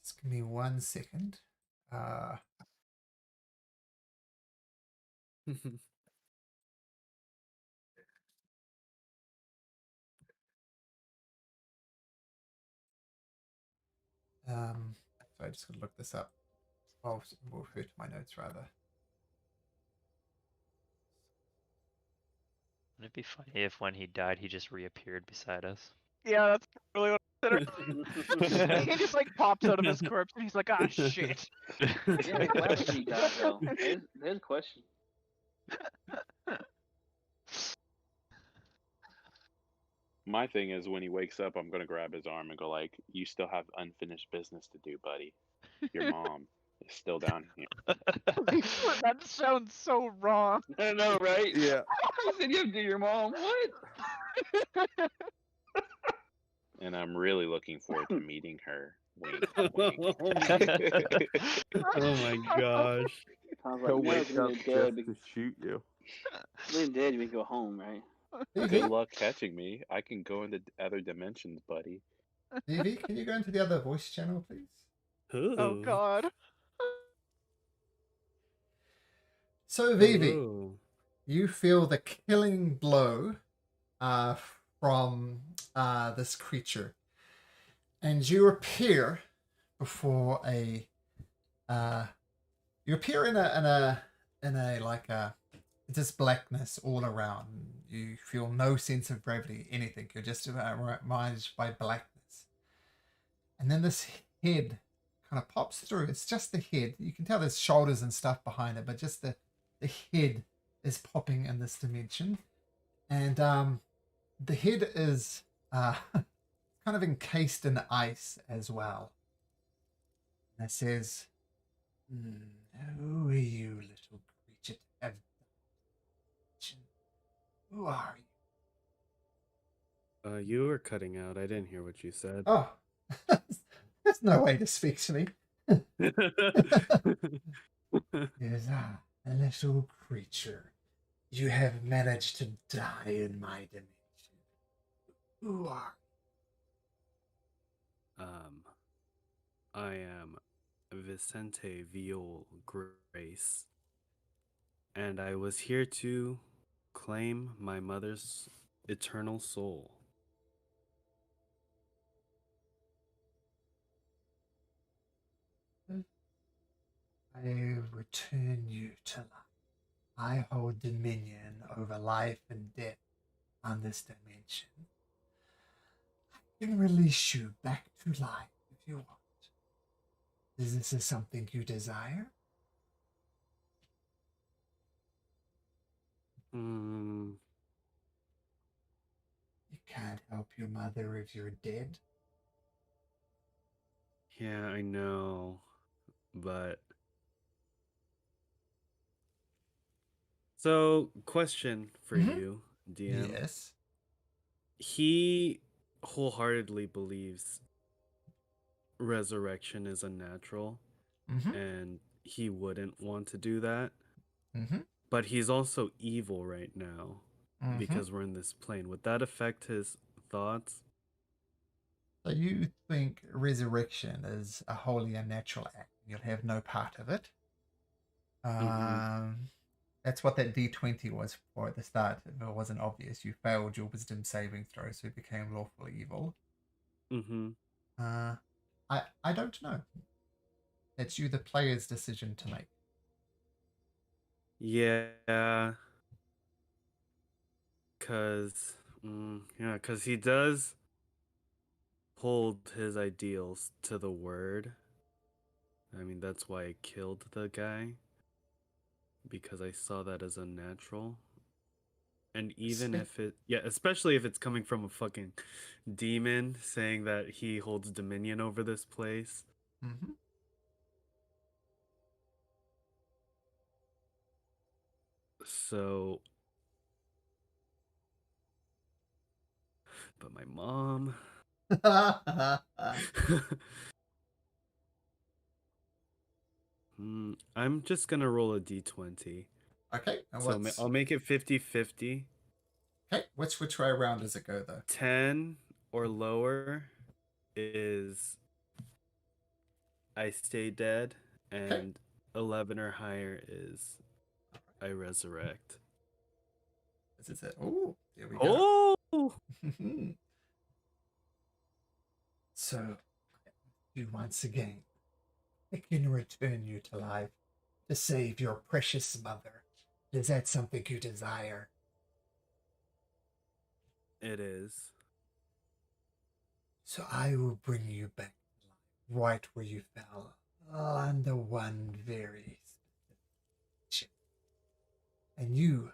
just give me 1 second. So I just gotta look this up. Oh, we'll refer to my notes rather. Wouldn't it be funny if when he died, he just reappeared beside us? Yeah, that's really what I considered. He just like pops out of his corpse and he's like, ah, shit. Yeah, like, why would he die though? There's a question. My thing is, when he wakes up, I'm gonna grab his arm and go like, "You still have unfinished business to do, buddy. Your mom is still down here." That sounds so wrong. I know, right? Yeah. You said you have to do your mom. What? And I'm really looking forward to meeting her. Wink, Oh wink. my gosh. Tom's He'll like, no, wake up when just you're dead, to shoot you. when you're dead, you can go home, right? Good luck catching me. I can go into other dimensions, buddy. Vivi, can you go into the other voice channel, please? Oh god. So, Vivi, Ooh. you feel the killing blow from this creature, and you appear before a you appear in a like a just blackness all around. You feel no sense of gravity, anything. You're just surrounded by blackness. And then this head kind of pops through. It's just the head. You can tell there's shoulders and stuff behind it, but just the head is popping in this dimension. And the head is kind of encased in ice as well. And it says, who are you, little creature, to have dimension? Who are you? You were cutting out. I didn't hear what you said. Oh, there's no way to speak to me. Yes, a little creature. You have managed to die in my dimension. Who are I am Vicente Viol Grace, and I was here to claim my mother's eternal soul. I return you to life. I hold dominion over life and death on this dimension. I can release you back to life if you want. Is this something you desire? Hmm. You can't help your mother if you're dead. Yeah, I know, but so question for Mhm. you, DM. Yes. He wholeheartedly believes resurrection is unnatural, Mm-hmm. and he wouldn't want to do that. Mm-hmm. But he's also evil right now Mm-hmm. because we're in this plane. Would that affect his thoughts? So you think resurrection is a wholly unnatural act. You'll have no part of it. That's what that D20 was for at the start. If it wasn't obvious, you failed your wisdom saving throw, so you became lawfully evil. Mm-hmm. I don't know. It's you, the player's decision to make. Yeah. Cause he does hold his ideals to the word. I mean, that's why I killed the guy, because I saw that as unnatural. And even if especially if it's coming from a fucking demon saying that he holds dominion over this place. Mm-hmm. So, but my mom. I'm just gonna roll a d20. Okay, and So I'll make it 50-50. Okay, which way around does it go though? 10 or lower is I stay dead, and 11 or higher is I resurrect. This is it. Oh, there we go. Oh! So, you once again, I can return you to life to save your precious mother. Is that something you desire? It is. So I will bring you back to life, right where you fell, under one very specific condition. And you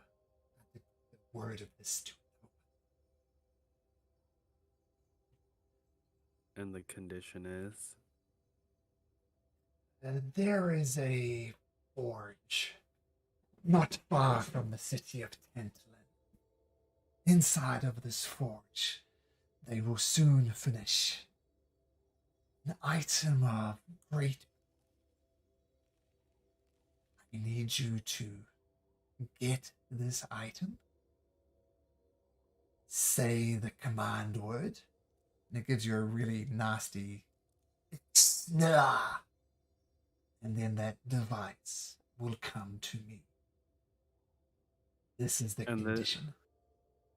have the word of the steward. And the condition is? There is a forge not far from the city of Tantalin. Inside of this forge, they will soon finish an item of great. I need you to get this item, say the command word, and it gives you a really nasty Ixnah, and then that device will come to me. This is the condition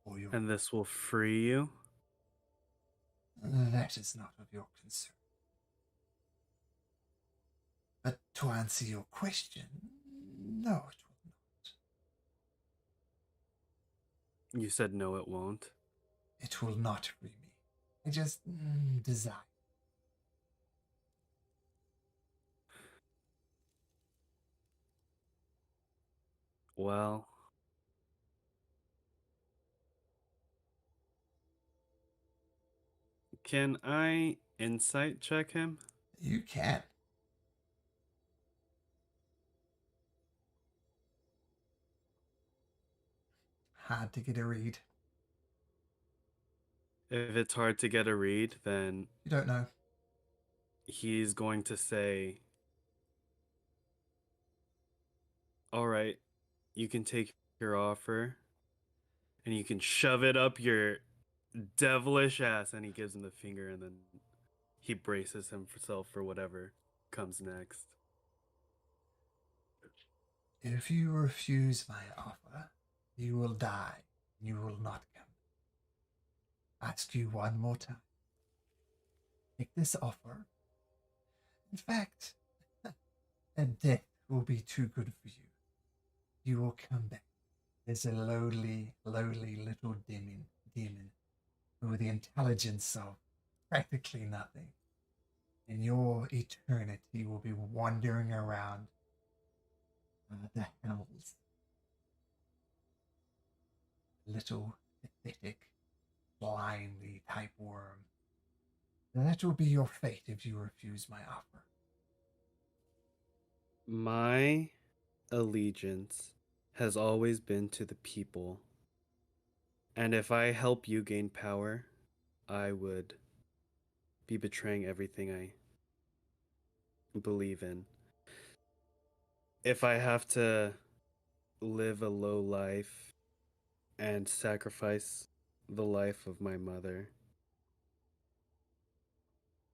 for your. And this will free you? That is not of your concern. But to answer your question, no, it will not. You said no, it won't. It will not free me. I just desire. Well, can I insight check him? You can. Hard to get a read. If it's hard to get a read, then You don't know. he's going to say, all right, you can take your offer and you can shove it up your devilish ass. And he gives him the finger, and then he braces himself for whatever comes next. If you refuse my offer, you will die. You will not come. Ask you one more time. Take this offer. In fact, a death will be too good for you. You will come back as a lowly little demon with the intelligence of practically nothing. And your eternity will be wandering around the hells. Little pathetic, blindly type worm. That will be your fate if you refuse my offer. My allegiance has always been to the people. And if I help you gain power, I would be betraying everything I believe in. If I have to live a low life and sacrifice the life of my mother,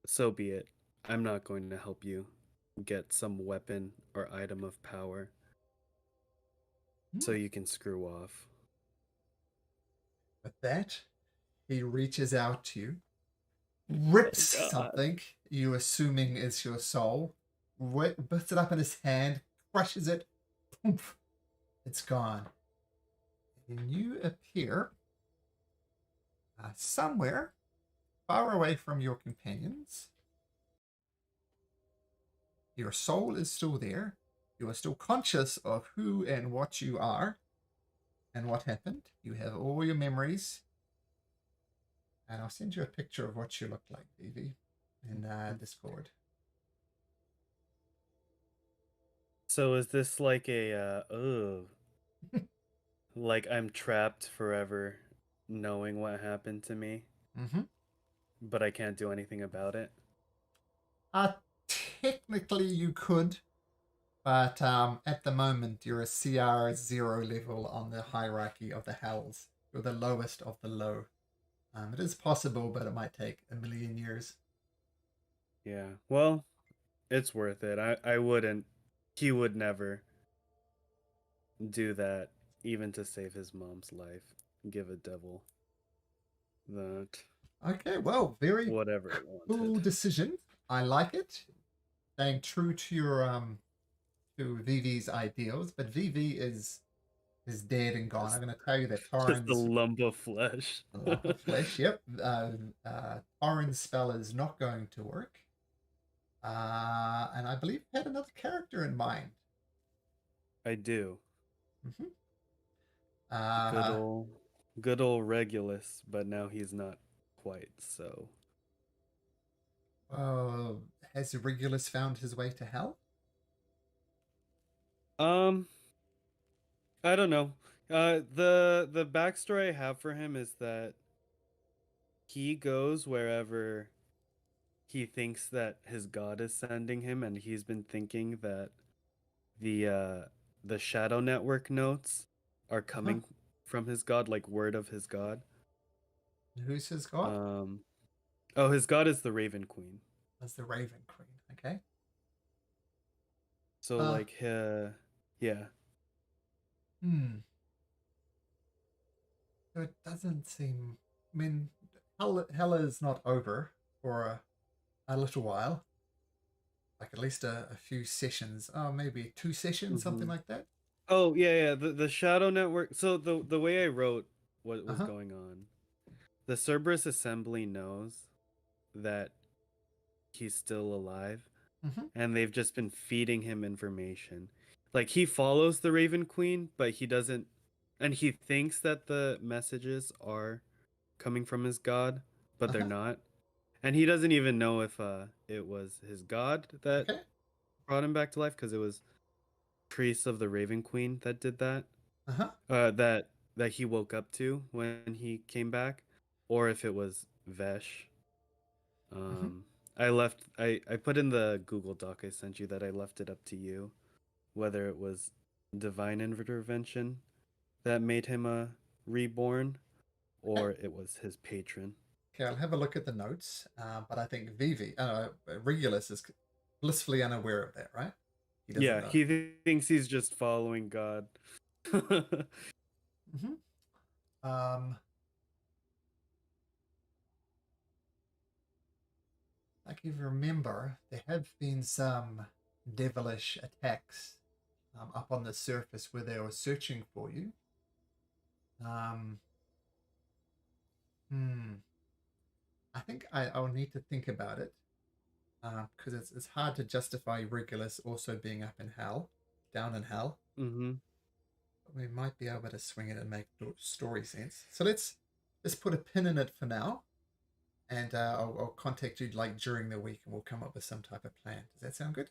so be it. I'm not going to help you get some weapon or item of power so you can screw off. With that, he reaches out to you, rips something you assuming is your soul, puts it up in his hand, crushes it, poof, it's gone. And you appear somewhere far away from your companions. Your soul is still there. You are still conscious of who and what you are and what happened. You have all your memories. And I'll send you a picture of what you look like, Vivi, in Discord. So is this like a, like I'm trapped forever knowing what happened to me, but I can't do anything about it? Technically you could, but at the moment you're a CR 0 level on the hierarchy of the hells. You're the lowest of the low. It is possible, but it might take a million years. Yeah, well, it's worth it. I wouldn't. He would never do that, even to save his mom's life. Give a devil that. Okay, well, very whatever it cool wanted. decision. I like it. Staying true to your to Vivi's ideals, but Vivi is dead and gone. I'm going to tell you that Just a Torrin's lump of flesh. a lump of flesh. Yep. Torrin's spell is not going to work. And I believe you had another character in mind. I do. Mm-hmm. Good old Regulus, but now he's not quite so. Has Regulus found his way to hell? I don't know. The backstory I have for him is that he goes wherever he thinks that his god is sending him, and he's been thinking that the Shadow Network notes are coming from his god, like word of his god. Who's his god? Oh, his god is the Raven Queen. That's the Raven Queen. Okay. So like, yeah. So it doesn't seem. I mean, hell is not over for a little while. Like at least a few sessions. Oh, maybe 2 sessions, something like that. Oh yeah. The Shadow Network. So the way I wrote what was Uh-huh. going on. The Cerberus Assembly knows that he's still alive, Mhm. and they've just been feeding him information. Like, he follows the Raven Queen, but he doesn't, and he thinks that the messages are coming from his god, but they're Uh-huh. not. And he doesn't even know if it was his god that Okay. brought him back to life, because it was priests of the Raven Queen that did that. Uh-huh. That he woke up to when he came back, or if it was Vesh. Mhm. I put in the Google Doc I sent you that I left it up to you, whether it was divine intervention that made him a reborn, or it was his patron. Okay, I'll have a look at the notes. But I think Regulus is blissfully unaware of that, right? He doesn't Yeah, know. he thinks he's just following God. Mm-hmm. Like if you remember, there have been some devilish attacks up on the surface where they were searching for you. I think I'll need to think about it because it's hard to justify Regulus also being up in hell, down in hell. Mm-hmm. But we might be able to swing it and make story sense. So let's put a pin in it for now, and I'll contact you like during the week, and we'll come up with some type of plan. Does that sound good?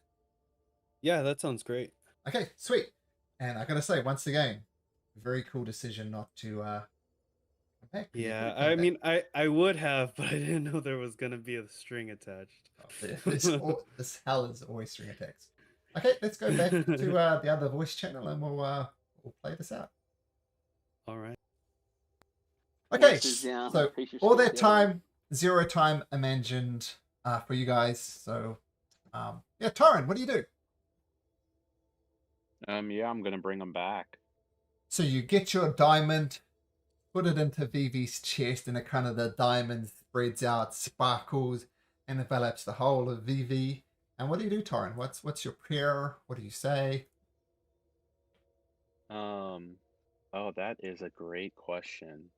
Yeah, that sounds great. Okay, sweet. And I gotta say, once again, very cool decision not to come back. Yeah, I mean, I would have, but I didn't know there was gonna be a string attached. This hell is always string attacks. Okay, let's go back to the other voice channel, and we'll play this out. All right. Okay, Voices down, so face your all shit that together. time, 0 time imagined for you guys. So, yeah, Torrin, what do you do? Yeah, I'm gonna bring them back. So you get your diamond, put it into Vivi's chest, and it kind of the diamond spreads out, sparkles, and envelops the whole of Vivi. And what do you do, Torrin? What's your prayer? What do you say? Oh, that is a great question.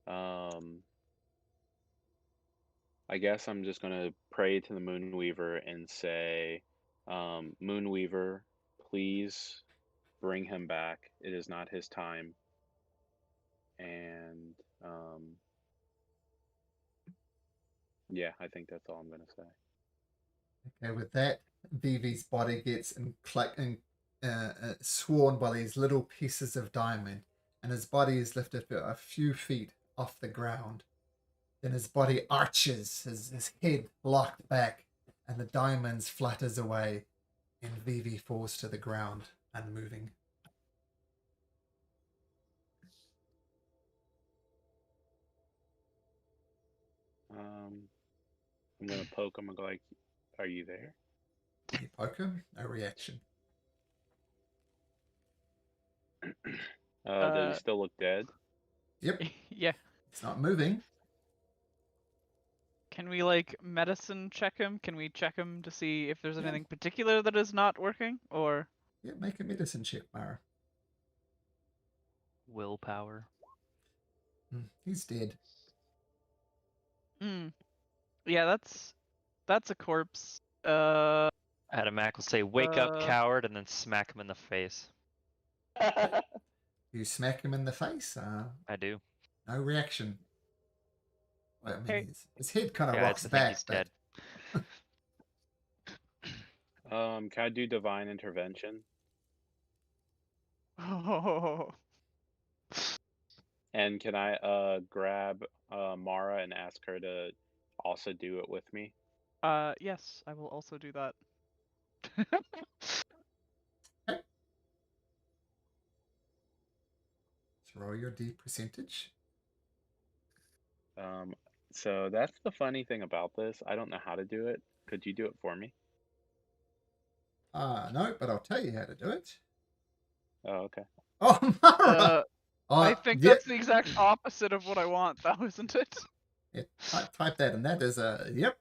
I guess I'm just gonna pray to the Moonweaver and say, Moonweaver, please bring him back. It is not his time. And yeah, I think that's all I'm gonna say. Okay, with that, Vivi's body gets sworn by these little pieces of diamond, and his body is lifted a few feet off the ground. Then his body arches, his head locked back, and the diamonds flutters away, and Vivi falls to the ground, unmoving. I'm gonna poke him and go like, "Are you there?" You poke him, no reaction. Does he still look dead? Yep, Yeah. it's not moving. Can we like medicine check him? Can we check him to see if there's Yeah. anything particular that is not working, or? Yeah, make a medicine check, Mara. Willpower. He's dead. Yeah, that's a corpse. Adamac will say, "Wake up, coward," and then smack him in the face. You smack him in the face. I do. No reaction. Well, I mean, Okay. his head kind of Yeah, rocks I think back. he's dead. Can I do divine intervention? Oh. And can I grab Mara and ask her to also do it with me? Yes, I will also do that. Okay. Let's roll your D percentage. So that's the funny thing about this. I don't know how to do it. Could you do it for me? No, but I'll tell you how to do it. Oh, okay. Oh, Mara! I think that's the exact opposite of what I want, though, isn't it? Yeah, type that, and that is yep,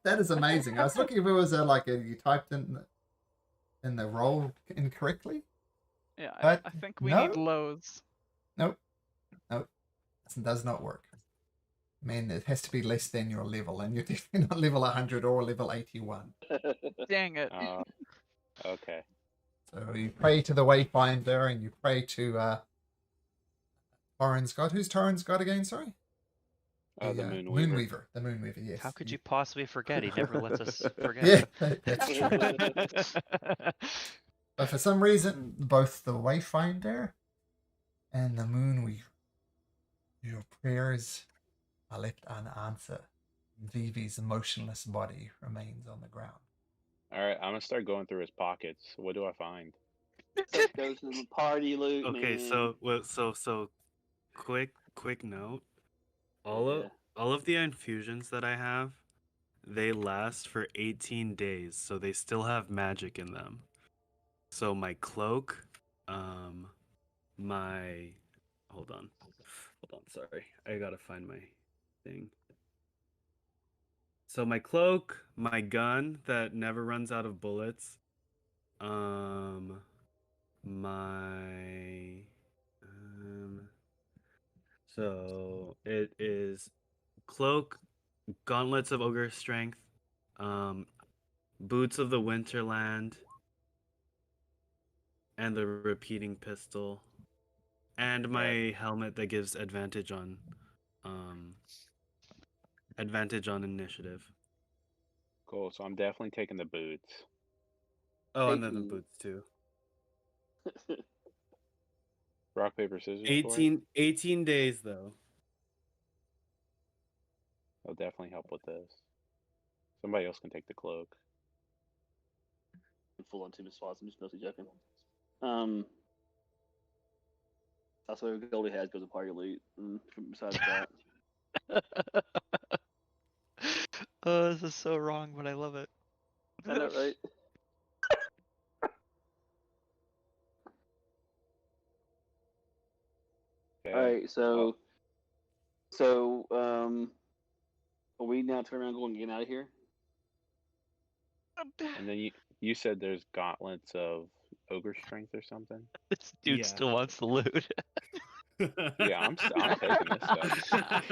that is amazing. I was looking if it was you typed in the role incorrectly. Yeah, But I think we no. need lows. Nope. does not work. Man, it has to be less than your level, and you're definitely not level 100 or level 81. Dang it. Okay. So you pray to the Wayfinder, and you pray to Torrin's god. Who's Torrin's god again? Sorry. The Moonweaver. Moonweaver. The Moonweaver. Yes. How could you possibly forget? He never lets us Yeah, forget. that's true. But for some reason, both the Wayfinder and the Moonweaver, your prayers are left unanswered. Vivi's motionless body remains on the ground. All right, I'm gonna start going through his pockets. What do I find? That goes to the party loot. Okay, man. so quick note. All of the infusions that I have, they last for 18 days, so they still have magic in them. So my cloak, my hold on, sorry, I gotta find my thing. So my cloak, my gun that never runs out of bullets, so it is cloak, gauntlets of ogre strength, boots of the winterland, and the repeating pistol, and my helmet that gives advantage on initiative. Cool. So I'm definitely taking the boots. Oh, and then the boots too. Rock, paper, scissors. for it? 18 days though. That'll definitely help with this. Somebody else can take the cloak. Full on 2 spots. I'm just mostly joking. That's what Goldie has goes to party loot. Besides that, Oh, this is so wrong, but I love it. I know, right? Okay. All right, so are we now turn around going and get out of here? And then you said there's gauntlets of ogre strength or something. This dude Yeah. still wants the loot. Yeah, I'm taking this stuff.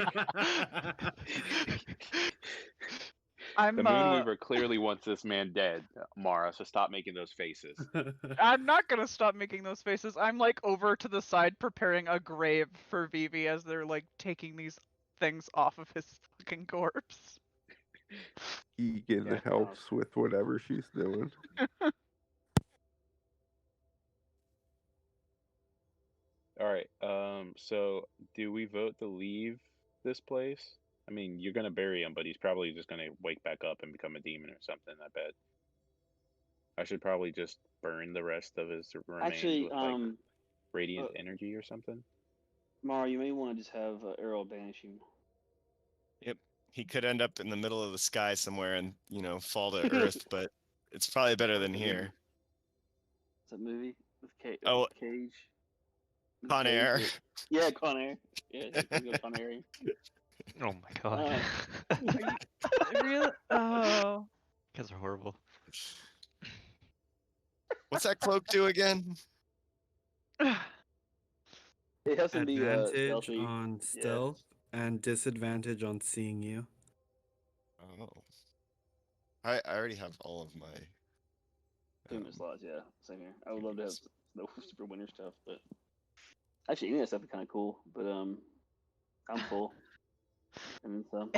The Moonweaver clearly wants this man dead, Mara. So stop making those faces. I'm not gonna stop making those faces. I'm like over to the side preparing a grave for Vivi as they're like taking these things off of his fucking corpse. Egan Yeah, helps with whatever she's doing. All right. So do we vote to leave this place? I mean, you're gonna bury him, but he's probably just gonna wake back up and become a demon or something. I bet. I should probably just burn the rest of his remains Actually, with like radiant energy or something. Mara, you may want to just have Arrow banish him. Yep. He could end up in the middle of the sky somewhere and, fall to Earth, but it's probably better than here. Is that movie with Cage? With Con Cage? Air. Yeah, Con Air. Yeah, go Con Air. Oh my god. Really? Oh. You guys are horrible. What's that cloak do again? It has to be Advantage stealthy. on stealth and disadvantage on seeing you. Oh. I already have all of my... 2-minute slots, yeah. Same here. I would love to have no super winter stuff, but... Actually, any of that stuff is kind of cool, but I'm full. And so...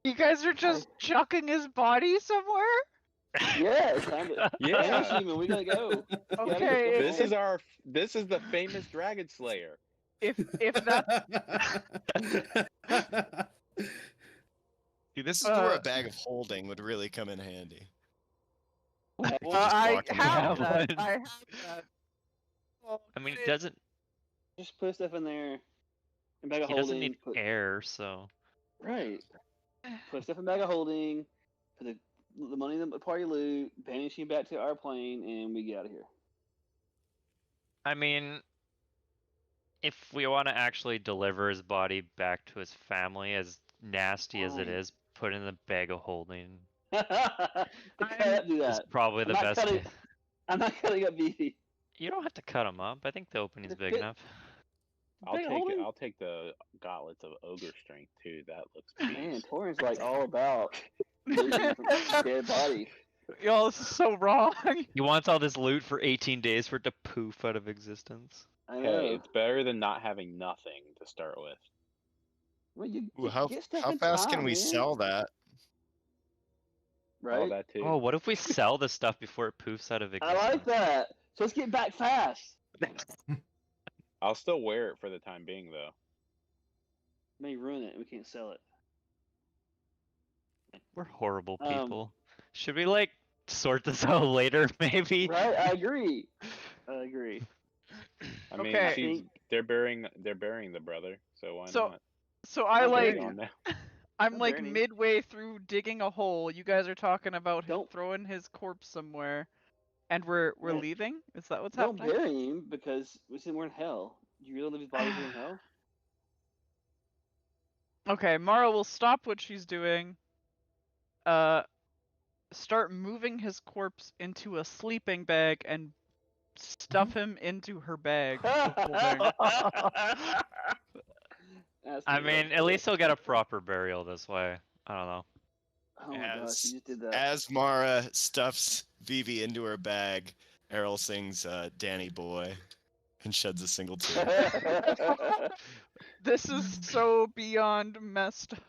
You guys are just chucking his body somewhere? Yeah, it's time to... Yeah. Demon, we gotta go. Okay. This is the famous Dragon Slayer. If that's See, this is where a bag of holding would really come in handy. I walking have around. that. I have that. Oh, I mean, it shit. doesn't. Just put stuff in there. In bag of He doesn't holding. need air, so. Right. Put stuff in bag of holding. Put the money in the party loot. Banish him back to our plane, and we get out of here. I mean, if we want to actually deliver his body back to his family, as nasty as it is, put in the bag of holding. I can't do It's that. probably the best. Cutting, I'm not cutting up BB. You don't have to cut him up. I think the opening's big enough. I'll take the gauntlets of ogre strength too. That looks Man, beast. Torin's like all about looting from dead bodies. Y'all, this is so wrong. He wants all this loot for 18 days for it to poof out of existence. I know. Hey, it's better than not having nothing to start with. Well, you Ooh, how get stuff how in fast time, can we man. sell that? Right? All that too. Oh, what if we sell the stuff before it poofs out of I existence? like that. So let's get back fast. I'll still wear it for the time being, though. May ruin it. We can't sell it. We're horrible Um, people. Should we like sort this out later, maybe? Right? I agree. I agree. I mean, Okay. they're burying the brother, so why So- not? So I I'm like, burying now. I'm I'm like burning. midway through digging a hole. You guys are talking about Don't- throwing his corpse somewhere, and we're Right. leaving. Is that what's Don't happening? bury him because we said we're in hell. Do you really live his body here in hell? Okay, Mara will stop what she's doing. Start moving his corpse into a sleeping bag and stuff him into her bag. of holding. That's I too mean, rough. at least he'll get a proper burial this way. I don't know. Oh my gosh, you just did that. As Mara stuffs Vivi into her bag, Errol sings Danny Boy and sheds a single tear. This is so beyond messed up.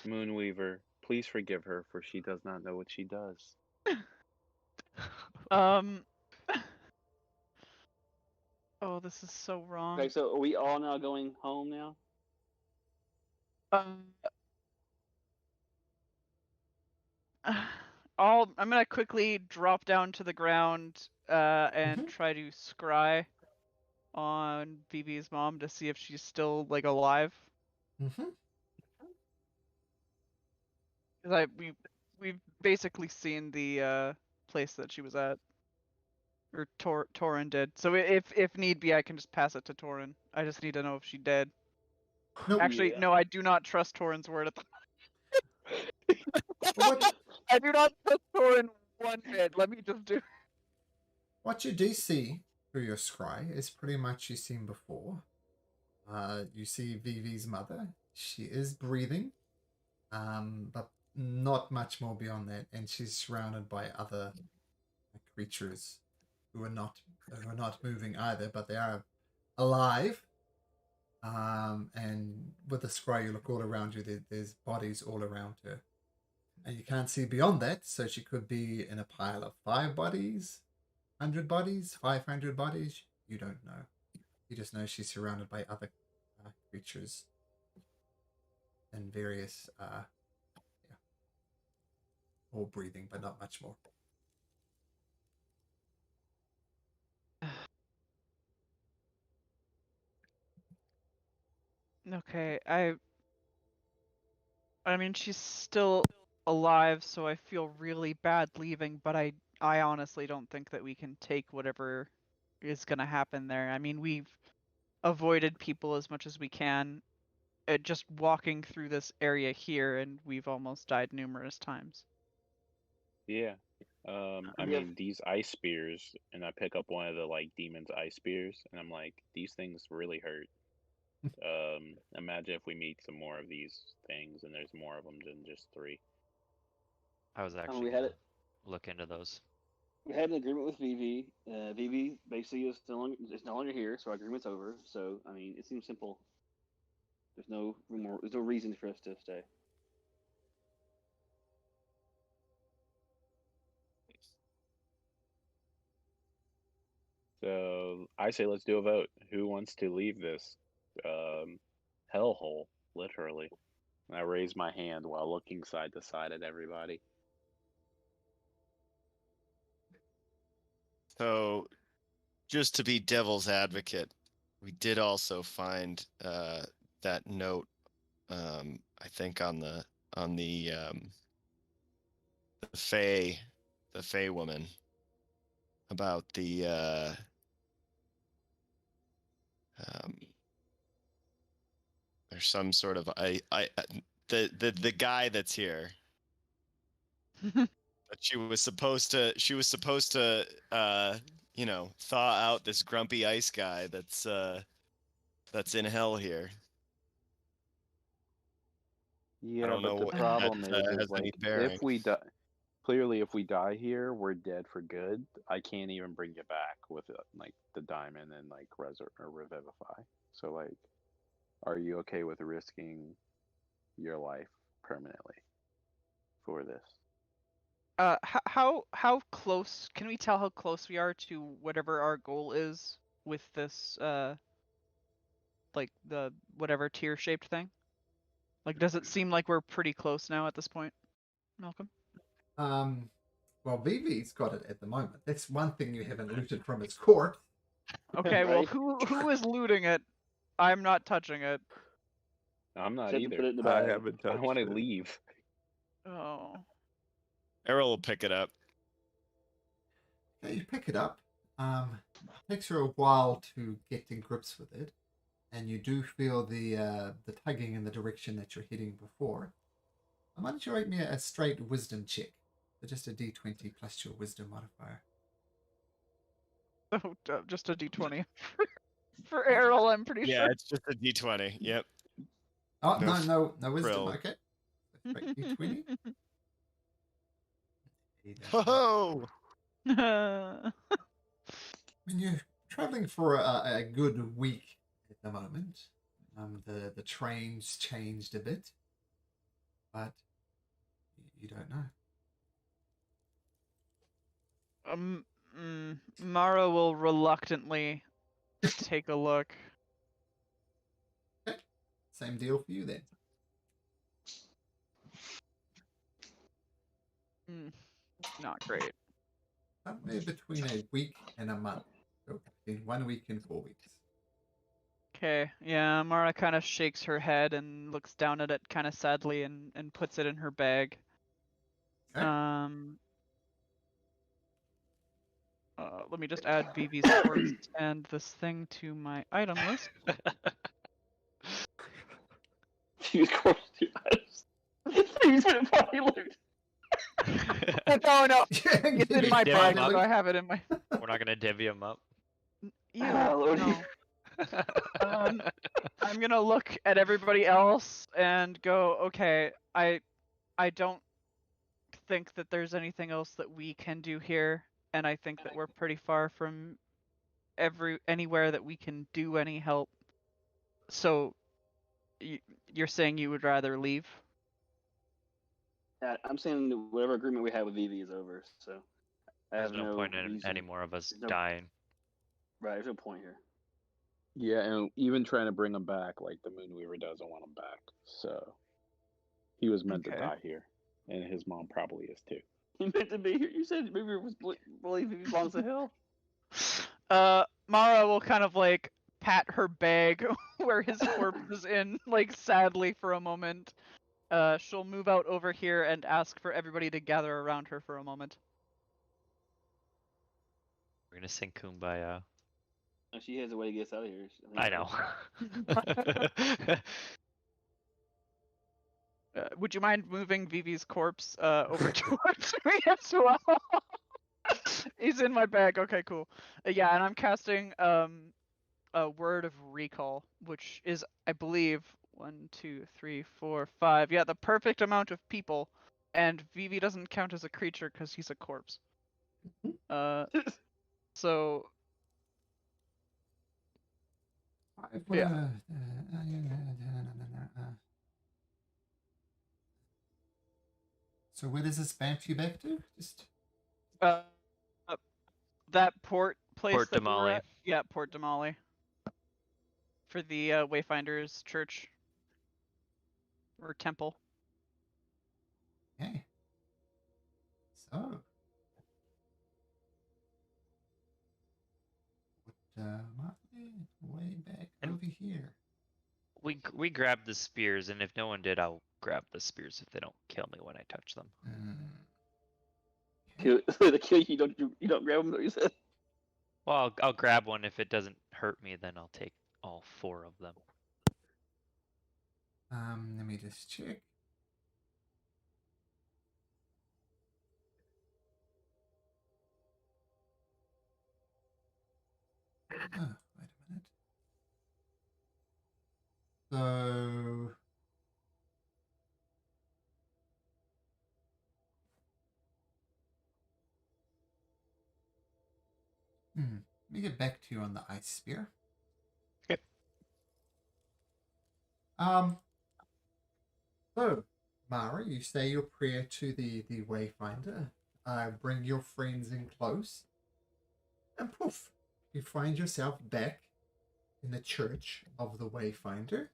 Moonweaver, please forgive her, for she does not know what she does. Oh, this is so wrong. Okay, so are we all now going home now? I'm gonna quickly drop down to the ground and try to scry on Vivi's mom to see if she's still like alive. Mm-hmm. Cause we've basically seen the place that she was at, or Torin did. So if need be, I can just pass it to Torin. I just need to know if she dead. Nope. Actually, Yeah. no, I do not trust Torin's word at the What, I do not trust Torin one bit. Let me just do. what you do see through your scry is pretty much you've seen before. You see Vivi's mother. She is breathing, but not much more beyond that. And she's surrounded by other creatures who are not moving either, but they are alive. And with the scry, you look all around you. There's bodies all around her, and you can't see beyond that. So she could be in a pile of 5 bodies, 100 bodies, 500 bodies. You don't know. You just know she's surrounded by other creatures and various, all breathing, but not much more. Okay, I mean, she's still alive, so I feel really bad leaving, but I honestly don't think that we can take whatever is gonna happen there. I mean, we've avoided people as much as we can, just walking through this area here, and we've almost died numerous times. Yeah. I Yeah. mean, these ice spears, and I pick up one of the like demon's ice spears, and I'm like, these things really hurt. Imagine if we meet some more of these things, and there's more of them than just 3. I was we actually had gonna it. look into those. We had an agreement with Vivi. Vivi basically is no longer here, so our agreement's over. So I mean, it seems simple. There's no reason for us to stay. So I say let's do a vote. Who wants to leave this hellhole, literally? And I raise my hand while looking side to side at everybody. So, just to be devil's advocate, we did also find that note. I think on the Fey woman about the there's some sort of the guy that's here. But she was supposed to thaw out this grumpy ice guy that's that's in hell here. Yeah, don't know but the what problem that, is has any like bearing. if we die, clearly if we die here, we're dead for good. I can't even bring you back with like the diamond and like or revivify. So like, are you okay with risking your life permanently for this? How close can we tell how close we are to whatever our goal is with this like the whatever tier shaped thing? Like, does it seem like we're pretty close now at this point, Malcolm? Well, Vivi's got it at the moment. That's one thing you haven't looted from his corpse. Okay, well, Right. who is looting it? I'm not touching it. I'm not Except to put either. it in the I bag. haven't I touched want to it. leave. Oh. Errol will pick it up. Okay, you pick it up. Takes you a while to get in grips with it, and you do feel the tugging in the direction that you're heading before. Why don't you write me a straight wisdom check? So just a d20 plus your wisdom modifier. Oh, just a d20 for Errol, I'm pretty Yeah, sure. it's just a d20. Yep. Oh, No no wisdom. frill. Okay. Straight d20. Ho When you're traveling for a good week at the moment, the trains changed a bit, but you don't know. Mara will reluctantly take a look. Okay. Same deal for you then. Not great. Somewhere between a week and a month. So between 1 week and 4 weeks. Okay, yeah, Mara kind of shakes her head and looks down at it kind of sadly and puts it in her bag. Okay. Let me just add Vivi's corpse and this thing to my item list. Use corpse to items. He's been party loot. No, it's in my Divvy bag, them so up. I have it in my. We're not gonna divvy them up. You Lordy. no. I'm gonna look at everybody else and go, okay, I don't think that there's anything else that we can do here, and I think that we're pretty far from anywhere that we can do any help. So, you're saying you would rather leave? I'm saying that whatever agreement we had with Vivi is over, so I There's have no point in reason. any more of us There's no- dying. Right, there's no point here. Yeah, and even trying to bring him back, like the Moonweaver doesn't want him back. So he was meant to Okay. die here, and his mom probably is too. He meant to be here. You said Vivi was believe Vivi belongs to hell. Mara will kind of like pat her bag where his corpse is in, like sadly for a moment. She'll move out over here and ask for everybody to gather around her for a moment. We're gonna sing Kumbaya. No, she has a way to get us out of here. I know. Would you mind moving Vivi's corpse over towards me as well? He's in my bag. Okay, cool. Yeah, and I'm casting a word of recall, which is, I believe, 1, 2, 3, 4, 5. Yeah, the perfect amount of people, and Vivi doesn't count as a creature because he's a corpse. So yeah. So where does this bounce you back to? Just That port place. Port that we were Damali. at? Yeah, Port Damali. For the Wayfinders Church. Or temple. okay. So way back And- over here. We grabbed the spears, and if no one did, I'll grab the spears if they don't kill me when I touch them. The kill you don't grab them. You said. Well, I'll grab one. If it doesn't hurt me, then I'll take all 4 of them. Let me just check. Oh, wait a minute. So let me get back to you on the ice spear. Okay. So, Mara, you say your prayer to the Wayfinder. Bring your friends in close, and poof, you find yourself back in the church of the Wayfinder,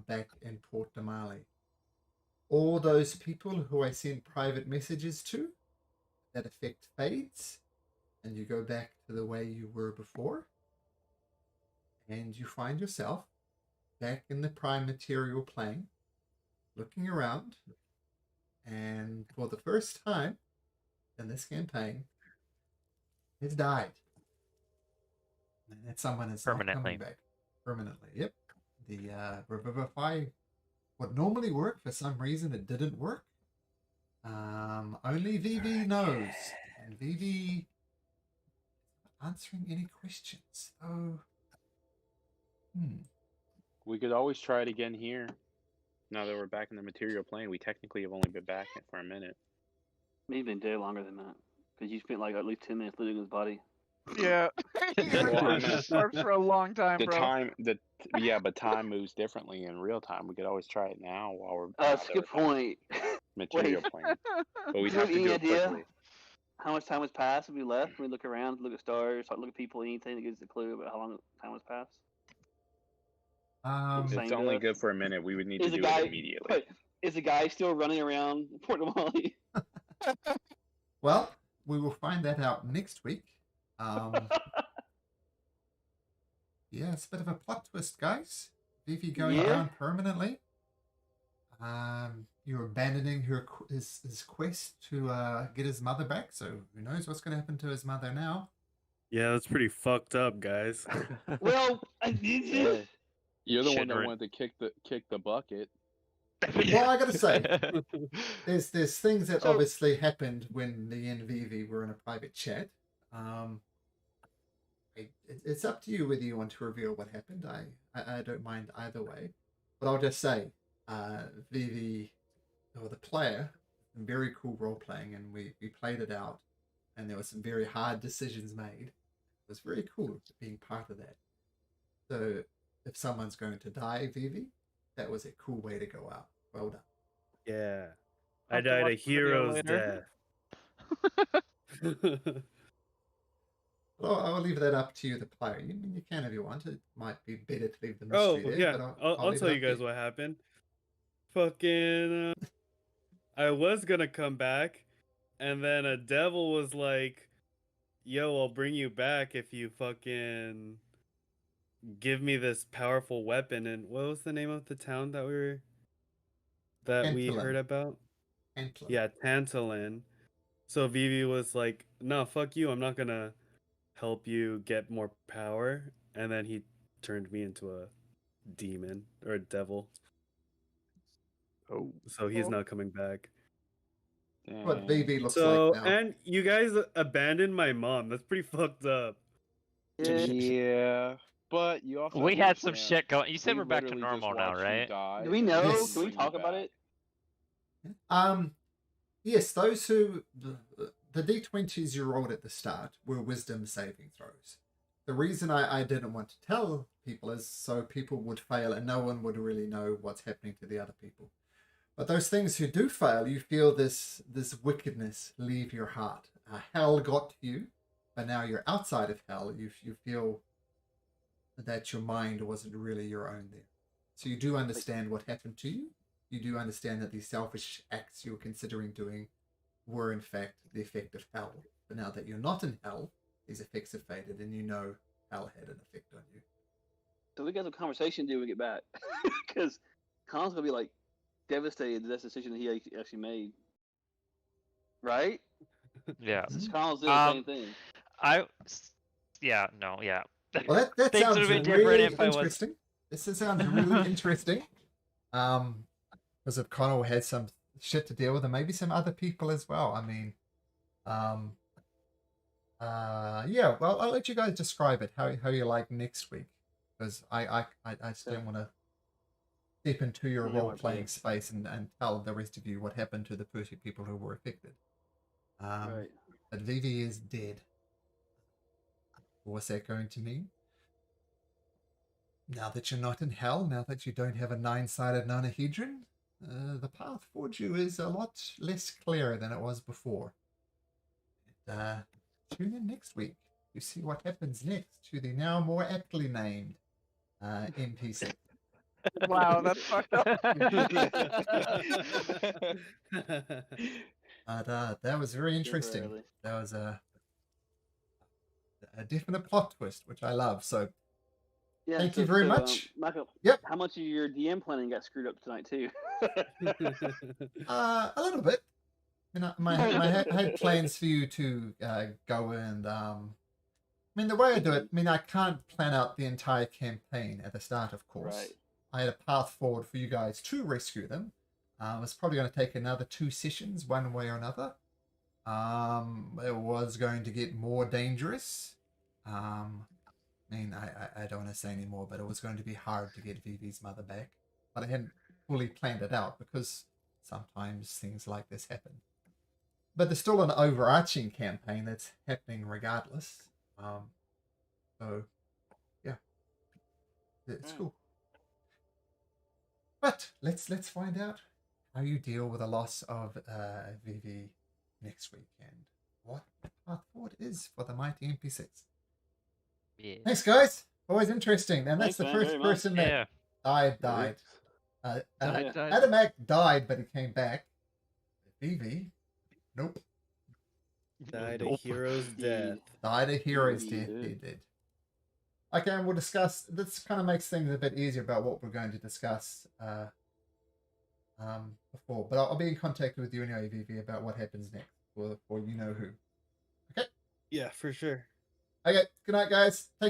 back in Port Damali. All those people who I sent private messages to, that effect fades, and you go back to the way you were before, and you find yourself back in the prime material plane, looking around, and for the first time in this campaign, has died. And that someone is not coming Permanently. back. Permanently, yep. The Revivify would normally work. For some reason, it didn't work. Only Vivi knows. And Vivi answering any questions. Oh. We could always try it again here. Now that we're back in the material plane, we technically have only been back for a minute. Maybe been dead longer than that. Because you spent like at least 10 minutes looting his body. Yeah. Well, I meant for a long time, the bro. time but time moves differently in real time. We could always try it now while we're That's a good point. material Wait. plane. But we'd Do you have have to do any it idea quickly. how much time has passed since we left? When we look around, look at stars, look at people, anything that gives us a clue about how long time has passed? It's Same only to good us? for a minute. We would need Is to the do guy it immediately. wait, is the guy still running around Port Damali? Well, we will find that out next week. Yeah, it's a bit of a plot twist, guys. Vivi going Yeah. down permanently. You're abandoning his quest to get his mother back. So who knows what's going to happen to his mother now? Yeah, that's pretty fucked up, guys. Well, Yeah. You're the one that Shinra- wanted to kick the bucket. Well, I gotta say, there's things that So- obviously happened when me and Vivi were in a private chat. It's up to you whether you want to reveal what happened. I don't mind either way, but I'll just say, Vivi, or the player, very cool role playing, and we played it out, and there were some very hard decisions made. It was very cool being part of that. So if someone's going to die, Vivi, that was a cool way to go out. Well done. Yeah. I'll I have to died a watch the video hero's later. death. Well, I'll leave that up to you, the player. You can if you want. It might be better to leave the Oh, mystery there. yeah. But I'll leave tell it you up to guys what happened. Fucking, I was gonna come back, and then a devil was like, yo, I'll bring you back if you fucking give me this powerful weapon. And what was the name of the town that we heard Tantalin. about? Tantalin. Yeah, Tantalin. So Vivi was like, no, fuck you, I'm not gonna help you get more power. And then he turned me into a demon or a devil. Oh. So he's not coming back. What Vivi looks So, like now. and you guys abandoned my mom. That's pretty fucked up. Yeah, but you also We have to had some understand, shit going. You said we we're back to literally just normal now, watched you right? die Do we and know? then Yes. Can we bring talk you about back. it? Yes, those who the D20s you rolled at the start were wisdom saving throws. The reason I didn't want to tell people is so people would fail and no one would really know what's happening to the other people. But those things who do fail, you feel this wickedness leave your heart. Hell got to you, but now you're outside of hell. You feel that your mind wasn't really your own there. So you do understand what happened to you. You do understand that these selfish acts you were considering doing were in fact the effect of hell. But now that you're not in hell, these effects have faded and you know hell had an effect on you. So we got some conversation to do when we get back. Because Con's going to be like devastated that that's the decision that he actually made. Right? Yeah. Con's doing the same thing. Yeah, no, yeah. Well, that Things sounds would have been really different if I was. interesting. This sounds really interesting. Because if Connell had some shit to deal with, and maybe some other people as well. I mean, yeah. Well, I'll let you guys describe it how you like next week, because I just don't want to step into your Yeah, role-playing RP. space and tell the rest of you what happened to the 30 people who were affected. Right. But Vivi is dead. What's that going to mean? Now that you're not in hell, now that you don't have a 9-sided nonahedron, the path for you is a lot less clear than it was before. And, tune in next week to see what happens next to the now more aptly named MP6. Wow, that's fucked up. But that was very interesting. Temporarily. That was a definite plot twist, which I love. So Yeah, thank you very much. Michael, Yep. how much of your DM planning got screwed up tonight too? A little bit. You know, I had plans for you to go and I mean, the way I do it, I mean, I can't plan out the entire campaign at the start, of course. Right. I had a path forward for you guys to rescue them. It's probably going to take another 2 sessions, one way or another. It was going to get more dangerous. I mean, I don't want to say any more, but it was going to be hard to get Vivi's mother back. But I hadn't fully planned it out because sometimes things like this happen. But there's still an overarching campaign that's happening regardless. So, yeah, it's cool. But let's find out how you deal with the loss of Vivi next week and what the path forward is for the mighty MP6. Yeah. Thanks, guys. Always interesting. And that's Thanks, the man, first very much. person that Yeah. died. Died. Adamak died, but he came back. Vivi, nope. Died a Nope. hero's death. Died a hero's He death. did. He did. Okay, and we'll discuss. This kind of makes things a bit easier about what we're going to discuss before. But I'll be in contact with you anyway, Vivi, about what happens next, or you know who. Okay. Yeah, for sure. Okay. Good night, guys. Take